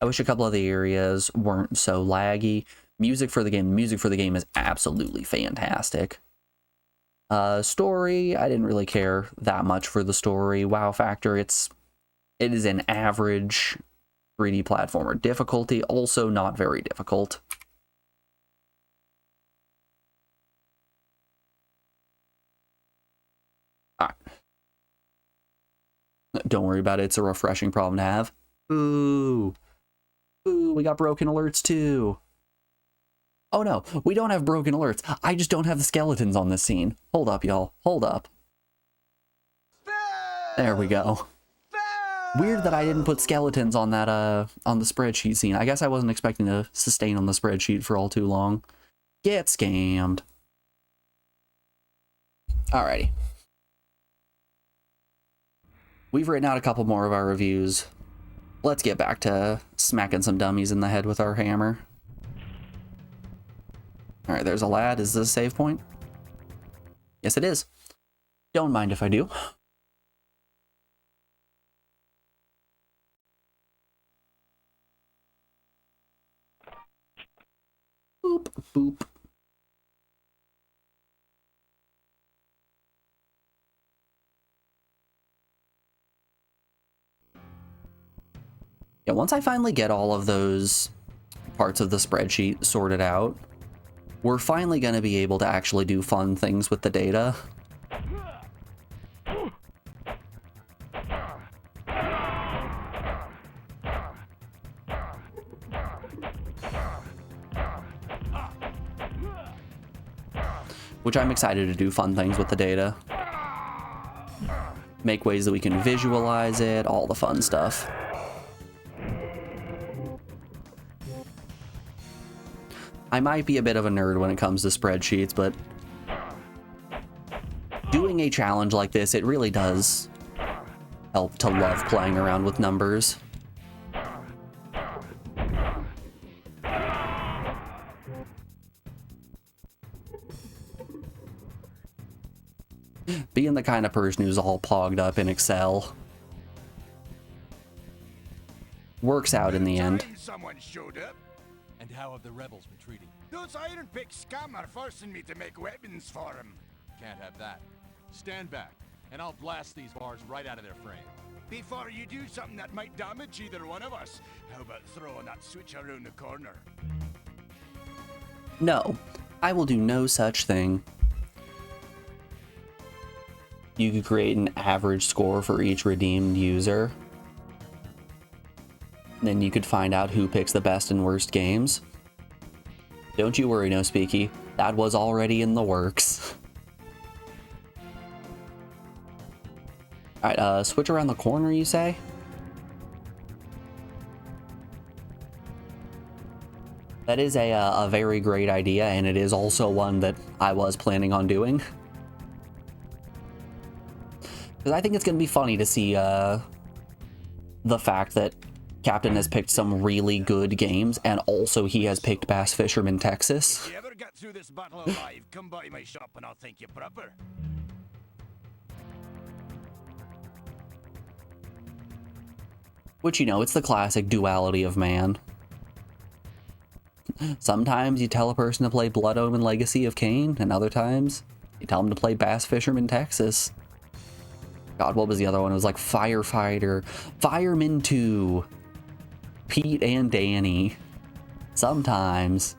I wish a couple of the areas weren't so laggy. Music for the game is absolutely fantastic. Story, I didn't really care that much for the story. Wow factor, it is an average 3D platformer. Difficulty, also not very difficult. Alright. Don't worry about it, it's a refreshing problem to have. Ooh. Ooh, we got broken alerts too. Oh no, we don't have broken alerts. I just don't have the skeletons on this scene. Hold up, y'all. Hold up. There we go. Weird that I didn't put skeletons on that, on the spreadsheet scene. I guess I wasn't expecting to sustain on the spreadsheet for all too long. Get scammed. Alrighty. We've written out a couple more of our reviews. Let's get back to smacking some dummies in the head with our hammer. Alright, there's a lad. Is this a save point? Yes, it is. Don't mind if I do. Boop, boop. Yeah, once I finally get all of those parts of the spreadsheet sorted out, we're finally going to be able to actually do fun things with the data. Which I'm excited to do fun things with the data. Make ways that we can visualize it, all the fun stuff. I might be a bit of a nerd when it comes to spreadsheets, but doing a challenge like this, it really does help to love playing around with numbers. Being the kind of person who's all pogged up in Excel works out in the end. Someone showed up. And how have the rebels been treating? Those Iron Pick scum are forcing me to make weapons for them. Can't have that. Stand back, and I'll blast these bars right out of their frame. Before you do something that might damage either one of us, how about throwing that switch around the corner? No, I will do no such thing. You could create an average score for each redeemed user. Then you could find out who picks the best and worst games. Don't you worry, No Speaky. That was already in the works. Alright, switch around the corner, you say? That is a very great idea, and it is also one that I was planning on doing. Because I think it's going to be funny to see the fact that Captain has picked some really good games, and also he has picked Bass Fisherman Texas. If you ever get through this battle alive, come by my shop and I'll thank you proper. Which, you know, it's the classic duality of man. Sometimes you tell a person to play Blood Omen Legacy of Kain, and other times you tell them to play Bass Fisherman Texas. God, what was the other one? It was like Firefighter, Fireman 2, Pete and Danny. Sometimes.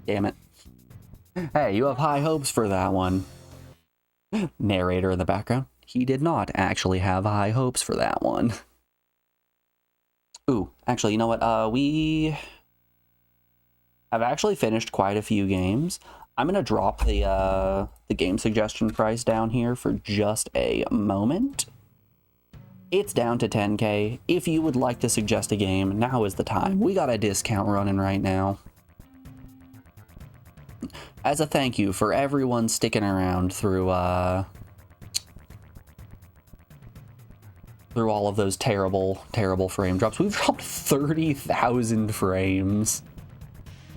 Damn it. Hey, you have high hopes for that one. Narrator in the background. He did not actually have high hopes for that one. Ooh, actually, you know what? We have actually finished quite a few games. I'm gonna drop the game suggestion price down here for just a moment. It's down to 10K. If you would like to suggest a game, now is the time. We got a discount running right now. As a thank you for everyone sticking around through all of those terrible, terrible frame drops. We've dropped 30,000 frames.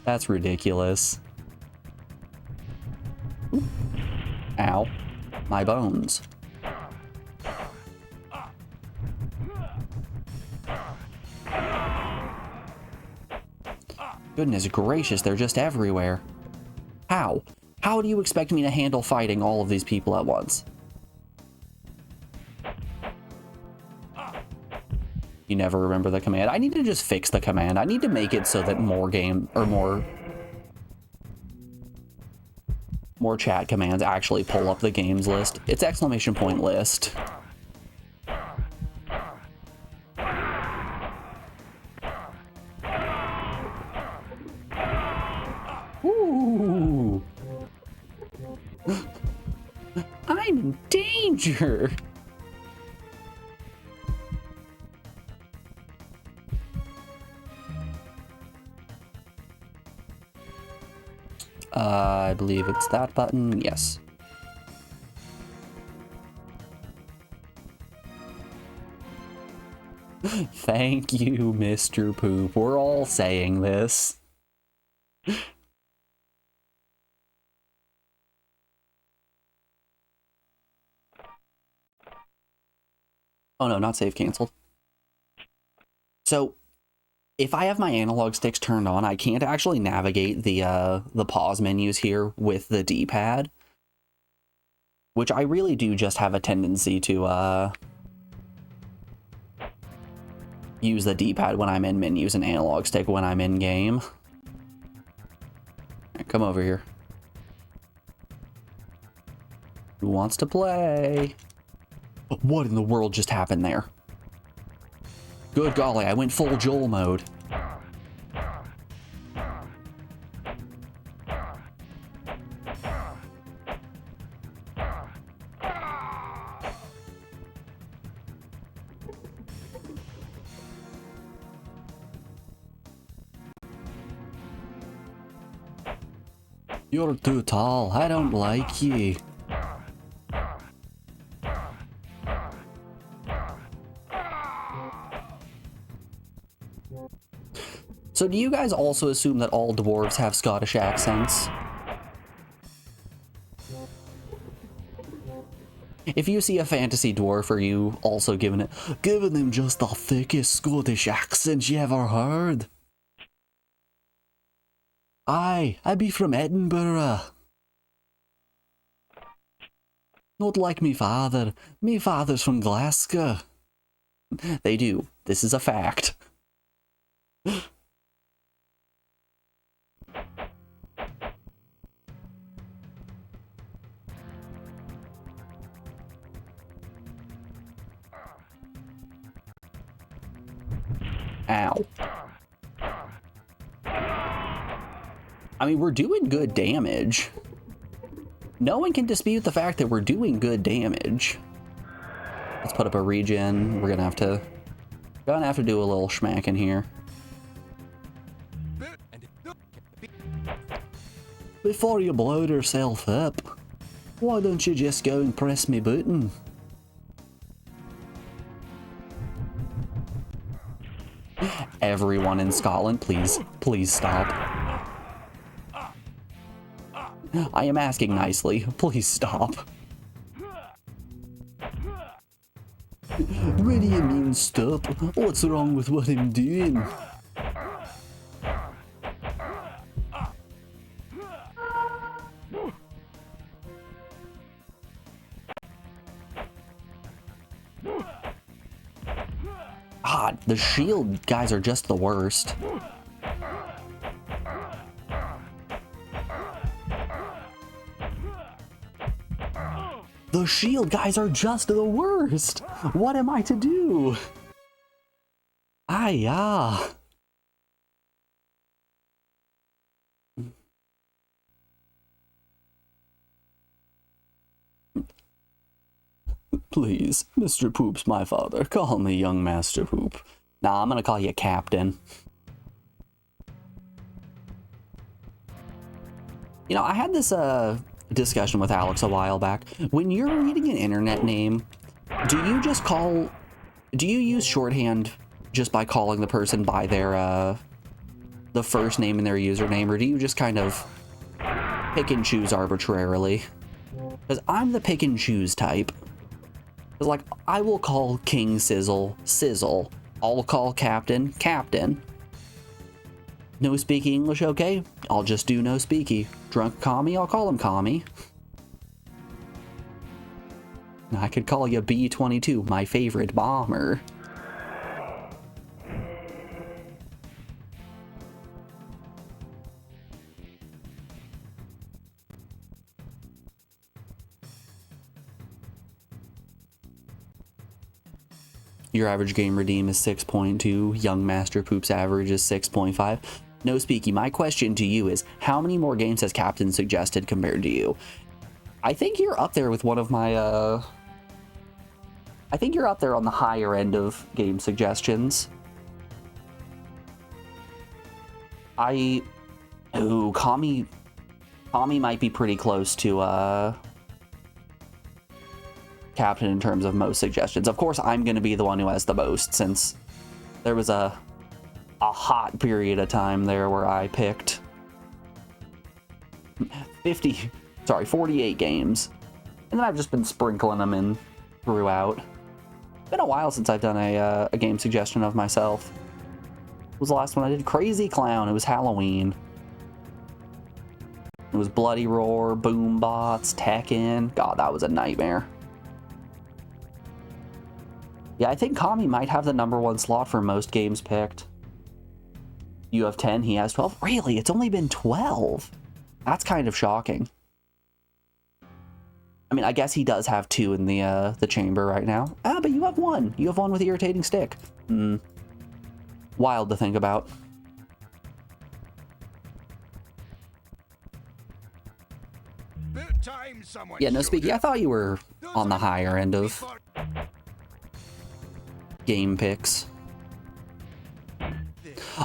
That's ridiculous. Ooh. Ow. My bones. Goodness gracious, they're just everywhere. How? How do you expect me to handle fighting all of these people at once? You never remember the command. I need to just fix the command. I need to make it so that more chat commands actually pull up the games list. It's exclamation point list. Ooh. I'm in danger. I believe it's that button. Yes. Thank you, Mr. Poop. We're all saying this. Oh no, not save canceled. So, if I have my analog sticks turned on, I can't actually navigate the pause menus here with the D-pad. Which I really do just have a tendency to use the D-pad when I'm in menus and analog stick when I'm in game. Come over here. Who wants to play? What in the world just happened there? Good golly, I went full Joel mode. You're too tall. I don't like you. So do you guys also assume that all dwarves have Scottish accents? If you see a fantasy dwarf, are you also giving them just the thickest Scottish accent you ever heard? I be from Edinburgh. Not like me father. Me father's from Glasgow. They do. This is a fact. Ow. I mean, we're doing good damage. No one can dispute the fact that we're doing good damage. Let's put up a regen. We're gonna have to do a little schmacking here. Before you blow yourself up, why don't you just go and press me button? Everyone in Scotland, please stop. I am asking nicely. Please stop. What do you mean stop? What's wrong with what I'm doing? Ah, the shield guys are just the worst. The shield guys are just the worst. What am I to do? Ah. Please, Mr. Poop's my father. Call me young Master Poop. Nah, I'm gonna call you Captain. You know, I had this discussion with Alex a while back. When you're reading an internet name, do you use shorthand just by calling the person by their the first name and their username, or do you just kind of pick and choose arbitrarily? Because I'm the pick and choose type. Because, like, I will call King Sizzle Sizzle. I'll call Captain Captain. No speaky English, okay? I'll just do no speaky. Drunk commie, I'll call him commie. I could call you B-22, my favorite bomber. Your average game redeem is 6.2. Young Master Poop's average is 6.5. No speaky, my question to you is, how many more games has Captain suggested compared to you? I think you're up there with one of my, I think you're up there on the higher end of game suggestions. Kami might be pretty close to, Captain in terms of most suggestions. Of course, I'm going to be the one who has the most, since there was a hot period of time there where I picked 48 games, and then I've just been sprinkling them in throughout. It's been a while since I've done a game suggestion of myself. What was the last one I did? Crazy Clown. It was Halloween. It was Bloody Roar, Boombots, Tekken. God, that was a nightmare. Yeah, I think Kami might have the #1 slot for most games picked. You have 10, he has 12. Really? It's only been 12? That's kind of shocking. I mean, I guess he does have 2 in the chamber right now. Ah, but you have 1. You have 1 with Irritating Stick. Wild to think about. Yeah, no speaky. I thought you were on the higher end of game picks.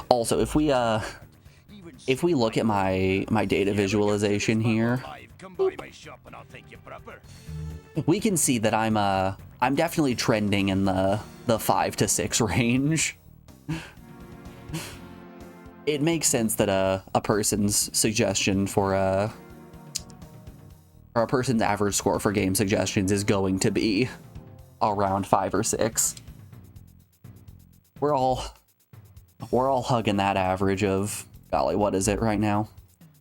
Also, if we look at my data visualization here, we can see that I'm definitely trending in the 5 to 6 range. It makes sense that a person's suggestion for or a person's average score for game suggestions is going to be around 5 or 6. We're all hugging that average of, golly, what is it right now?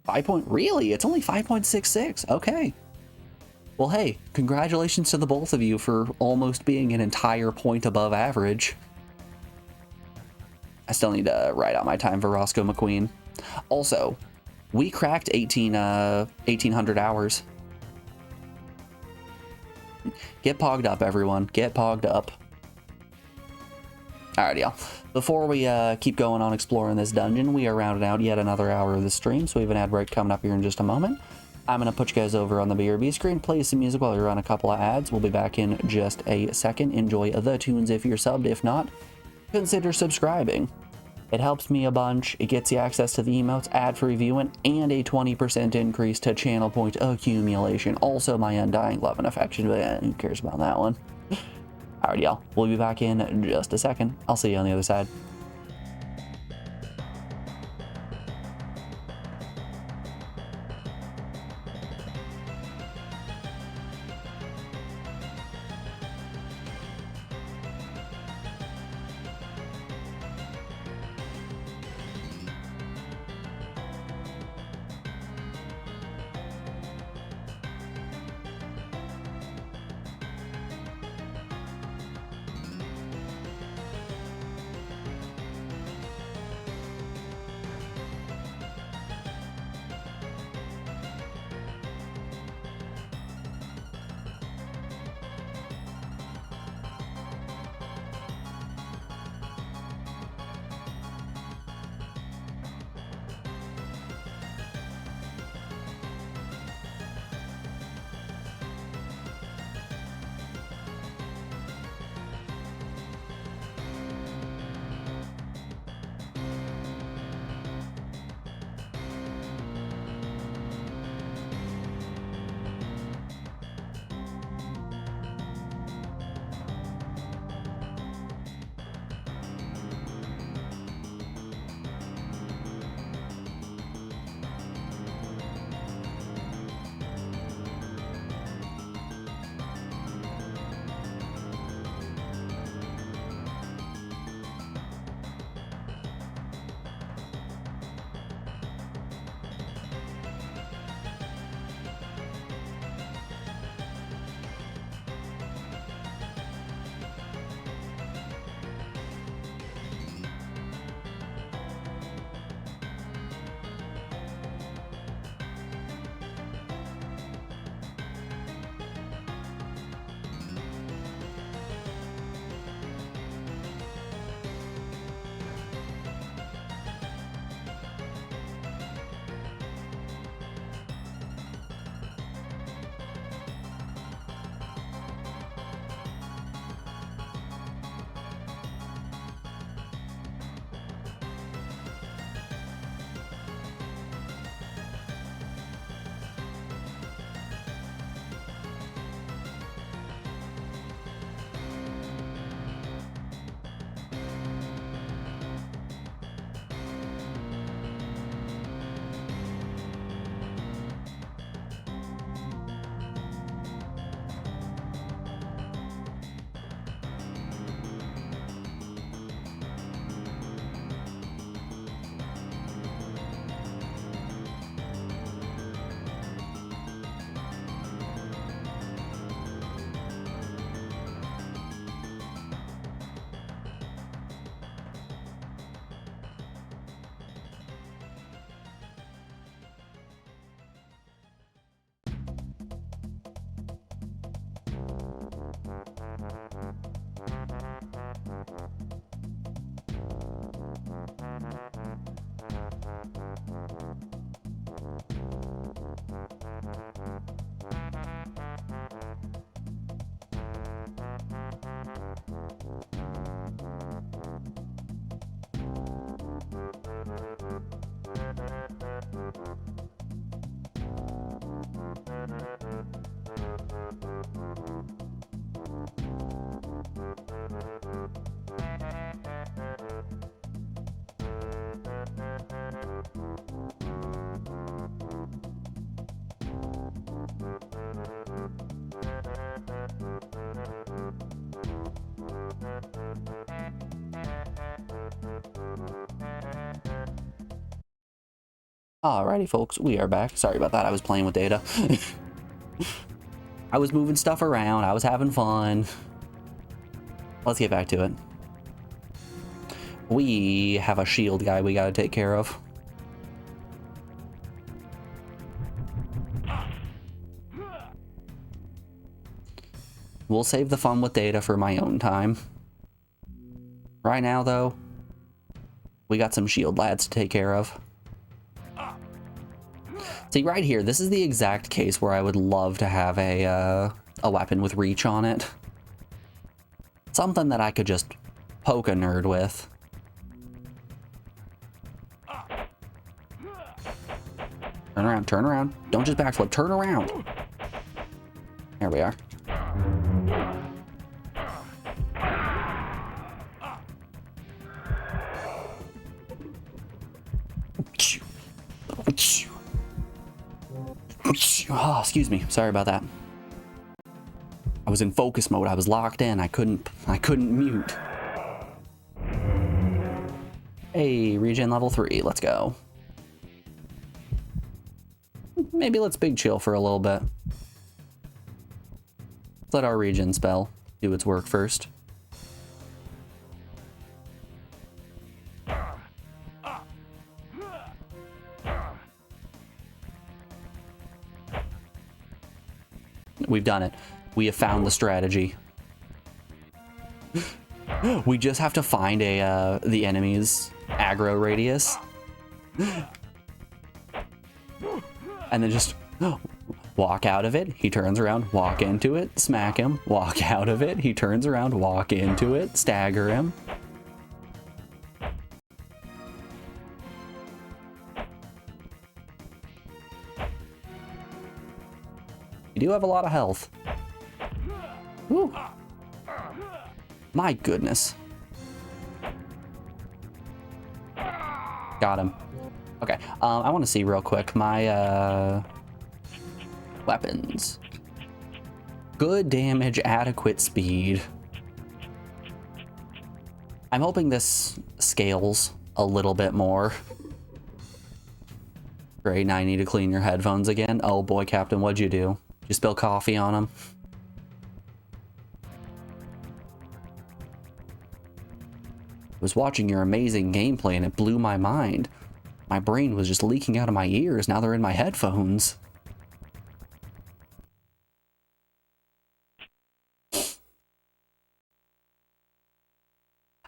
Really? It's only 5.66. Okay. Well, hey, congratulations to the both of you for almost being an entire point above average. I still need to write out my time for Roscoe McQueen. Also, we cracked 1,800 hours. Get pogged up, everyone. Get pogged up. Alrighty, y'all. Before we keep going on exploring this dungeon, we are rounding out yet another hour of the stream, so we have an ad break coming up here in just a moment. I'm going to put you guys over on the BRB screen, play some music while we run a couple of ads. We'll be back in just a second. Enjoy the tunes if you're subbed. If not, consider subscribing. It helps me a bunch. It gets you access to the emotes, ad-free viewing, and a 20% increase to channel point accumulation. Also, my undying love and affection, but who cares about that one? Alright, y'all. We'll be back in just a second. I'll see you on the other side. Alrighty, folks, we are back. Sorry about that. I was playing with data. I was moving stuff around. I was having fun. Let's get back to it. We have a shield guy we gotta take care of. We'll save the fun with data for my own time. Right now, though, we got some shield lads to take care of. See, right here, this is the exact case where I would love to have a weapon with reach on it. Something that I could just poke a nerd with. Turn around, turn around. Don't just backflip, turn around. There we are. Oh, excuse me. Sorry about that. I was in focus mode. I was locked in. I couldn't mute. Hey, regen level 3. Let's go. Maybe let's big chill for a little bit. Let's let our regen spell do its work first. We've done it. We have found the strategy. We just have to find the enemy's aggro radius. And then just walk out of it. He turns around, walk into it, smack him, walk out of it. He turns around, walk into it, stagger him. You do have a lot of health. Woo. My goodness. Got him. Okay, I want to see real quick my weapons. Good damage, adequate speed. I'm hoping this scales a little bit more. Great, now I need to clean your headphones again. Oh boy, Captain, what'd you do? Did you spill coffee on them? I was watching your amazing gameplay and it blew my mind. My brain was just leaking out of my ears. Now they're in my headphones.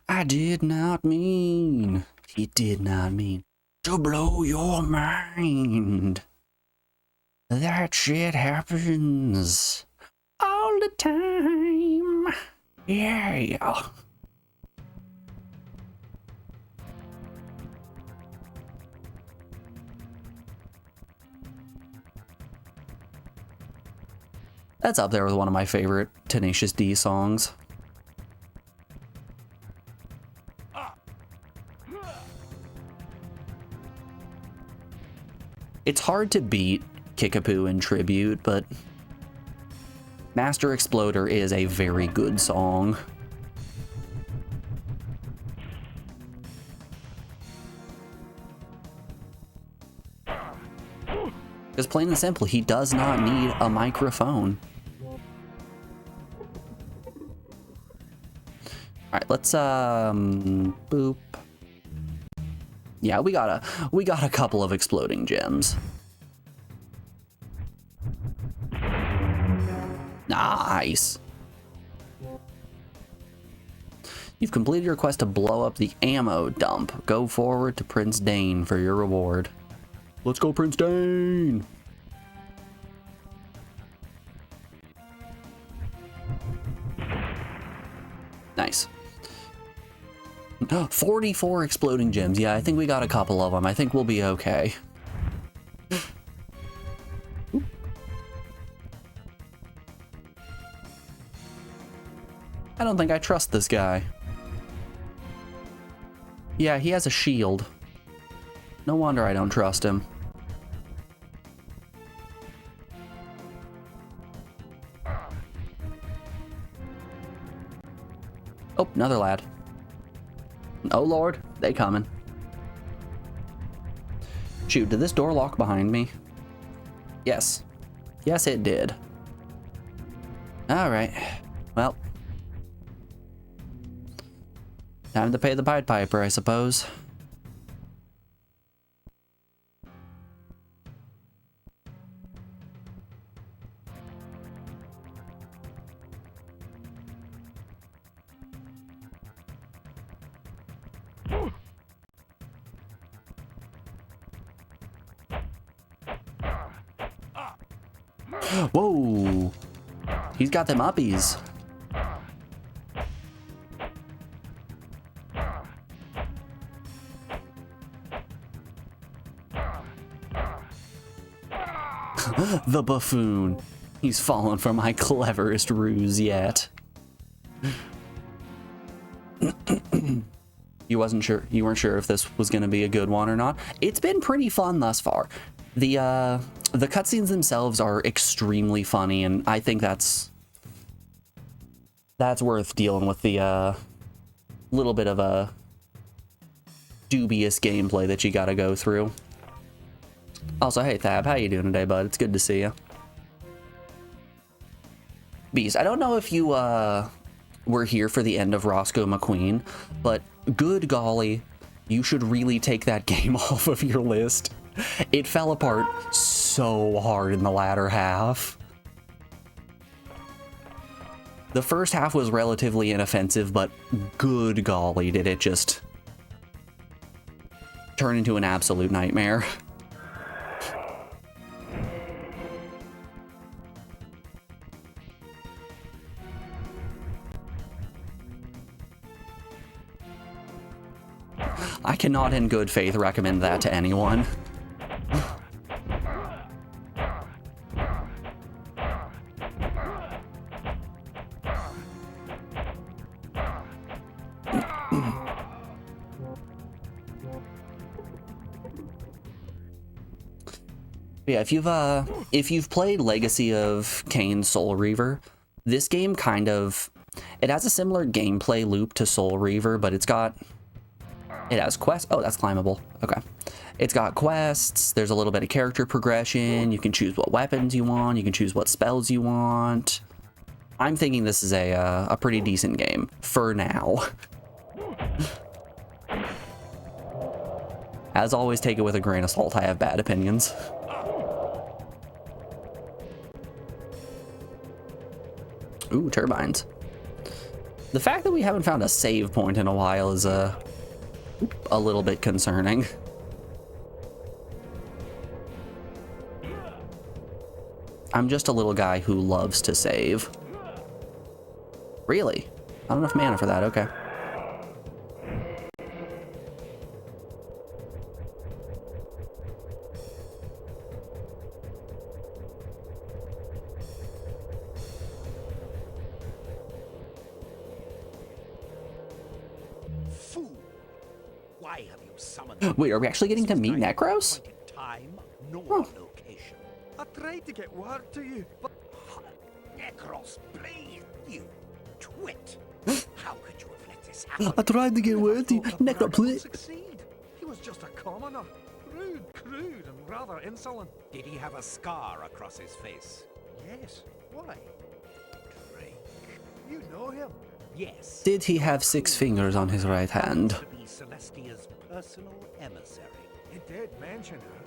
I did not mean. He did not mean to blow your mind. That shit happens all the time. Yeah. That's up there with one of my favorite Tenacious D songs. It's hard to beat Kickapoo in Tribute, but Master Exploder is a very good song. Because plain and simple, he does not need a microphone. Alright, let's boop. Yeah, we got a couple of exploding gems. Nice. You've completed your quest to blow up the ammo dump. Go forward to Prince Dane for your reward. Let's go, Prince Dane! Nice. 44 exploding gems. Yeah, I think we got a couple of them. I think we'll be okay. I don't think I trust this guy. Yeah, he has a shield. No wonder I don't trust him. Oh, another lad. Oh lord, they coming. Shoot, did this door lock behind me? Yes. Yes, it did. Alright. Well. Time to pay the Pied Piper, I suppose. Whoa! He's got them uppies. The buffoon. He's fallen for my cleverest ruse yet. You weren't sure if this was gonna be a good one or not. It's been pretty fun thus far. The cutscenes themselves are extremely funny, and I think that's worth dealing with the little bit of a dubious gameplay that you gotta go through. Also, hey Thab, how you doing today, bud? It's good to see you. Beast, I don't know if you were here for the end of Roscoe McQueen, but good golly, you should really take that game off of your list. It fell apart so hard in the latter half. The first half was relatively inoffensive, but good golly, did it just turn into an absolute nightmare. I cannot in good faith recommend that to anyone. Yeah, if you've played Legacy of Kain Soul Reaver, this game it has a similar gameplay loop to Soul Reaver, but it has quests. Oh, that's climbable. Okay. It's got quests. There's a little bit of character progression. You can choose what weapons you want. You can choose what spells you want. I'm thinking this is a pretty decent game for now. As always, take it with a grain of salt. I have bad opinions. Ooh, turbines. The fact that we haven't found a save point in a while is a little bit concerning. I'm just a little guy who loves to save. Really? Not enough mana for that, okay. Wait, are we actually getting to meet Necros? Time, nor location. I tried to get word to you, but... Necros, please, you twit. How could you have let this happen? I tried to get word to you, Necro, please. Succeed. He was just a commoner. Rude, crude, and rather insolent. Did he have a scar across his face? Yes. Why? Drake. You know him. Yes. Did he have 6 fingers on his right hand? To be Celestia's personal emissary. He did mention her.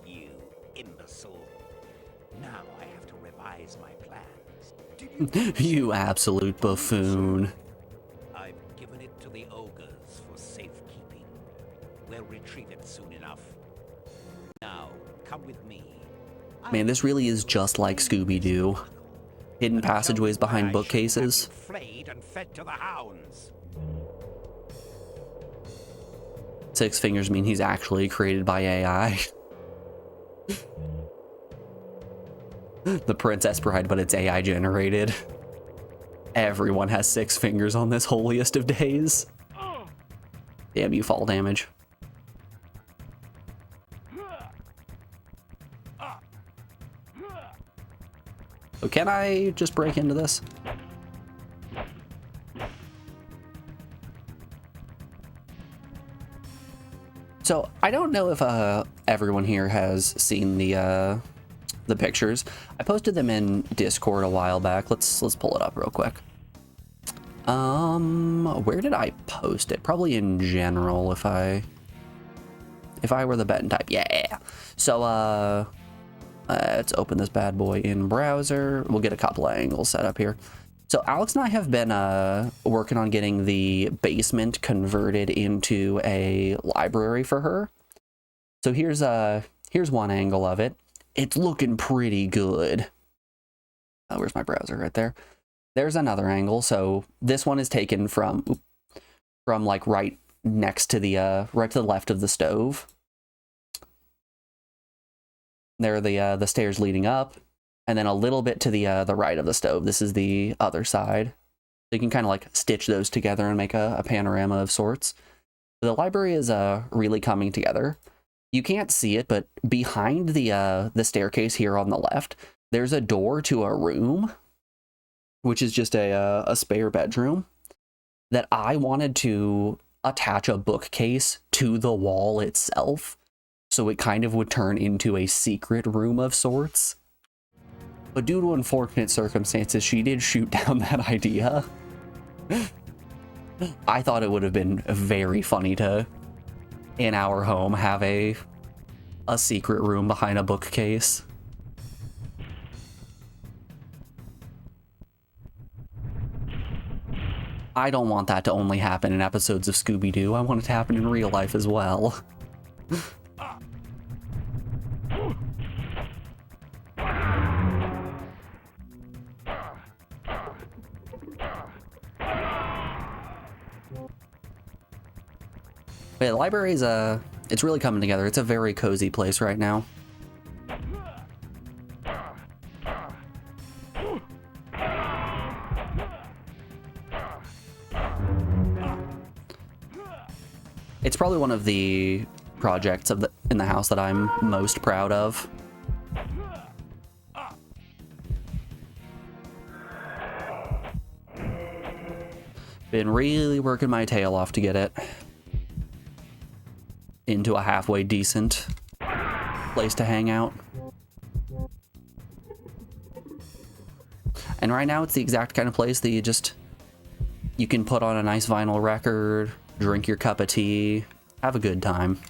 You imbecile. Now I have to revise my plans. You absolute buffoon. I've given it to the ogres for safekeeping. We'll retrieve it soon enough. Now, come with me. Man, this really is just like Scooby-Doo. Hidden passageways behind bookcases. Flayed and fed to the hounds. 6 fingers mean he's actually created by AI. The Princess Bride, but it's AI generated. Everyone has 6 fingers on this holiest of days. Damn you, fall damage. So can I just break into this? So I don't know if everyone here has seen the pictures. I posted them in Discord a while back. Let's pull it up real quick. Where did I post it? Probably in general, if I were the betting type. Yeah. So let's open this bad boy in browser. We'll get a couple of angles set up here. So Alex and I have been working on getting the basement converted into a library for her. So here's one angle of it. It's looking pretty good. Where's my browser? Right there. There's another angle. So this one is taken from like right next to the right to the left of the stove. There are the stairs leading up, and then a little bit to the right of the stove. This is the other side. So you can kind of like stitch those together and make a panorama of sorts. The library is really coming together. You can't see it, but behind the staircase here on the left, there's a door to a room, which is just a spare bedroom that I wanted to attach a bookcase to the wall itself, so it kind of would turn into a secret room of sorts. But due to unfortunate circumstances, she did shoot down that idea. I thought it would have been very funny to, in our home, have a secret room behind a bookcase. I don't want that to only happen in episodes of Scooby-Doo. I want it to happen in real life as well. But the library is it's really coming together. It's a very cozy place right now. It's probably one of the projects in the house that I'm most proud of. Been really working my tail off to get it into a halfway decent place to hang out. And right now it's the exact kind of place that you can put on a nice vinyl record, drink your cup of tea, have a good time.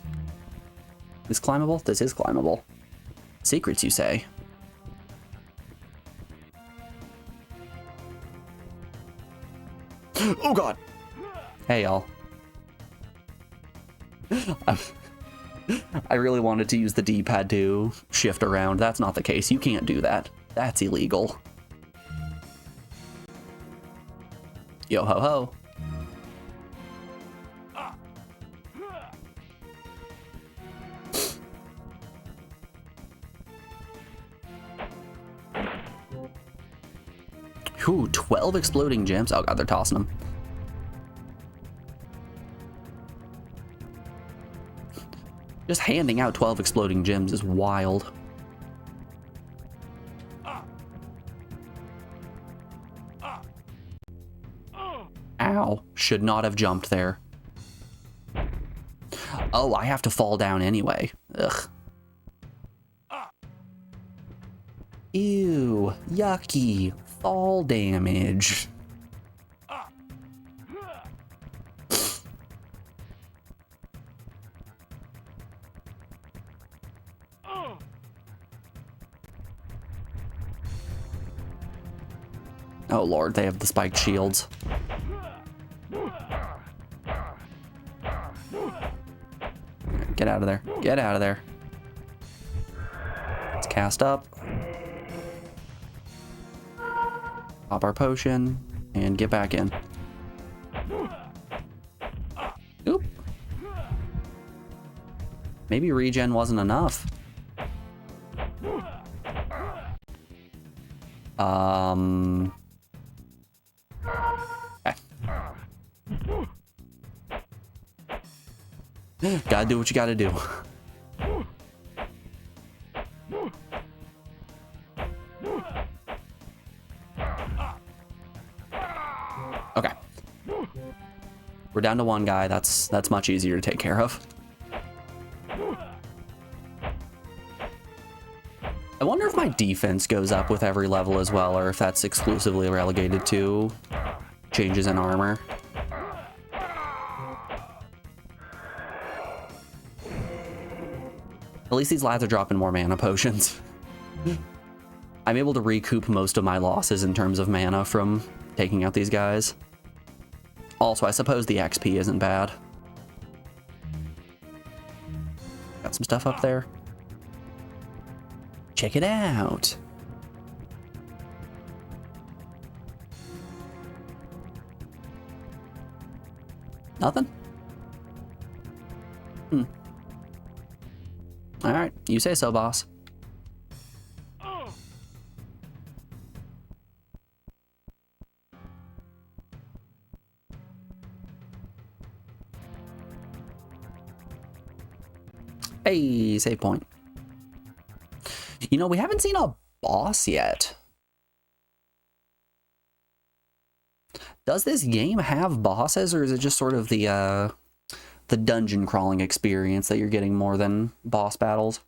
This climbable? This is climbable. Secrets, you say? Oh god! Hey, y'all. I really wanted to use the D-pad to shift around. That's not the case. You can't do that. That's illegal. Yo ho ho. Ooh, 12 exploding gems. Oh god, they're tossing them. Just handing out 12 exploding gems is wild. Ow, should not have jumped there. Oh, I have to fall down anyway. Ugh. Ew, yucky. Fall damage. Oh lord, they have the spiked shields. Get out of there. Get out of there. Let's cast up. Pop our potion and get back in. Oop. Maybe regen wasn't enough. Gotta do what you gotta do. Okay. We're down to one guy. That's much easier to take care of. I wonder if my defense goes up with every level as well, or if that's exclusively relegated to changes in armor. At least these lads are dropping more mana potions. I'm able to recoup most of my losses in terms of mana from taking out these guys. Also, I suppose the XP isn't bad. Got some stuff up there. Check it out. Nothing? Alright, you say so, boss. Hey, save point. You know, we haven't seen a boss yet. Does this game have bosses, or is it just sort of the dungeon crawling experience that you're getting more than boss battles?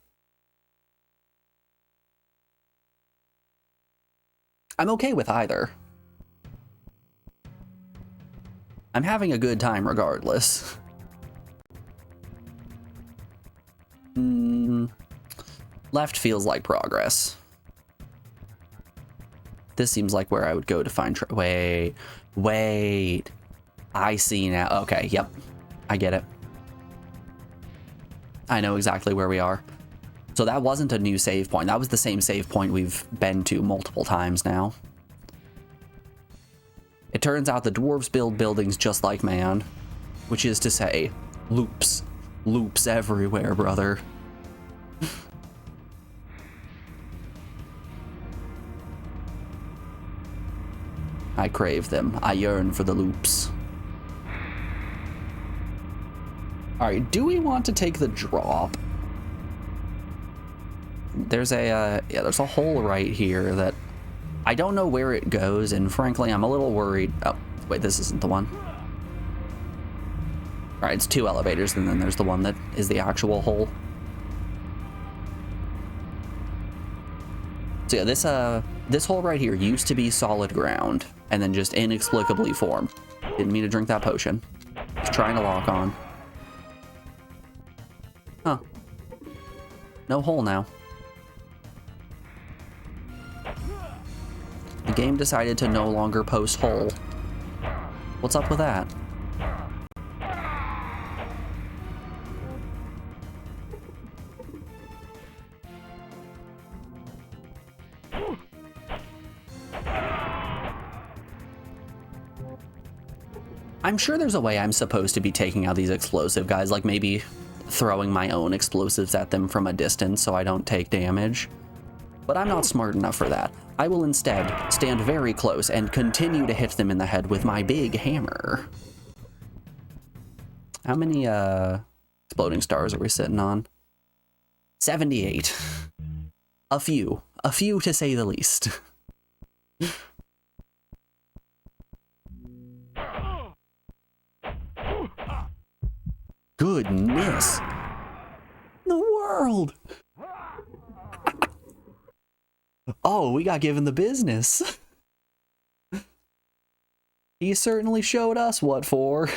I'm okay with either. I'm having a good time regardless. Left feels like progress. This seems like where I would go to find wait. I see now. Okay, yep. I get it. I know exactly where we are. So that wasn't a new save point. That was the same save point we've been to multiple times now. It turns out the dwarves build buildings just like man, which is to say, loops. Loops everywhere, brother. I crave them. I yearn for the loops. Alright, do we want to take the drop? There's a, there's a hole right here that I don't know where it goes, and frankly, I'm a little worried. Oh, wait, this isn't the one. Alright, it's 2 elevators, and then there's the one that is the actual hole. So yeah, this hole right here used to be solid ground, and then just inexplicably formed. Didn't mean to drink that potion. Just trying to lock on. Huh. No hole now. The game decided to no longer post hole. What's up with that? I'm sure there's a way I'm supposed to be taking out these explosive guys, like maybe throwing my own explosives at them from a distance so I don't take damage. But I'm not smart enough for that. I will instead stand very close and continue to hit them in the head with my big hammer. How many exploding stars are we sitting on? 78. A few to say the least. Goodness. The world. Oh, we got given the business. He certainly showed us what for.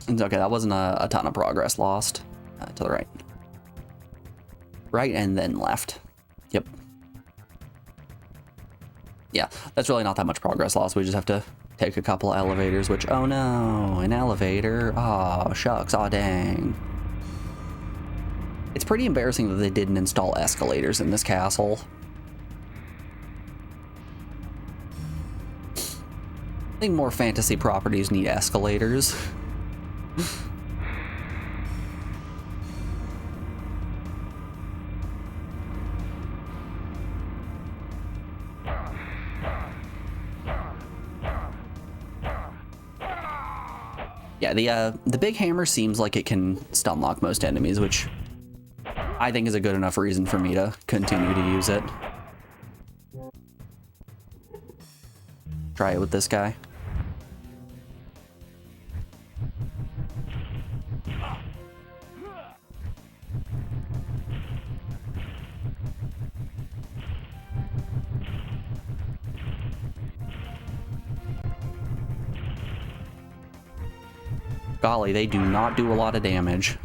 Okay, that wasn't a ton of progress lost. To the right. Right and then left. Yep. Yeah, that's really not that much progress lost. We just have to take a couple of elevators, which, oh no, an elevator. Oh, shucks, aw dang. It's pretty embarrassing that they didn't install escalators in this castle. I think more fantasy properties need escalators. Yeah, the big hammer seems like it can stun lock most enemies, which I think is a good enough reason for me to continue to use it. Try it with this guy. Golly, they do not do a lot of damage.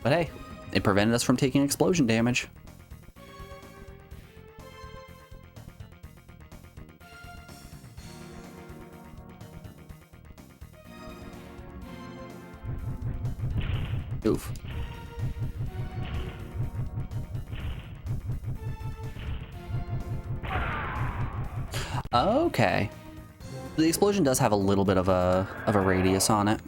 But hey, it prevented us from taking explosion damage. Oof. Okay. The explosion does have a little bit of a radius on it.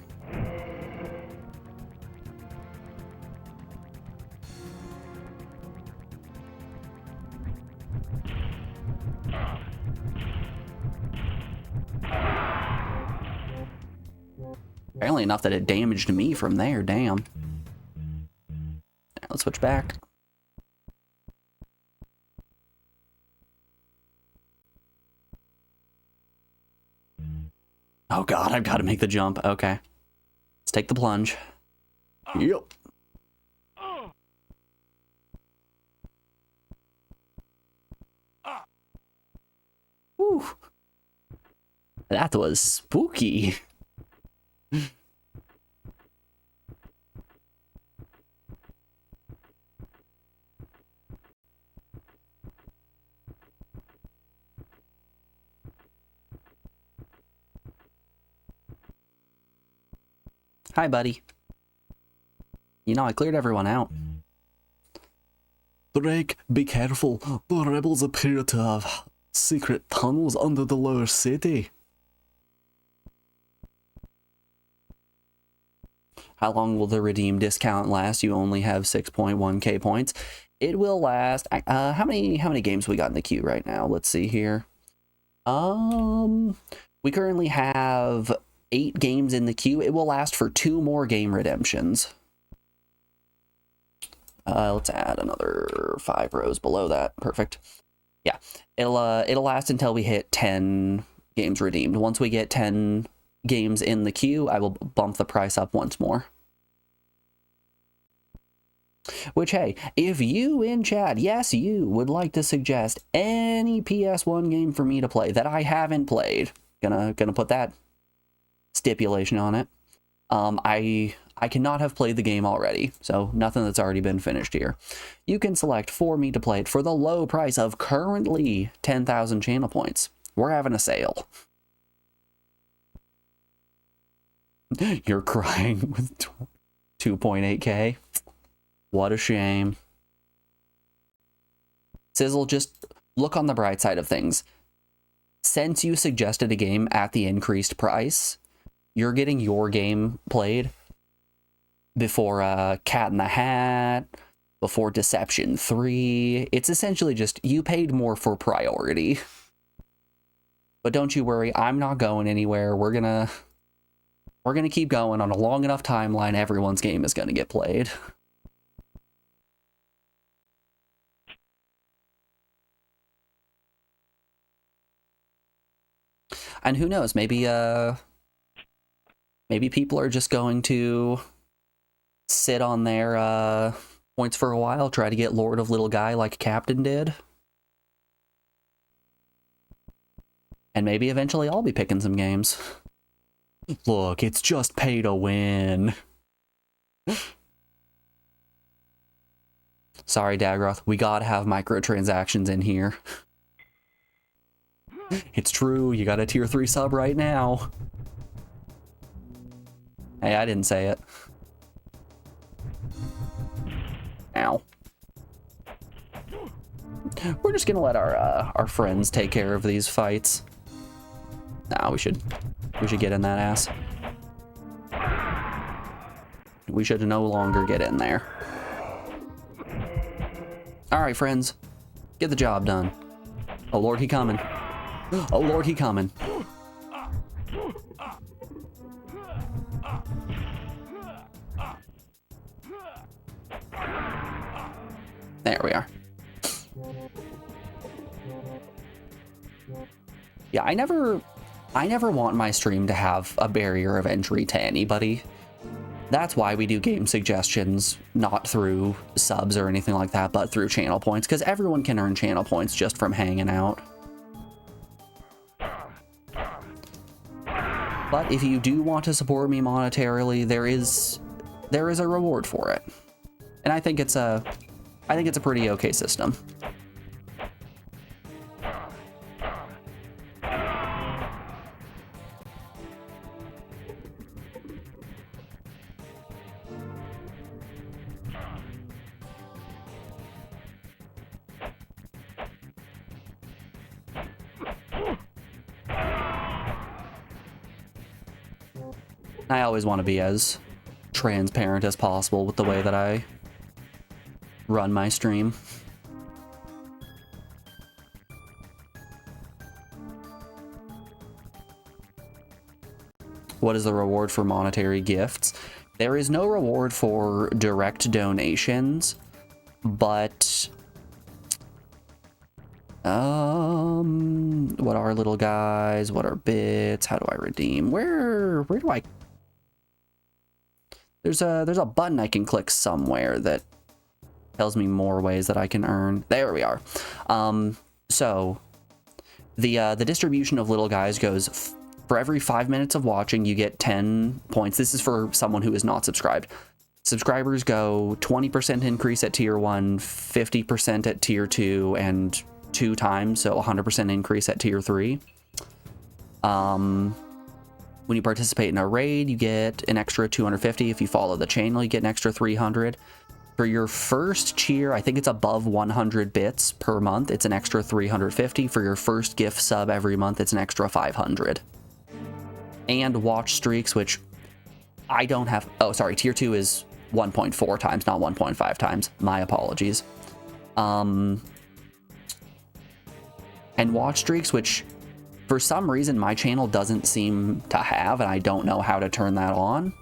Apparently enough that it damaged me from there, damn. Let's switch back. Oh god, I've got to make the jump. Okay. Let's take the plunge. Yep. Whew. That was spooky. Hi, buddy. You know, I cleared everyone out. Drake, be careful. The rebels appear to have secret tunnels under the lower city. How long will the redeem discount last? You only have 6.1k points. It will last. How many games we got in the queue right now? Let's see here. We currently have 8 games in the queue. It will last for 2 more game redemptions. Let's add another 5 rows below that. Perfect. Yeah, it'll last until we hit 10 games redeemed. Once we get 10 games in the queue, I will bump the price up once more. Which, hey, if you in chat, yes, you would like to suggest any PS1 game for me to play that I haven't played, gonna put that stipulation on it. I cannot have played the game already, so nothing that's already been finished here. You can select for me to play it for the low price of currently 10,000 channel points. We're having a sale. You're crying with 2.8k. What a shame. Sizzle, just look on the bright side of things. Since you suggested a game at the increased price, you're getting your game played before Cat in the Hat, before Deception 3. It's essentially just you paid more for priority. But don't you worry, I'm not going anywhere. We're gonna keep going on a long enough timeline. Everyone's game is gonna get played. And who knows, maybe people are just going to sit on their points for a while, try to get Lord of Little Guy like Captain did. And maybe eventually I'll be picking some games. Look, it's just pay to win. Sorry, Dagroth, we gotta have microtransactions in here. It's true, you got a tier 3 sub right now. Hey, I didn't say it. Ow. We're just gonna let our friends take care of these fights. Nah, we should get in that ass. We should no longer get in there. Alright, friends. Get the job done. Oh lord, he coming. Oh lord, he coming. There we are. Yeah, I never want my stream to have a barrier of entry to anybody. That's why we do game suggestions, not through subs or anything like that, but through channel points, because everyone can earn channel points just from hanging out. But if you do want to support me monetarily, there is a reward for it. And I think it's a pretty okay system. I always want to be as transparent as possible with the way that I run my stream. What is the reward for monetary gifts? There is no reward for direct donations, but what are little guys? What are bits? How do I redeem? Where do I? There's a button I can click somewhere that tells me more ways that I can earn. There we are. So the distribution of little guys goes for every 5 minutes of watching, you get 10 points. This is for someone who is not subscribed. Subscribers go 20% increase at tier 1, 50% at tier 2, and 2 times, so 100% increase at tier 3. When you participate in a raid, you get an extra 250. If you follow the channel, you get an extra 300. For your first tier, I think it's above 100 bits per month, it's an extra 350. For your first gift sub every month, it's an extra 500. And watch streaks, which I don't have. Oh, sorry, tier 2 is 1.4 times, not 1.5 times. My apologies. And watch streaks, which for some reason my channel doesn't seem to have, and I don't know how to turn that on.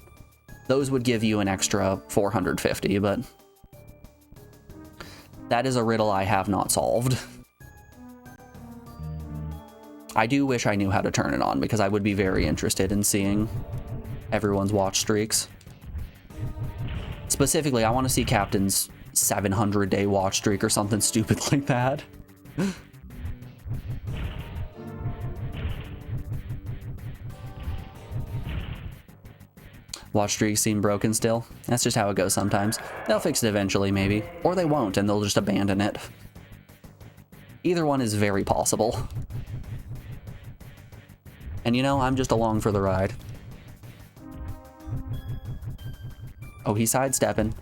Those would give you an extra 450, but that is a riddle I have not solved. I do wish I knew how to turn it on, because I would be very interested in seeing everyone's watch streaks. Specifically, I want to see Captain's 700-day watch streak or something stupid like that. Watch streaks seem broken still. That's just how it goes sometimes. They'll fix it eventually, maybe. Or they won't, and they'll just abandon it. Either one is very possible. And you know, I'm just along for the ride. Oh, he's sidestepping.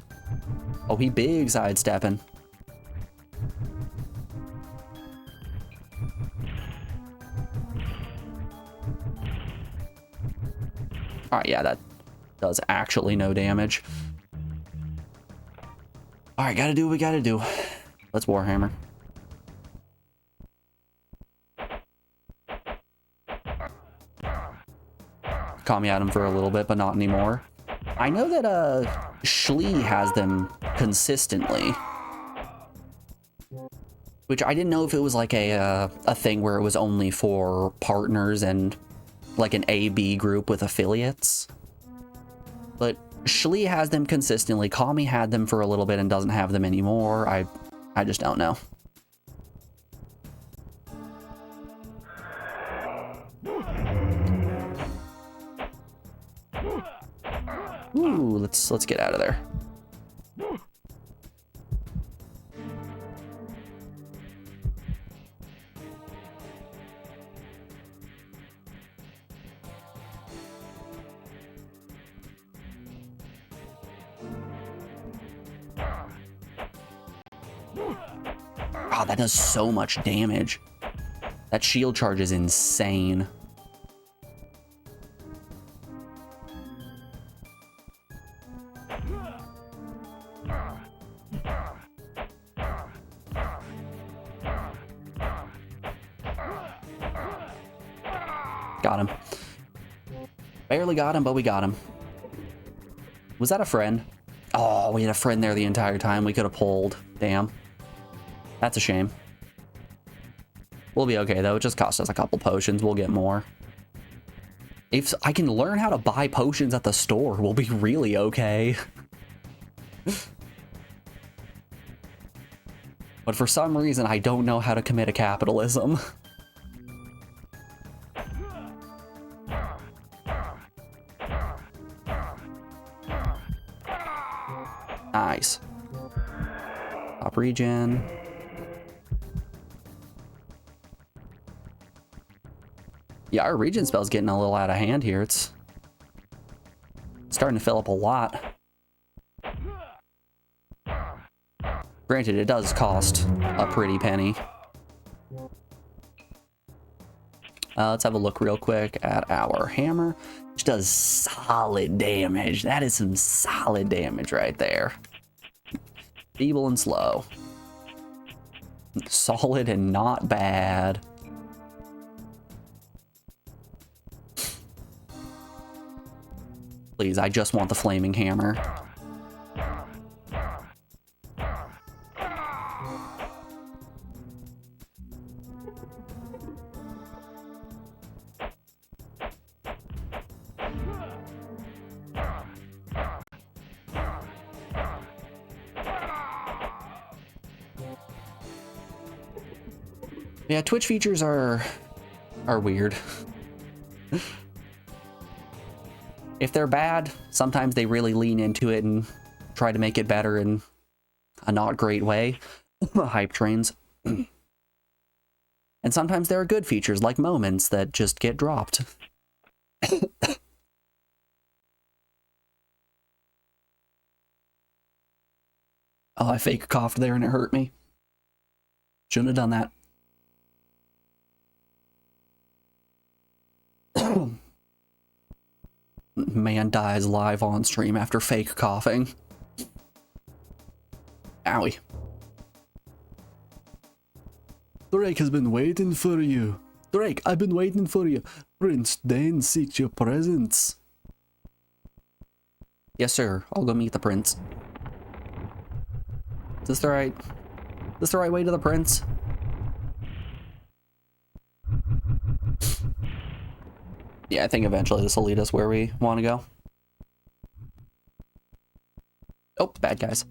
Oh, he big sidestepping. Alright, yeah, that does actually no damage. Alright, gotta do what we gotta do. Let's Warhammer. Caught me at him for a little bit, but not anymore. I know that Schlee has them consistently, which I didn't know if it was like a thing where it was only for partners and like an A-B group with affiliates. But Schlee has them consistently. Kami had them for a little bit and doesn't have them anymore. I just don't know. Ooh, let's get out of there. Wow, that does so much damage. That shield charge is insane. Got him. Barely got him, but we got him. Was that a friend? Oh, we had a friend there the entire time. We could have pulled. Damn. That's a shame. We'll be okay, though. It just cost us a couple potions. We'll get more. If I can learn how to buy potions at the store, we'll be really okay. But for some reason, I don't know how to commit to capitalism. Nice. Top regen. Yeah, our regen spell's getting a little out of hand here. It's starting to fill up a lot. Granted, it does cost a pretty penny. Let's have a look real quick at our hammer, which does solid damage. That is some solid damage right there. Feeble and slow. Solid and not bad. Please, I just want the flaming hammer. Yeah, Twitch features are weird. If they're bad, sometimes they really lean into it and try to make it better in a not great way. Hype trains. And sometimes there are good features like moments that just get dropped. Oh, I fake coughed there and it hurt me. Shouldn't have done that. Man dies live on stream after fake coughing. Owie. Drake has been waiting for you. Drake, I've been waiting for you. Prince Dane seeks your presence. Yes, sir. I'll go meet the prince. Is this the right way to the prince? Yeah, I think eventually this will lead us where we want to go. Oh, bad guys.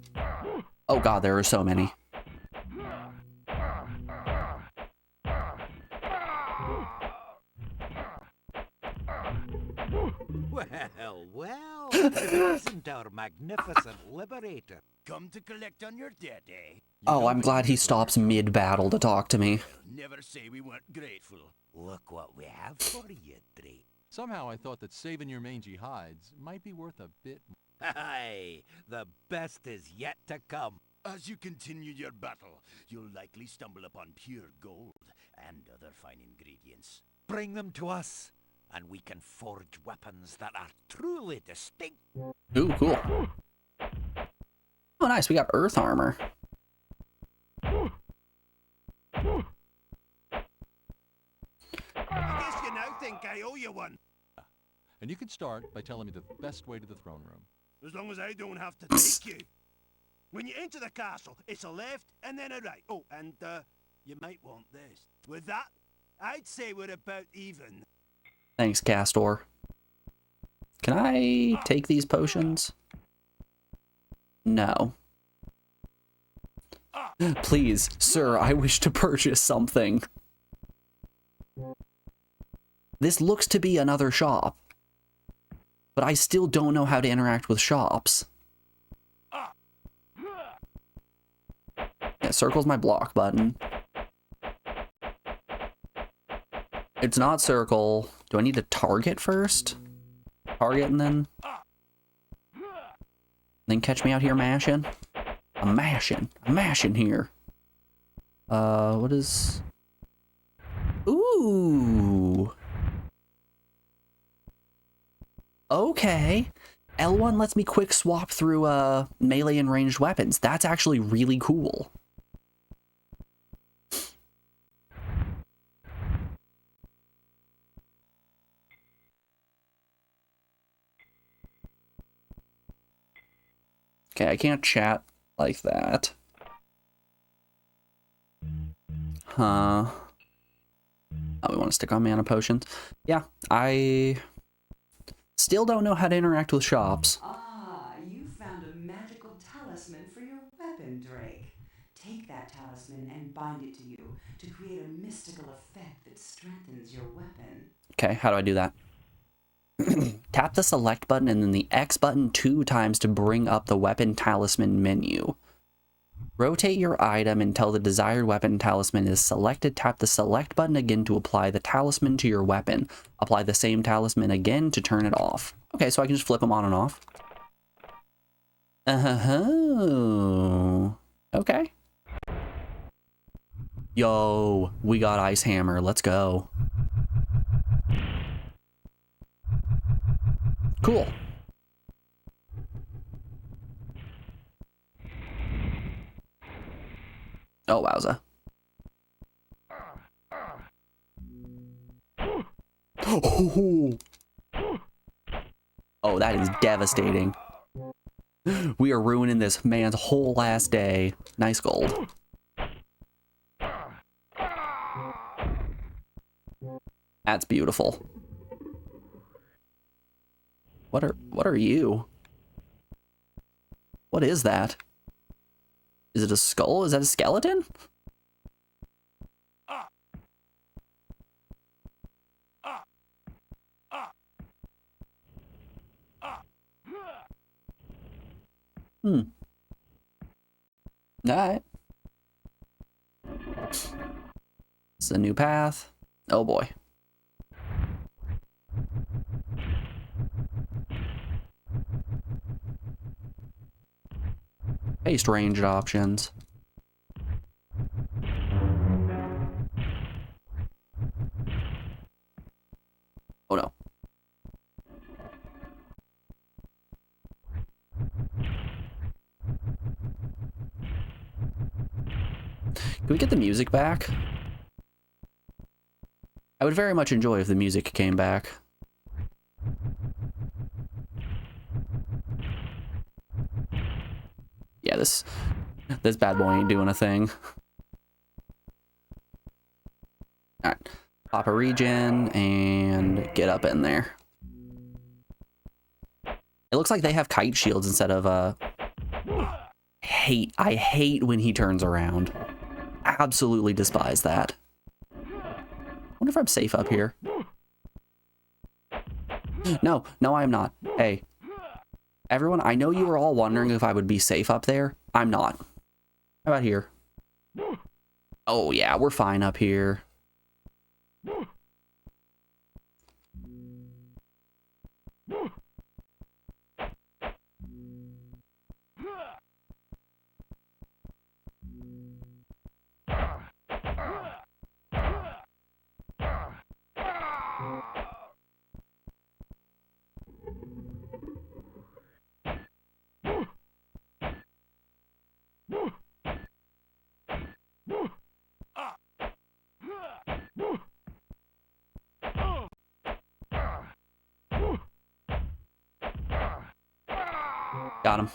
Oh god, there are so many. Well, isn't our magnificent liberator Come to collect on your debt, eh? Oh, I'm glad he stops mid-battle to talk to me. Never say we weren't grateful. Look what we have for you, Drake. Somehow I thought that saving your mangy hides might be worth a bit more. Aye, the best is yet to come. As you continue your battle, you'll likely stumble upon pure gold and other fine ingredients. Bring them to us, and we can forge weapons that are truly distinct. Ooh, cool. Oh, nice. We got earth armor. I guess you now think I owe you one. And you can start by telling me the best way to the throne room. As long as I don't have to take you. When you enter the castle, it's a left and then a right. Oh, and you might want this. With that, I'd say we're about even. Thanks, Castor. Can I take these potions? No. Please, sir, I wish to purchase something. This looks to be another shop. But I still don't know how to interact with shops. Yeah, circle's my block button. It's not circle. Do I need to target first? Target and then catch me out here mashing? I'm mashing here. What is... Ooh. Okay. L1 lets me quick swap through melee and ranged weapons. That's actually really cool. Okay, I can't chat like that. Huh. Oh, we want to stick on mana potions. Yeah, I still don't know how to interact with shops. Ah, you found a magical talisman for your weapon, Drake. Take that talisman and bind it to you to create a mystical effect that strengthens your weapon. Okay, how do I do that? Tap the select button and then the X button 2 times to bring up the weapon talisman menu. Rotate your item until the desired weapon talisman is selected. Tap the select button again to apply the talisman to your weapon. Apply the same talisman again to turn it off. Okay, so I can just flip them on and off. Okay. Yo, we got Ice Hammer. Let's go. Cool. Oh, wowza. Oh, that is devastating. We are ruining this man's whole last day. Nice gold. That's beautiful. What are you? What is that? Is it a skull? Is that a skeleton? Alright. It's a new path. Oh boy. Paste ranged options. Oh no. Can we get the music back? I would very much enjoy if the music came back. Yeah, this bad boy ain't doing a thing. Alright. Pop a regen and get up in there. It looks like they have kite shields instead of I hate when he turns around. Absolutely despise that. Wonder if I'm safe up here. No, I am not. Hey. Everyone, I know you were all wondering if I would be safe up there. I'm not. How about here? Oh yeah, we're fine up here. Got him.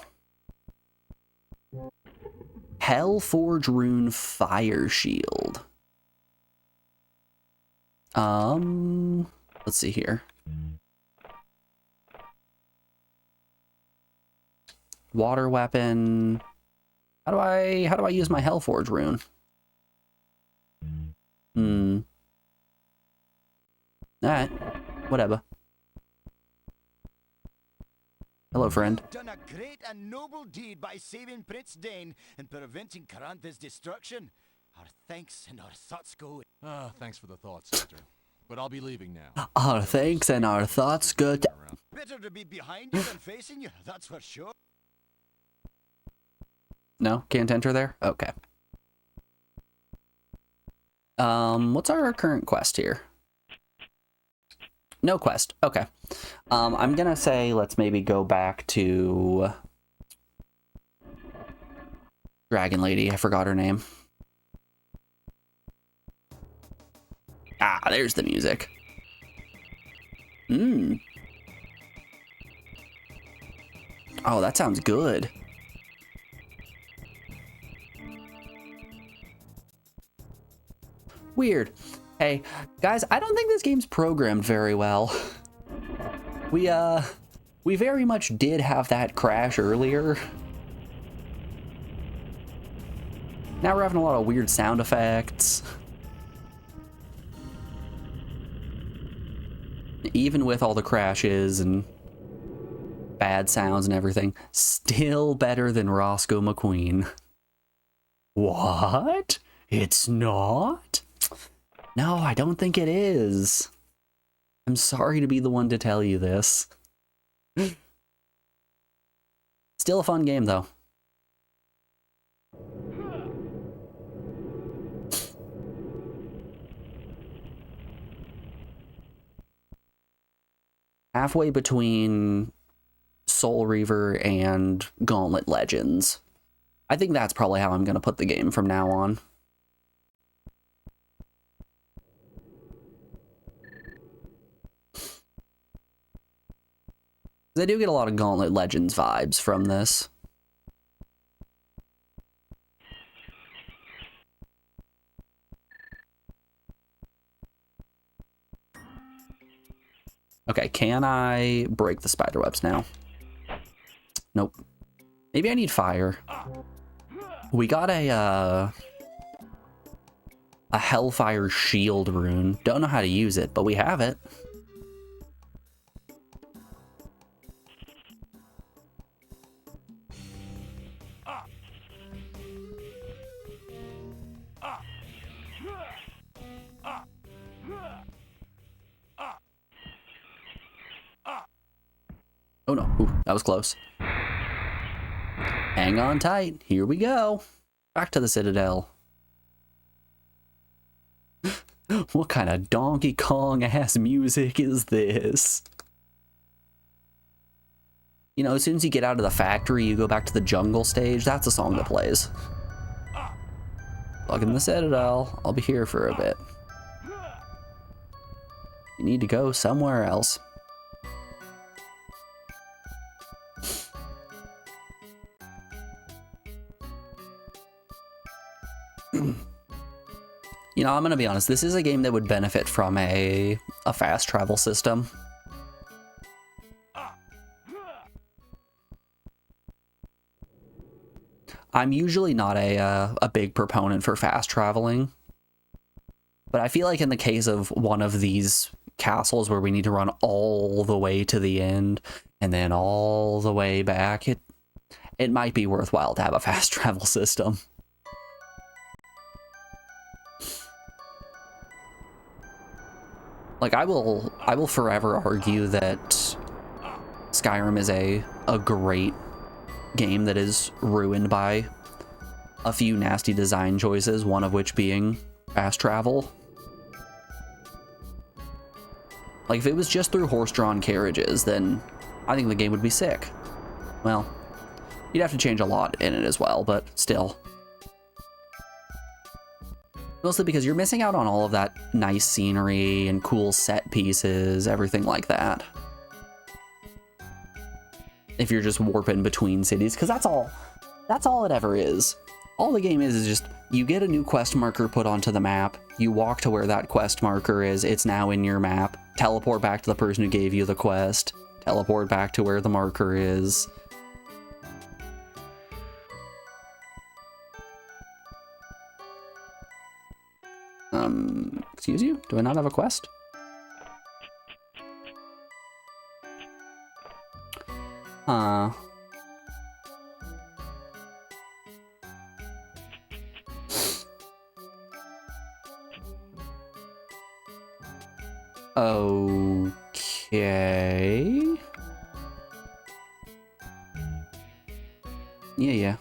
Hellforge Rune Fire Shield. Let's see here. Water weapon. How do I use my Hellforge rune? Alright. Whatever. Hello, friend. Done a great and noble deed by saving Prince Dane and preventing Carantha's destruction. Our thanks and our thoughts go. Thanks for the thoughts, sister. But I'll be leaving now. Our thanks and our thoughts go to... Better to be behind you than facing you, that's for sure. No? Can't enter there? Okay. What's our current quest here? No quest. Okay. I'm gonna say let's maybe go back to Dragon Lady. I forgot her name. Ah, there's the music. Oh, that sounds good. Weird. Hey, guys, I don't think this game's programmed very well. We very much did have that crash earlier. Now we're having a lot of weird sound effects. Even with all the crashes and bad sounds and everything, still better than Roscoe McQueen. What? It's not? No, I don't think it is. I'm sorry to be the one to tell you this. Still a fun game, though. Halfway between Soul Reaver and Gauntlet Legends. I think that's probably how I'm going to put the game from now on. I do get a lot of Gauntlet Legends vibes from this. Okay, can I break the spiderwebs now? Nope. Maybe I need fire. We got a Hellfire Shield rune. Don't know how to use it, but we have it. Oh no, ooh, that was close. Hang on tight, here we go. Back to the Citadel. What kind of Donkey Kong ass music is this? You know, as soon as you get out of the factory, you go back to the jungle stage, that's a song that plays. Plug in the Citadel, I'll be here for a bit. You need to go somewhere else. You know, I'm gonna be honest, this is a game that would benefit from a fast travel system. I'm usually not a big proponent for fast traveling, but I feel like in the case of one of these castles where we need to run all the way to the end and then all the way back, it might be worthwhile to have a fast travel system. Like, I will forever argue that Skyrim is a great game that is ruined by a few nasty design choices, one of which being fast travel. Like, if it was just through horse-drawn carriages, then I think the game would be sick. Well, you'd have to change a lot in it as well, but still. Mostly because you're missing out on all of that nice scenery and cool set pieces, everything like that. If you're just warping between cities, because that's all it ever is. All the game is just, you get a new quest marker put onto the map, you walk to where that quest marker is, it's now in your map, teleport back to the person who gave you the quest, teleport back to where the marker is. Excuse you? Do I not have a quest? Okay. Yeah.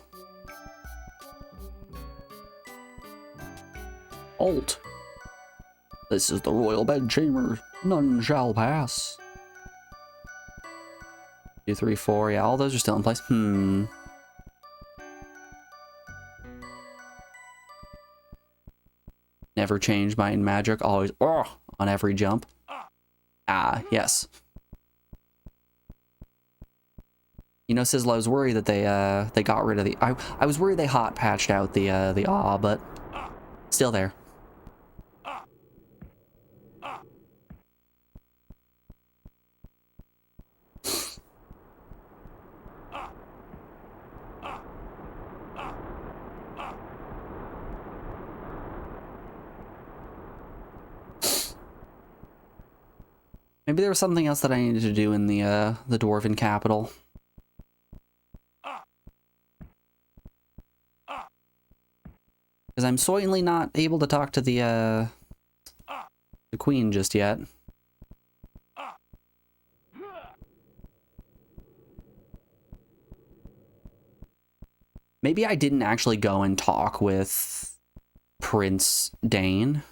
Alt. This is the royal bedchamber. None shall pass. 2, 3, 4. Yeah, all those are still in place. Never change mind magic. Always on every jump. Ah, yes. You know, Sizzle, I was worried that they got rid of the. I was worried they hot patched out the but still there. Maybe there was something else that I needed to do in the dwarven capital. Because I'm certainly not able to talk to the queen just yet. Maybe I didn't actually go and talk with Prince Dane.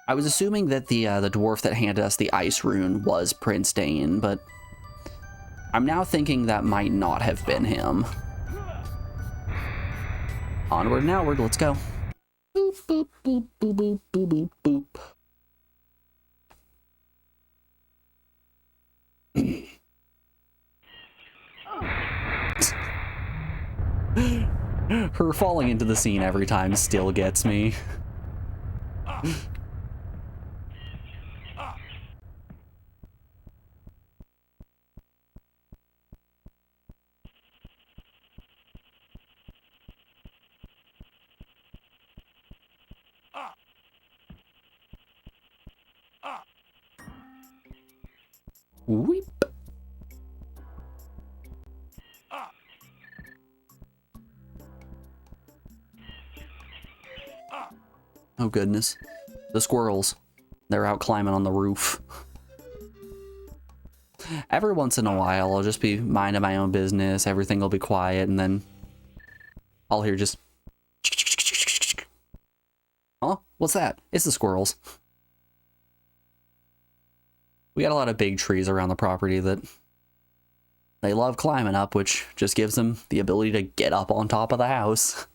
I was assuming that the dwarf that handed us the ice rune was Prince Dane, but I'm now thinking that might not have been him. Onward and outward, let's go. Boop, boop, boop, boop, boop, boop, boop. Her falling into the scene every time still gets me. Weep. Oh goodness. The squirrels. They're out climbing on the roof. Every once in a while, I'll just be minding my own business, everything will be quiet, and then I'll hear just... Huh? What's that? It's the squirrels. We got a lot of big trees around the property that they love climbing up, which just gives them the ability to get up on top of the house.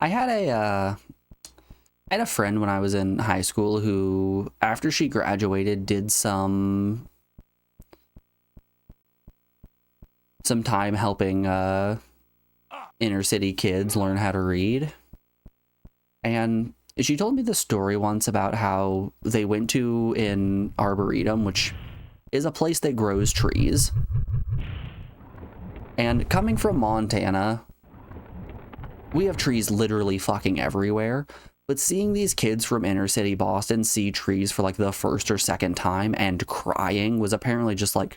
I had a friend when I was in high school who, after she graduated, did some time helping inner city kids learn how to read. And she told me the story once about how they went to an arboretum, which is a place that grows trees. And coming from Montana, we have trees literally fucking everywhere, but seeing these kids from inner city Boston see trees for like the first or second time and crying was apparently just like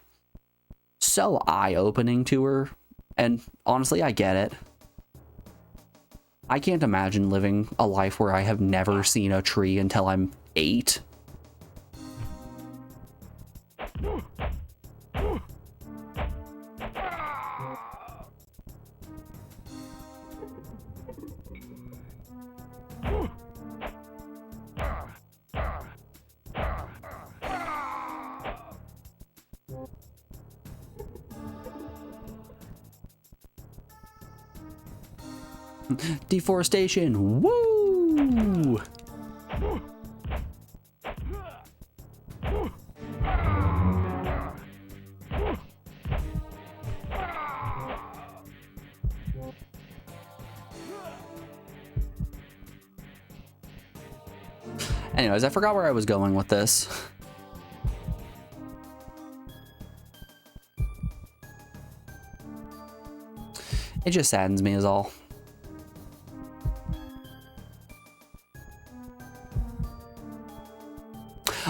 so eye-opening to her. And honestly, I get it. I can't imagine living a life where I have never seen a tree until I'm 8. Deforestation, woo! Anyways, I forgot where I was going with this. It just saddens me is all.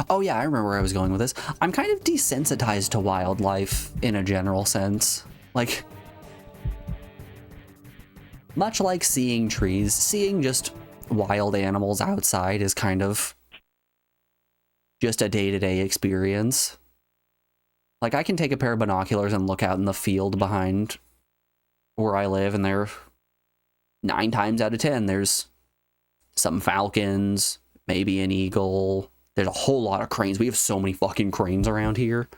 Oh yeah, I remember where I was going with this. I'm kind of desensitized to wildlife in a general sense. Like, much like seeing trees, seeing just wild animals outside is kind of just a day-to-day experience. Like, I can take a pair of binoculars and look out in the field behind where I live, and there, 9 times out of 10, there's some falcons, maybe an eagle. There's a whole lot of cranes. We have so many fucking cranes around here.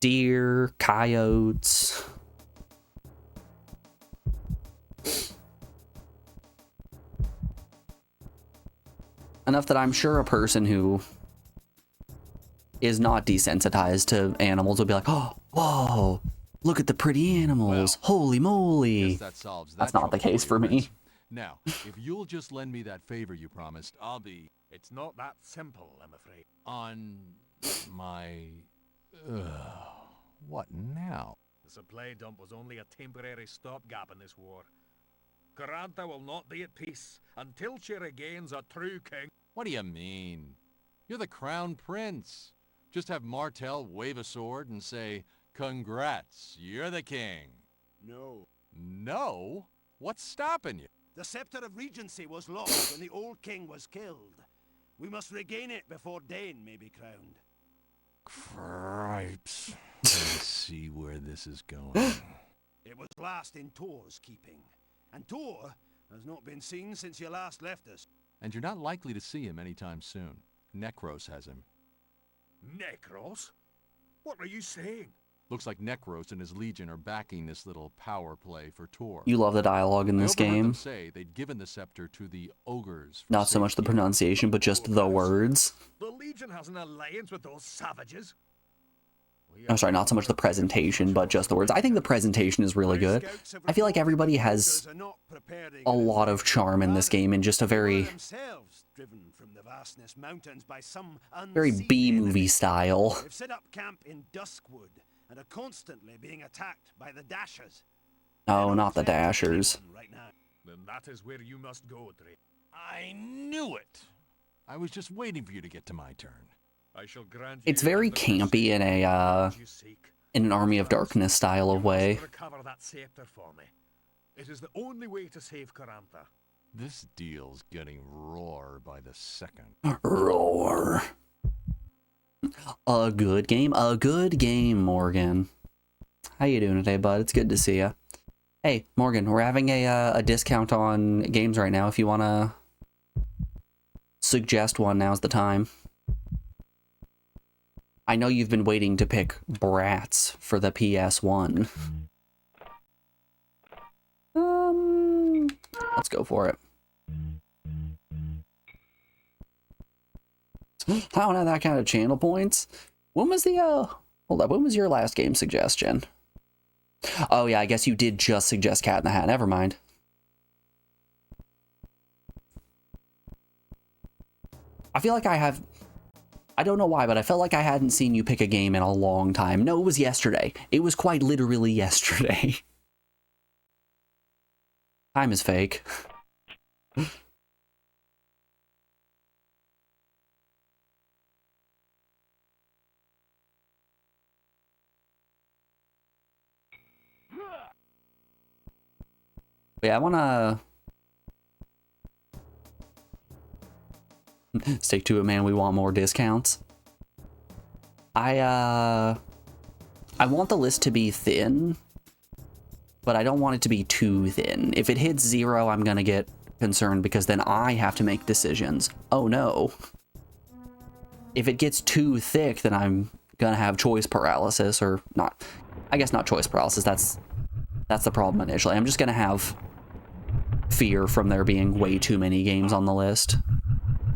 Deer, coyotes. Enough that I'm sure a person who is not desensitized to animals will be like, oh, whoa, look at the pretty animals. Well, Holy moly. Guess that solves that That's not the trouble case you, for me. Prince. Now, if you'll just lend me that favor you promised, I'll be It's not that simple, I'm afraid. on my... what now? The supply dump was only a temporary stopgap in this war. Carantha will not be at peace until she regains a true king. What do you mean? You're the crown prince. Just have Martel wave a sword and say, congrats, you're the king. No. No? What's stopping you? The scepter of regency was lost when the old king was killed. We must regain it before Dane may be crowned. Cripes. Let's see where this is going. It was last in Tor's keeping. And Tor has not been seen since you last left us. And you're not likely to see him anytime soon. Necros has him. Necros? What are you saying? Looks like Necros and his legion are backing this little power play for Tor. You love the dialogue in this I overheard them game. say they'd given the scepter to the ogres. for Not so much the safekeeping. pronunciation, but just the words. The Legion has an alliance with those savages. I'm sorry, not so much the presentation, but just the words. I think the presentation is really good. I feel like everybody has a lot of charm in this game and just a very very B-movie style. They've set up camp in Duskwood and are constantly being attacked by the Dashers. Oh, not the Dashers. Right now. Then that is where you must go, Drake. I knew it. I was just waiting for you to get to my turn. I shall grant It's you very the campy in a you seek. in an Army of Darkness style of You way. must recover that scepter for me. It is the only way to save Carantha. This deal's getting roar by the second. Roar. A good game, Morgan. How you doing today, bud? It's good to see ya. Hey, Morgan, we're having a discount on games right now. If you want to suggest one, now's the time. I know you've been waiting to pick Bratz for the PS1. Let's go for it. I don't have that kind of channel points. When was the, hold up, when was your last game suggestion? Oh yeah, I guess you did just suggest Cat in the Hat, never mind. I feel like I don't know why, but I felt like I hadn't seen you pick a game in a long time. No, it was yesterday. It was quite literally yesterday. Time is fake. Yeah, I wanna stick to it, man. We want more discounts. I want the list to be thin, but I don't want it to be too thin. If it hits 0, I'm gonna get concerned because then I have to make decisions. Oh no. If it gets too thick, then I'm gonna have choice paralysis, or not. I guess not choice paralysis. That's the problem initially. I'm just gonna have fear from there being way too many games on the list.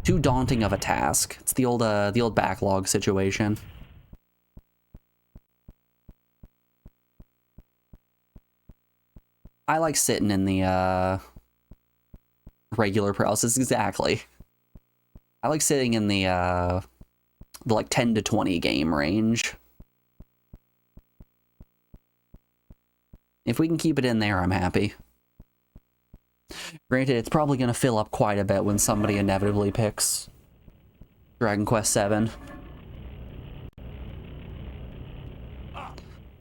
Too daunting of a task. It's the old backlog situation. I like sitting in the regular paralysis, exactly. I like sitting in the like 10 to 20 game range. If we can keep it in there, I'm happy. Granted, it's probably going to fill up quite a bit when somebody inevitably picks Dragon Quest VII.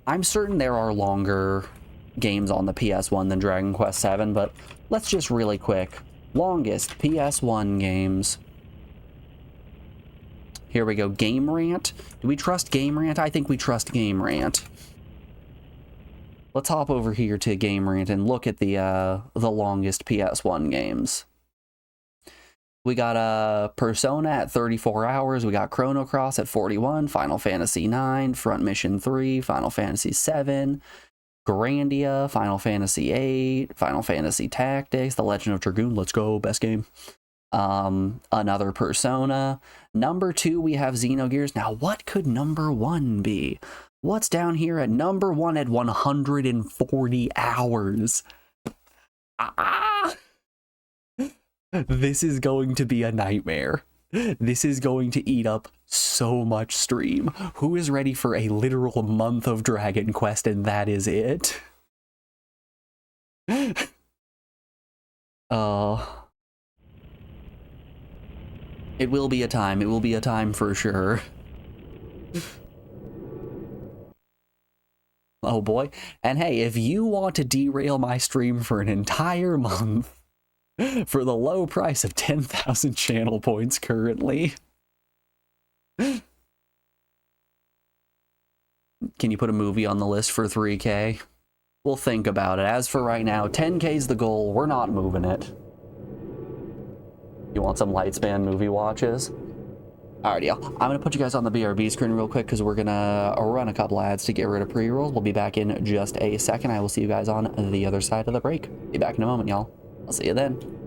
I'm certain there are longer games on the PS1 than Dragon Quest VII, but let's just really quick. Longest PS1 games. Here we go. Game Rant. Do we trust Game Rant? I think we trust Game Rant. Let's hop over here to Game Rant and look at the longest PS1 games. We got Persona at 34 hours. We got Chrono Cross at 41. Final Fantasy IX. Front Mission 3. Final Fantasy 7. Grandia. Final Fantasy 8. Final Fantasy Tactics. The Legend of Dragoon. Let's go. Best game. another Persona. Number 2, we have Xenogears. Now, what could number 1 be? What's down here at number 1 at 140 hours? Ah! This is going to be a nightmare. This is going to eat up so much stream. Who is ready for a literal month of Dragon Quest and that is it? It will be a time. It will be a time for sure. Oh boy. And hey, if you want to derail my stream for an entire month for the low price of 10,000 channel points currently, can you put a movie on the list for 3K? We'll think about it. As for right now, 10K's the goal. We're not moving it. You want some Lightspan movie watches? Alrighty, y'all. I'm going to put you guys on the BRB screen real quick because we're going to run a couple ads to get rid of pre-rolls. We'll be back in just a second. I will see you guys on the other side of the break. Be back in a moment, y'all. I'll see you then.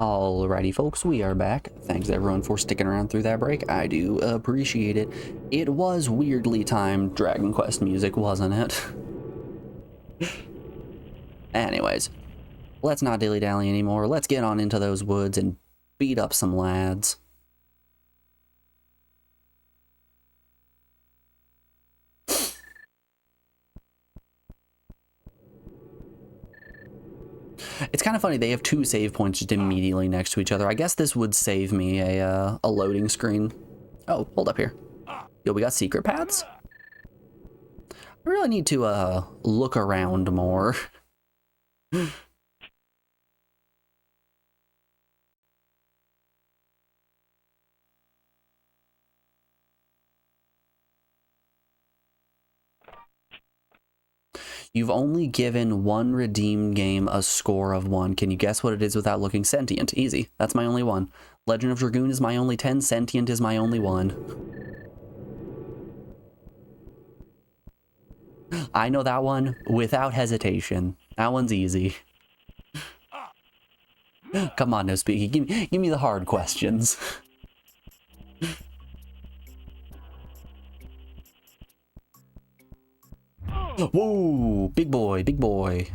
Alrighty, folks, we are back. Thanks everyone for sticking around through that break. I do appreciate it. It was weirdly timed Dragon Quest music, wasn't it? Anyways, let's not dilly-dally anymore. Let's get on into those woods and beat up some lads. It's kind of funny, they have 2 save points just immediately next to each other. I guess this would save me a loading screen. Oh, hold up here. Yo, we got secret paths? I really need to look around more. You've only given one redeemed game a score of 1. Can you guess what it is without looking? Sentient. Easy. That's my only one. Legend of Dragoon is my only 10. Sentient is my only 1. I know that one without hesitation. That one's easy. Come on, no speaking. Give me the hard questions. Whoa, big boy, big boy.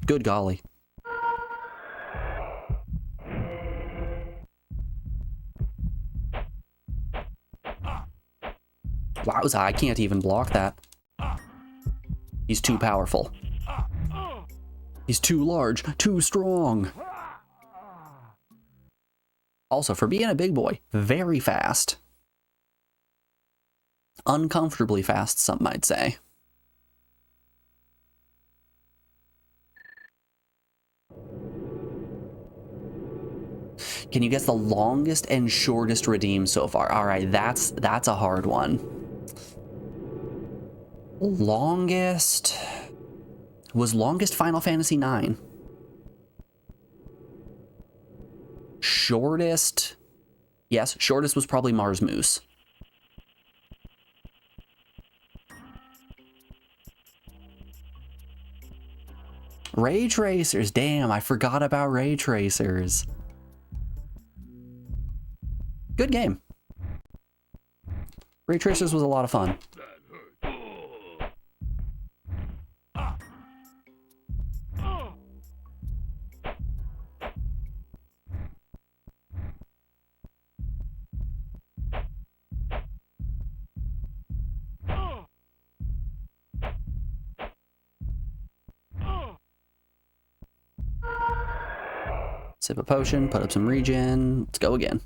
Good golly. Wowza, I can't even block that. He's too powerful. He's too large, too strong. Also, for being a big boy, very fast. Uncomfortably fast, some might say. Can you guess the longest and shortest redeem so far? All right, that's a hard one. Longest was Final Fantasy IX. Shortest, yes, shortest was probably Mars Moose. Ray Tracers, damn, I forgot about Ray Tracers. Good game. Ray Tracers was a lot of fun. Sip a potion, put up some regen. Let's go again.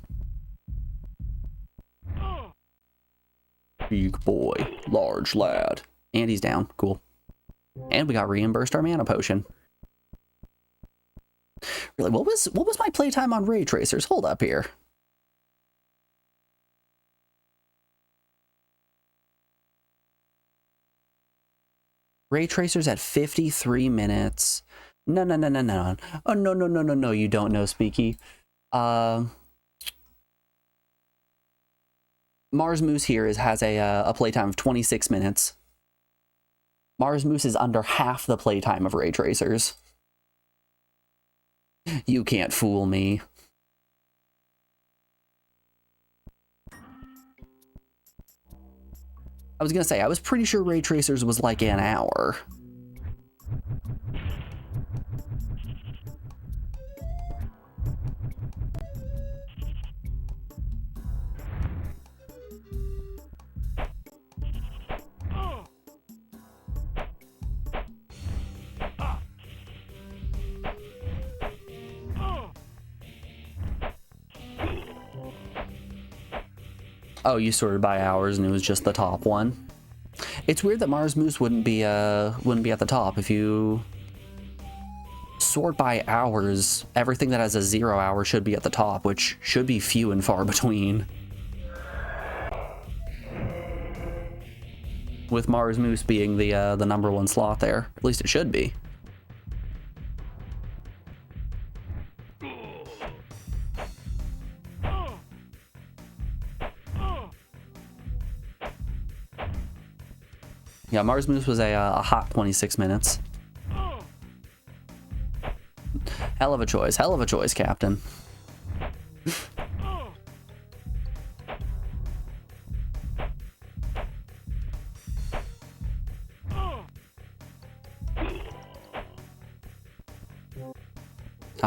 Big boy, large lad. And he's down. Cool. And we got reimbursed our mana potion. Really, what was my playtime on Ray Tracers? Hold up here. Ray Tracers at 53 minutes. No. Oh, no, you don't know, Speaky. Mars Moose here has a playtime of 26 minutes. Mars Moose is under half the playtime of Ray Tracers. You can't fool me. I was gonna say, I was pretty sure Ray Tracers was like an hour. Oh, you sorted by hours and it was just the top one. It's weird that Mars Moose wouldn't be at the top. If you sort by hours, everything that has a 0 hour should be at the top, which should be few and far between. With Mars Moose being the #1 slot there. At least it should be. Yeah, Mars Moose was a hot 26 minutes. Hell of a choice, Captain.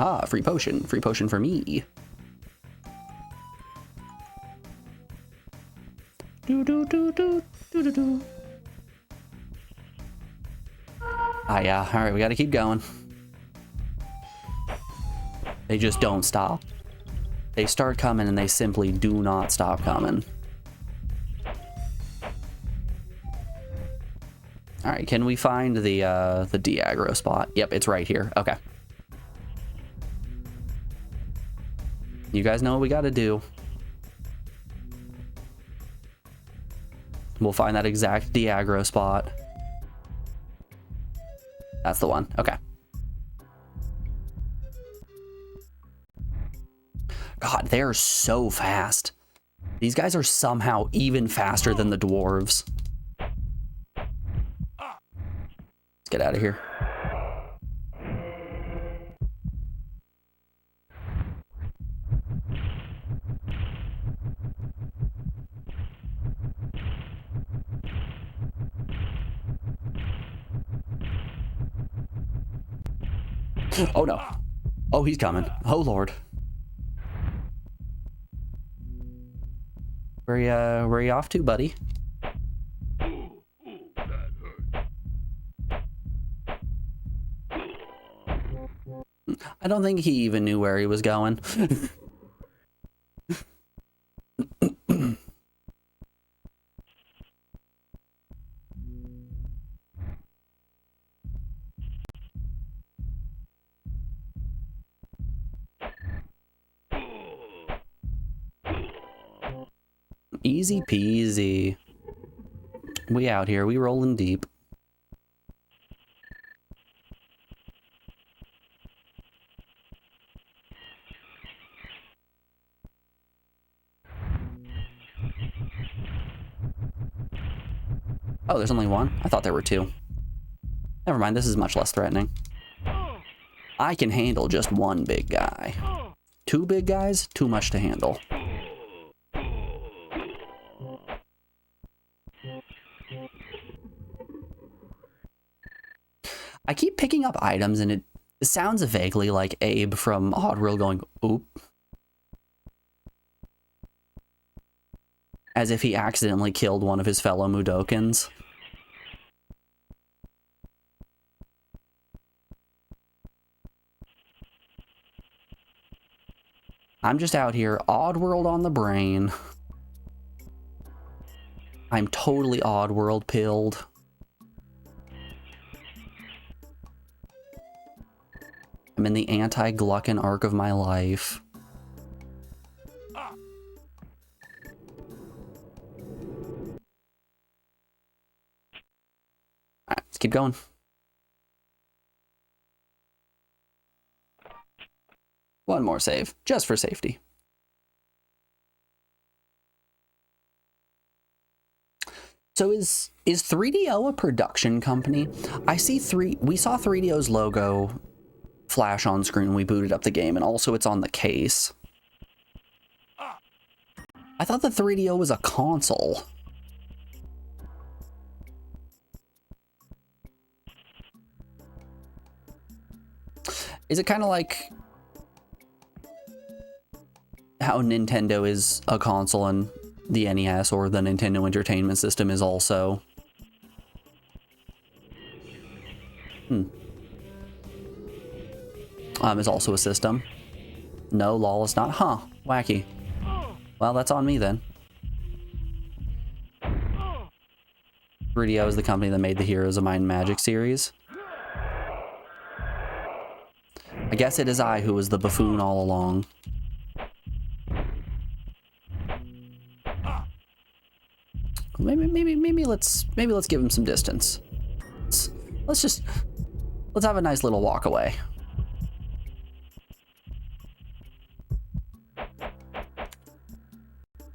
Ah, free potion. Free potion for me. Do do do do do do do. Ah, yeah. All right, we got to keep going. They just don't stop. They start coming and they simply do not stop coming. All right, can we find the de-aggro spot? Yep, it's right here. Okay. You guys know what we got to do. We'll find that exact de-aggro spot. That's the one. Okay. God, they're so fast. These guys are somehow even faster than the dwarves. Let's get out of here. Oh no. Oh, he's coming. Oh Lord. Where you off to, buddy? I don't think he even knew where he was going. Easy peasy. We out here. We rolling deep. Oh, there's only one? I thought there were two. Never mind, this is much less threatening. I can handle just one big guy. Two big guys? Too much to handle. I keep picking up items and it sounds vaguely like Abe from Oddworld going, oop. As if he accidentally killed one of his fellow Mudokons. I'm just out here, Oddworld on the brain. I'm totally Oddworld pilled. I'm in the anti-Gluckin arc of my life. Alright, let's keep going. One more save, just for safety. So is 3DO a production company? We saw 3DO's logo flash on screen when we booted up the game, and also it's on the case. I thought the 3DO was a console. Is it kind of like how Nintendo is a console and the NES or the Nintendo Entertainment System is also? Is also a system. No, lol, it's not. Huh, wacky. Well, that's on me then. 3DO is the company that made the Heroes of Might and Magic series. I guess it is I who was the buffoon all along. Maybe let's give him some distance. Let's have a nice little walk away.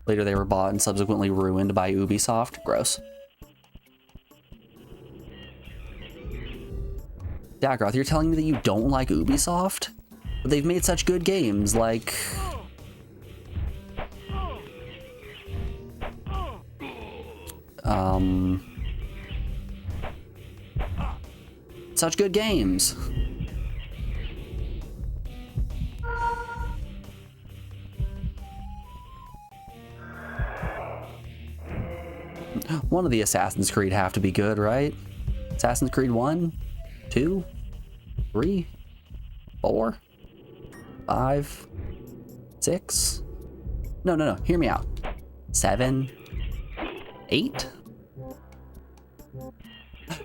Later they were bought and subsequently ruined by Ubisoft. Gross. Dagroth, you're telling me that you don't like Ubisoft? But they've made such good games, like... Such good games. One of the Assassin's Creed have to be good, right? Assassin's Creed 1, 2, 3, 4, 5, 6. No. Hear me out. 7, 8.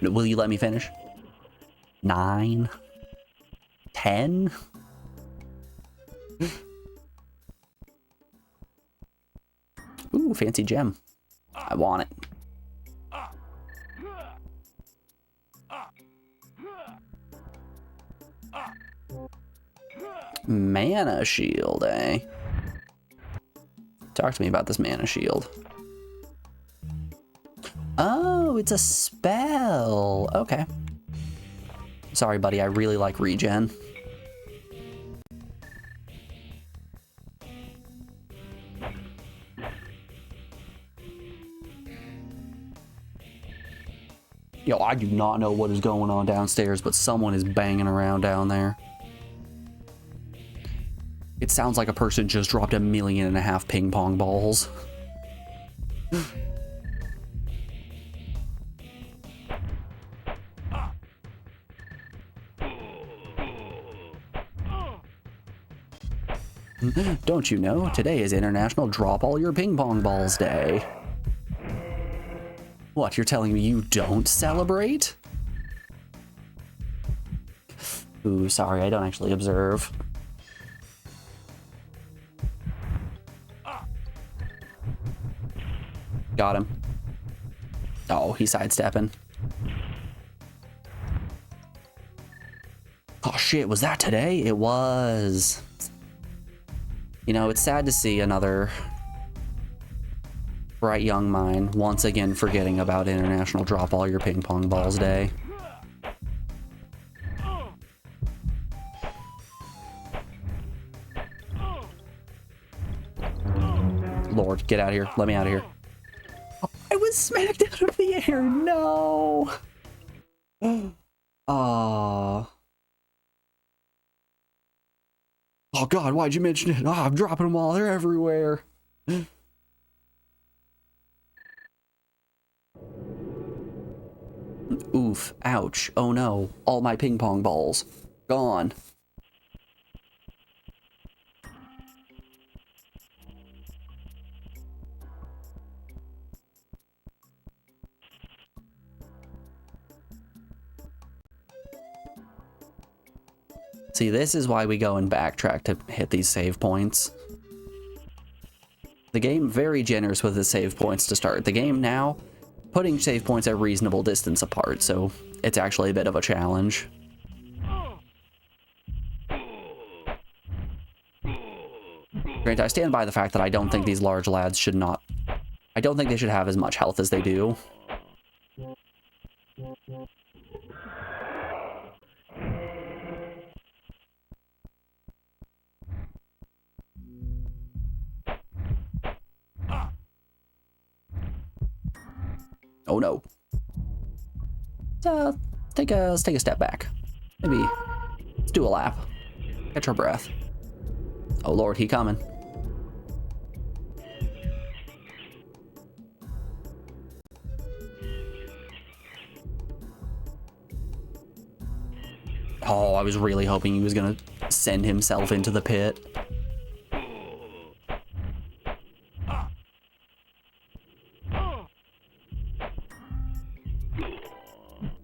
Will you let me finish? 9, 10. Ooh, fancy gem. I want it. Mana shield, eh? Talk to me about this mana shield. Oh, it's a spell. Okay. Sorry, buddy. I really like regen. Yo, I do not know what is going on downstairs, but someone is banging around down there. It sounds like a person just dropped 1.5 million ping pong balls. Don't you know, today is International Drop All Your Ping Pong Balls Day. What, you're telling me you don't celebrate? Ooh, sorry, I don't actually observe. Got him. Oh, he's sidestepping. Oh shit, was that today? It was. You know, it's sad to see another bright young mind once again forgetting about International Drop All Your Ping Pong Balls Day. Lord, get out of here. Let me out of here. Oh, I was smacked out of the air. No. Aww. Oh god, why'd you mention it? Oh, I'm dropping them all. They're everywhere. Oof. Ouch. Oh no. All my ping pong balls. Gone. See, this is why we go and backtrack to hit these save points. The game very generous with the save points to start the game now, putting save points at reasonable distance apart, so it's actually a bit of a challenge. Granted, I stand by the fact that I don't think these large lads should not... I don't think they should have as much health as they do. Oh no. Let's take a step back. Maybe let's do a lap. Catch our breath. Oh lord, he coming. Oh, I was really hoping he was gonna send himself into the pit.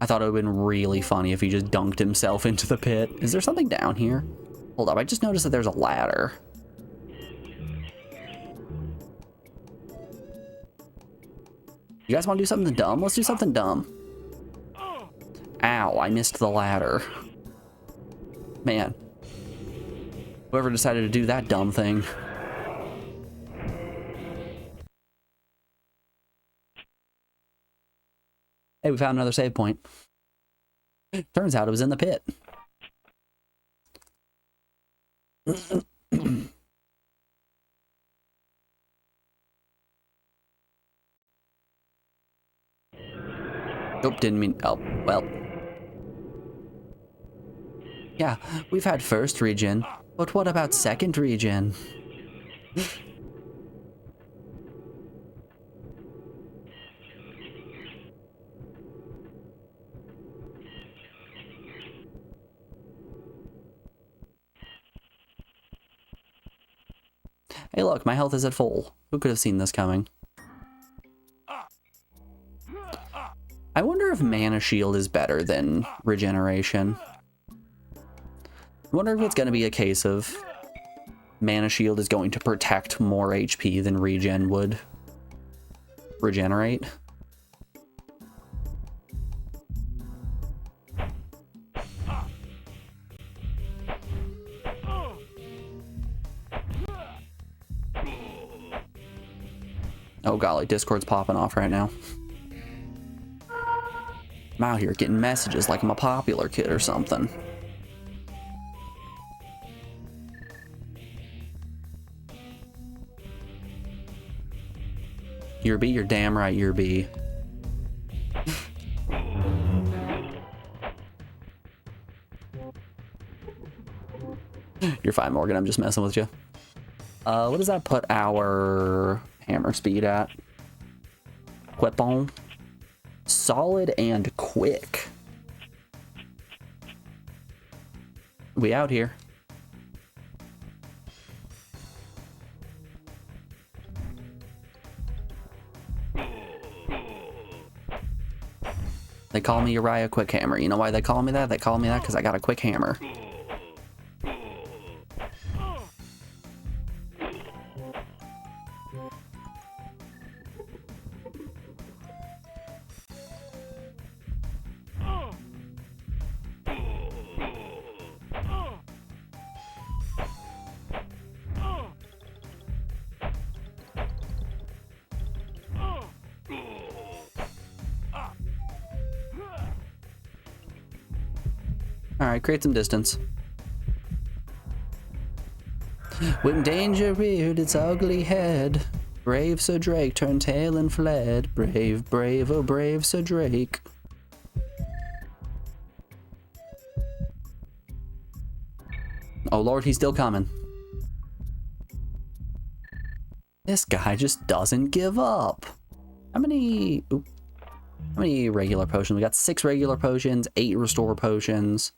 I thought it would have been really funny if he just dunked himself into the pit. Is there something down here? Hold up, I just noticed that there's a ladder. You guys want to do something dumb? Let's do something dumb. Ow, I missed the ladder. Man. Whoever decided to do that dumb thing. Hey, we found another save point. Turns out it was in the pit. Nope, didn't mean... Oh, well. Yeah, we've had first regen, but what about second regen? Hey look, my health is at full. Who could have seen this coming? I wonder if Mana Shield is better than Regeneration. I wonder if it's going to be a case of Mana Shield is going to protect more HP than Regen would regenerate. Oh golly, Discord's popping off right now. I'm out here getting messages like I'm a popular kid or something. You're B, you're damn right you're B. You're fine, Morgan, I'm just messing with you. What does that put our hammer speed at? Weapon. Solid and quick. We out here. They call me Uriah Quick Hammer. You know why they call me that? They call me that because I got a quick hammer. Alright, create some distance. When danger reared its ugly head, brave Sir Drake turned tail and fled. Brave, brave, oh brave Sir Drake. Oh lord, he's still coming. This guy just doesn't give up. How many regular potions? We got 6 regular potions, 8 restore potions.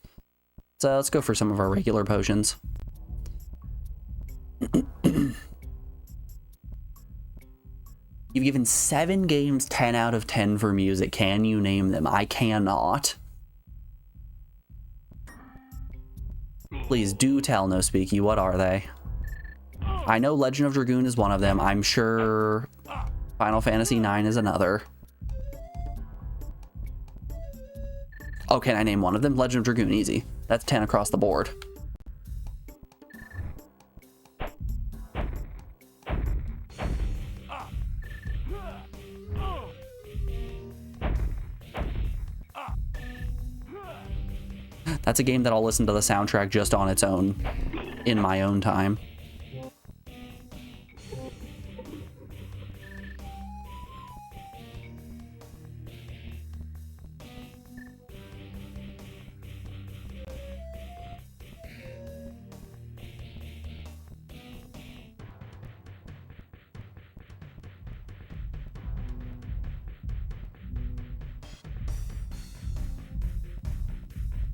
So let's go for some of our regular potions. You've given 7 games 10 out of 10 for music. Can you name them? I cannot. Please do tell, No Speaky, what are they? I know Legend of Dragoon is one of them. I'm sure Final Fantasy IX is another. Oh, can I name one of them? Legend of Dragoon, easy. That's 10 across the board. That's a game that I'll listen to the soundtrack just on its own, in my own time.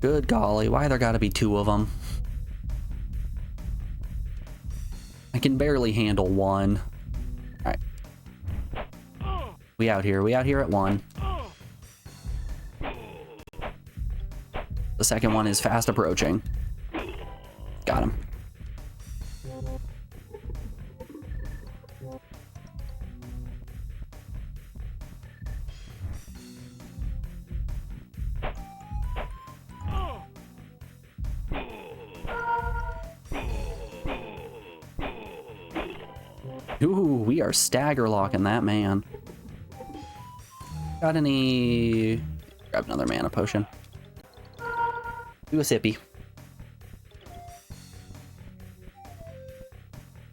Good golly, why there gotta be 2 of them? I can barely handle 1. Alright. We out here at 1. The second one is fast approaching. Got him. Ooh, we are stagger locking that man. Got any... Grab another mana potion. Do a sippy.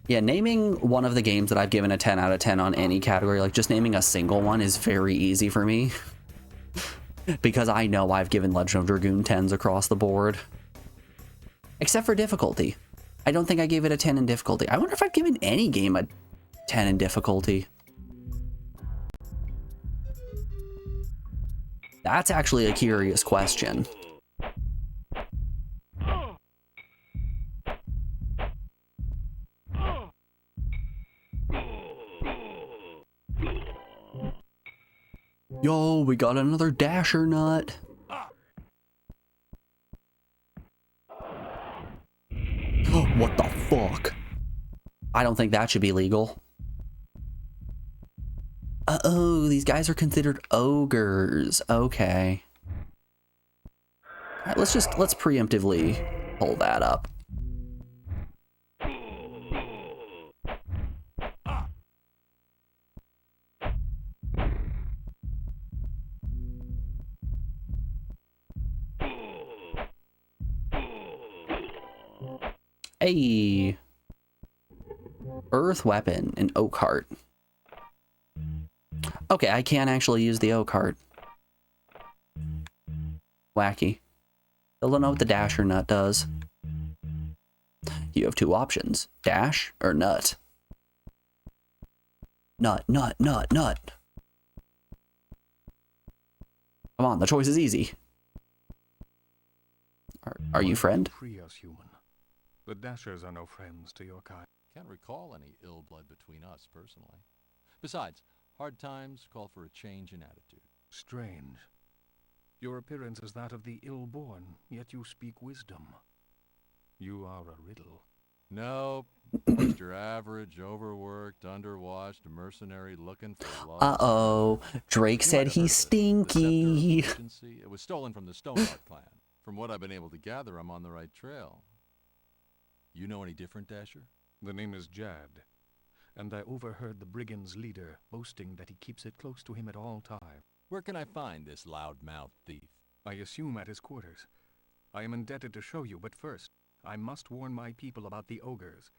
Yeah, naming one of the games that I've given a 10 out of 10 on any category, like just naming a single one is very easy for me. Because I know I've given Legend of Dragoon 10s across the board. Except for difficulty. I don't think I gave it a 10 in difficulty. I wonder if I've given any game a 10 in difficulty. That's actually a curious question. Yo, we got another dasher nut. What the fuck? I don't think that should be legal. Uh-oh, these guys are considered ogres. Okay. Alright, let's preemptively pull that up. Hey! Earth weapon, an oak heart. Okay, I can't actually use the oak heart. Wacky. Still don't know what the dasher nut does. You have two options. Dash or nut. Nut, nut, nut, nut. Come on, the choice is easy. Are you friend? Free us, human. The Dashers are no friends to your kind. Can't recall any ill blood between us, personally. Besides, hard times call for a change in attitude. Strange. Your appearance is that of the ill-born, yet you speak wisdom. You are a riddle. Nope. Just your average, overworked, underwashed mercenary looking for love. Uh-oh. Drake said he's stinky. It was stolen from the Stoneheart clan. From what I've been able to gather, I'm on the right trail. You know any different, Dasher? The name is Jad, and I overheard the brigand's leader boasting that he keeps it close to him at all times. Where can I find this loud-mouthed thief? I assume at his quarters. I am indebted to show you, but first, I must warn my people about the ogres.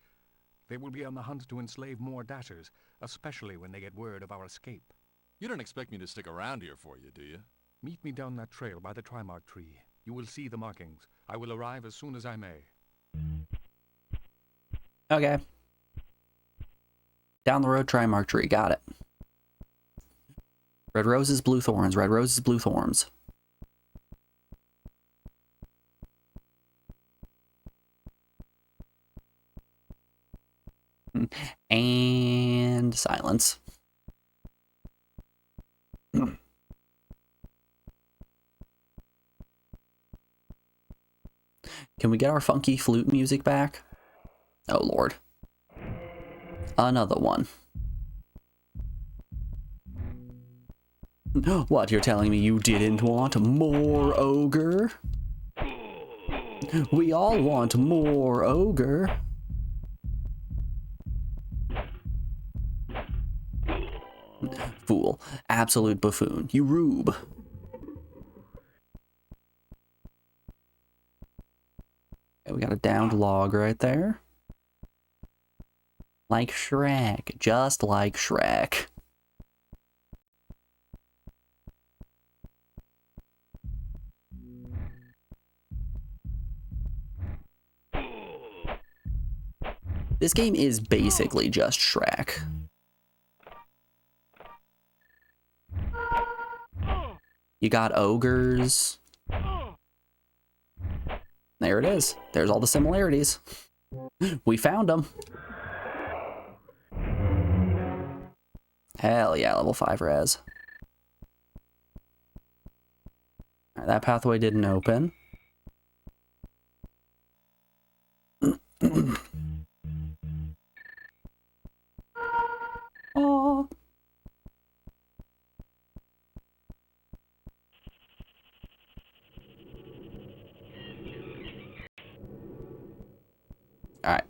They will be on the hunt to enslave more Dashers, especially when they get word of our escape. You don't expect me to stick around here for you, do you? Meet me down that trail by the Trimark tree. You will see the markings. I will arrive as soon as I may. Okay. Down the road, Trimark tree. Got it. Red roses, blue thorns. Red roses, blue thorns. And silence. Can we get our funky flute music back? Oh, Lord. Another one. What, you're telling me you didn't want more ogre? We all want more ogre. Fool. Absolute buffoon. You rube. Okay, we got a downed log right there. Like Shrek. Just like Shrek. This game is basically just Shrek. You got ogres. There it is. There's all the similarities. We found them. Hell yeah, level 5 res. Alright, that pathway didn't open. Oh. Alright.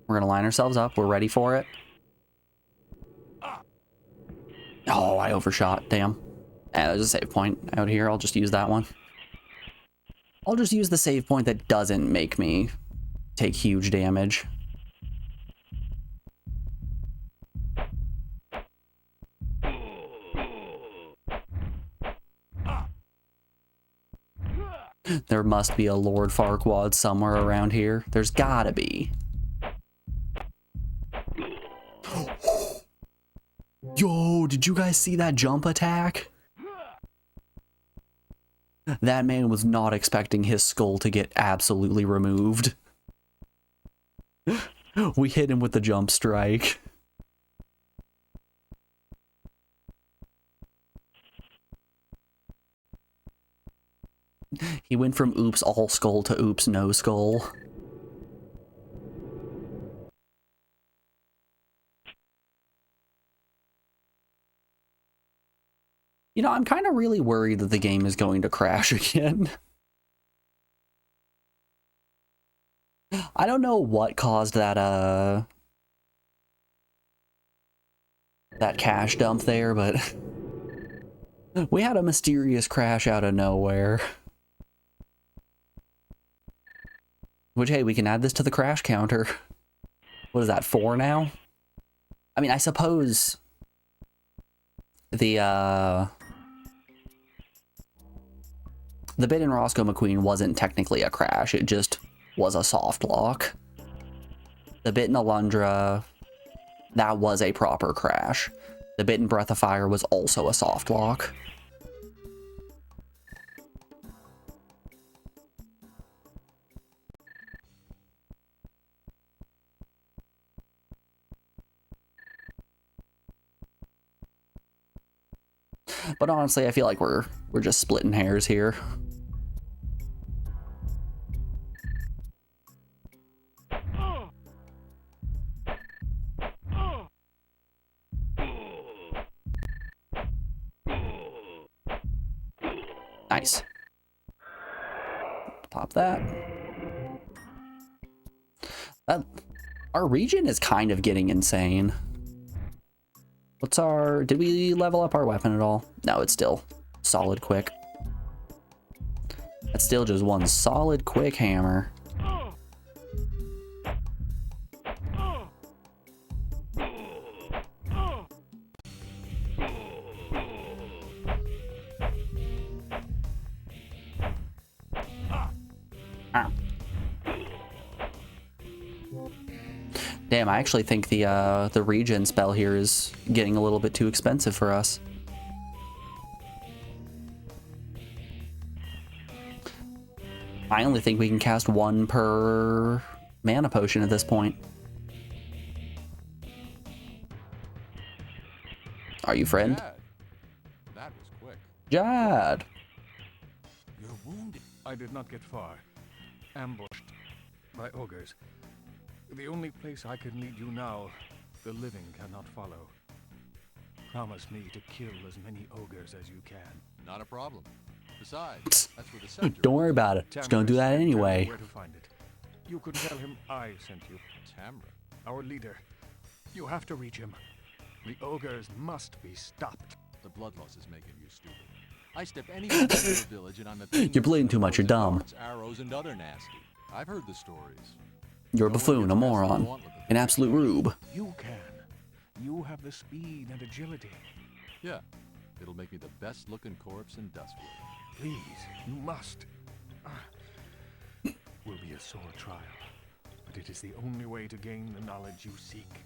We're gonna line ourselves up. We're ready for it. Oh, I overshot. Damn. There's a save point out here. I'll just use that one. I'll just use the save point that doesn't make me take huge damage. There must be a Lord Farquaad somewhere around here. There's gotta be. Yo, did you guys see that jump attack? That man was not expecting his skull to get absolutely removed. We hit him with the jump strike. He went from oops all skull to oops no skull. You know, I'm kind of really worried that the game is going to crash again. I don't know what caused that cache dump there, but we had a mysterious crash out of nowhere. Which, hey, we can add this to the crash counter. What is that, 4 now? I mean, I suppose the bit in Roscoe McQueen wasn't technically a crash, it just was a soft lock. The bit in Alundra, that was a proper crash. The bit in Breath of Fire was also a soft lock. But honestly, I feel like we're just splitting hairs here. Nice. Pop that. Our region is kind of getting insane. What's our... Did we level up our weapon at all? No, it's still solid quick. That's still just one solid quick hammer. Damn, I actually think the regen spell here is getting a little bit too expensive for us. I only think we can cast 1 per mana potion at this point. Are you, friend? Jad, that was quick. Jad! You're wounded. I did not get far. Ambushed by ogres. The only place I can lead you now, the living cannot follow. Promise me to kill as many ogres as you can. Not a problem. Besides, that's where the scepter Don't worry about it. Just gonna do that Tamara, anyway. where to find it. You could tell him I sent you. Tamra. Our leader. You have to reach him. The ogres must be stopped. The blood loss is making you stupid. I step anywhere into the village and I'm a thing. You're bleeding too much, you're dumb. Arrows and other nasty. I've heard the stories. You're a buffoon, a moron, an absolute rube. You can. You have the speed and agility. Yeah, it'll make me the best looking corpse in Duskwood. Please, you must. Will be a sore trial, but it is the only way to gain the knowledge you seek.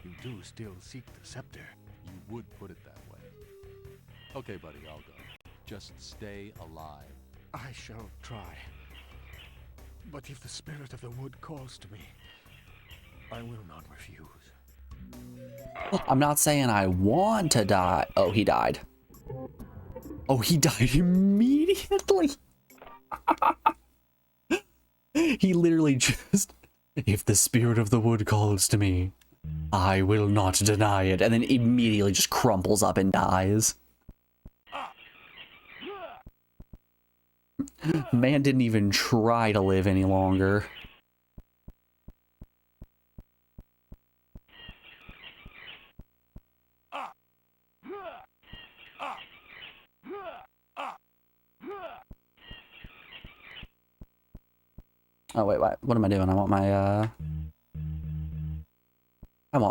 You do still seek the scepter. You would put it that way. Okay, buddy, I'll go. Just stay alive. I shall try. But if the spirit of the wood calls to me, I will not refuse. I'm not saying I want to die. Oh, he died. Oh, he died immediately. He literally just... If the spirit of the wood calls to me, I will not deny it. And then immediately just crumples up and dies. Man didn't even try to live any longer. Oh wait, what am I doing? I want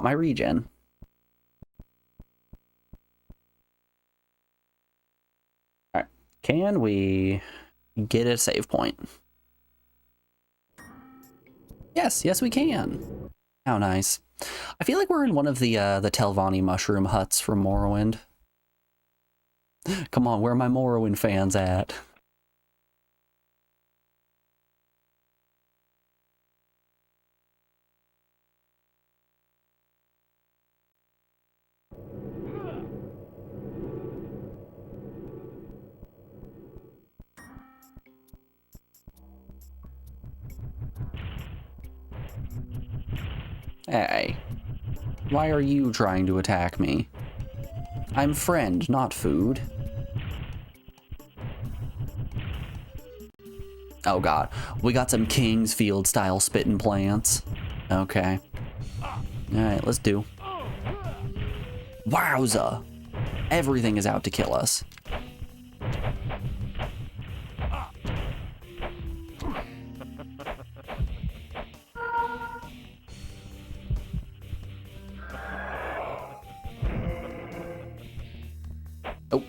my regen. Alright. Can we get a save point? Yes, yes we can. How nice. I feel like we're in one of the Telvanni mushroom huts from Morrowind. Come on, where are my Morrowind fans at? Hey. Why are you trying to attack me? I'm friend, not food. Oh god. We got some Kingsfield style spitting plants. Okay. Alright, let's do. Wowza! Everything is out to kill us. Oh.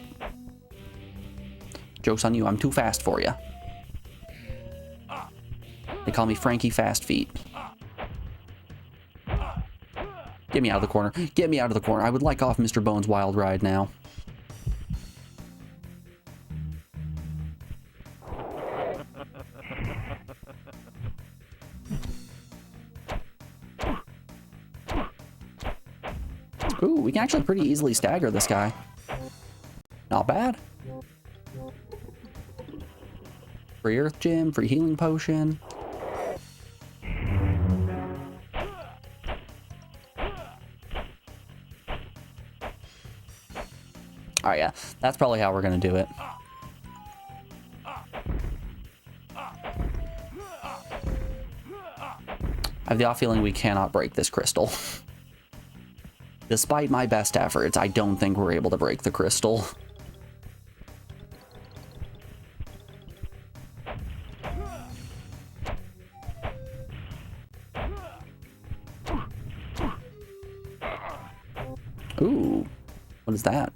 Joke's on you, I'm too fast for you. They call me Frankie Fast Feet. Get me out of the corner. Get me out of the corner. I would like off Mr. Bones' wild ride now. Ooh, we can actually pretty easily stagger this guy. Not bad. Free Earth Gem, free healing potion. Alright, yeah, that's probably how we're gonna do it. I have the off feeling we cannot break this crystal. Despite my best efforts, I don't think we're able to break the crystal. Ooh, what is that?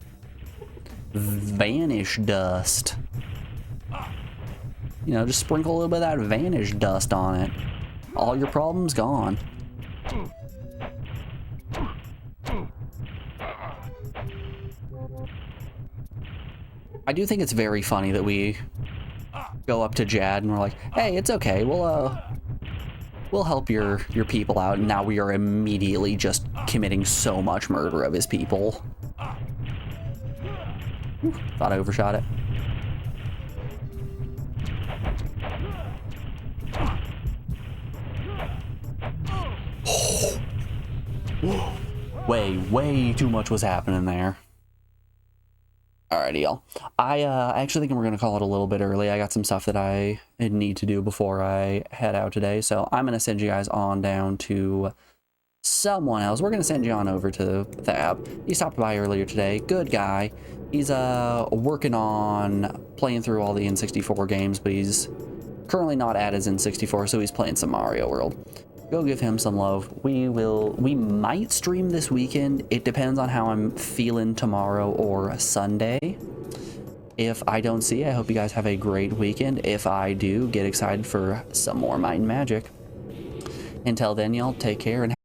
Vanish dust. You know, just sprinkle a little bit of that vanish dust on it. All your problems gone. I do think it's very funny that we go up to Jad and we're like, hey, it's okay, we'll help your people out, and now we are immediately just committing so much murder of his people. Whew, thought I overshot it. Way too much was happening there. Alrighty, y'all. I actually think we're going to call it a little bit early. I got some stuff that I need to do before I head out today, so I'm going to send you guys on down to someone else. We're going to send you on over to Thab. He stopped by earlier today. Good guy. He's working on playing through all the N64 games, but he's currently not at his N64, so he's playing some Mario World. Go give him some love. We might stream this weekend. It depends on how I'm feeling tomorrow or Sunday. If I don't see, I hope you guys have a great weekend. If I do, get excited for some more Might and Magic. Until then, y'all, take care and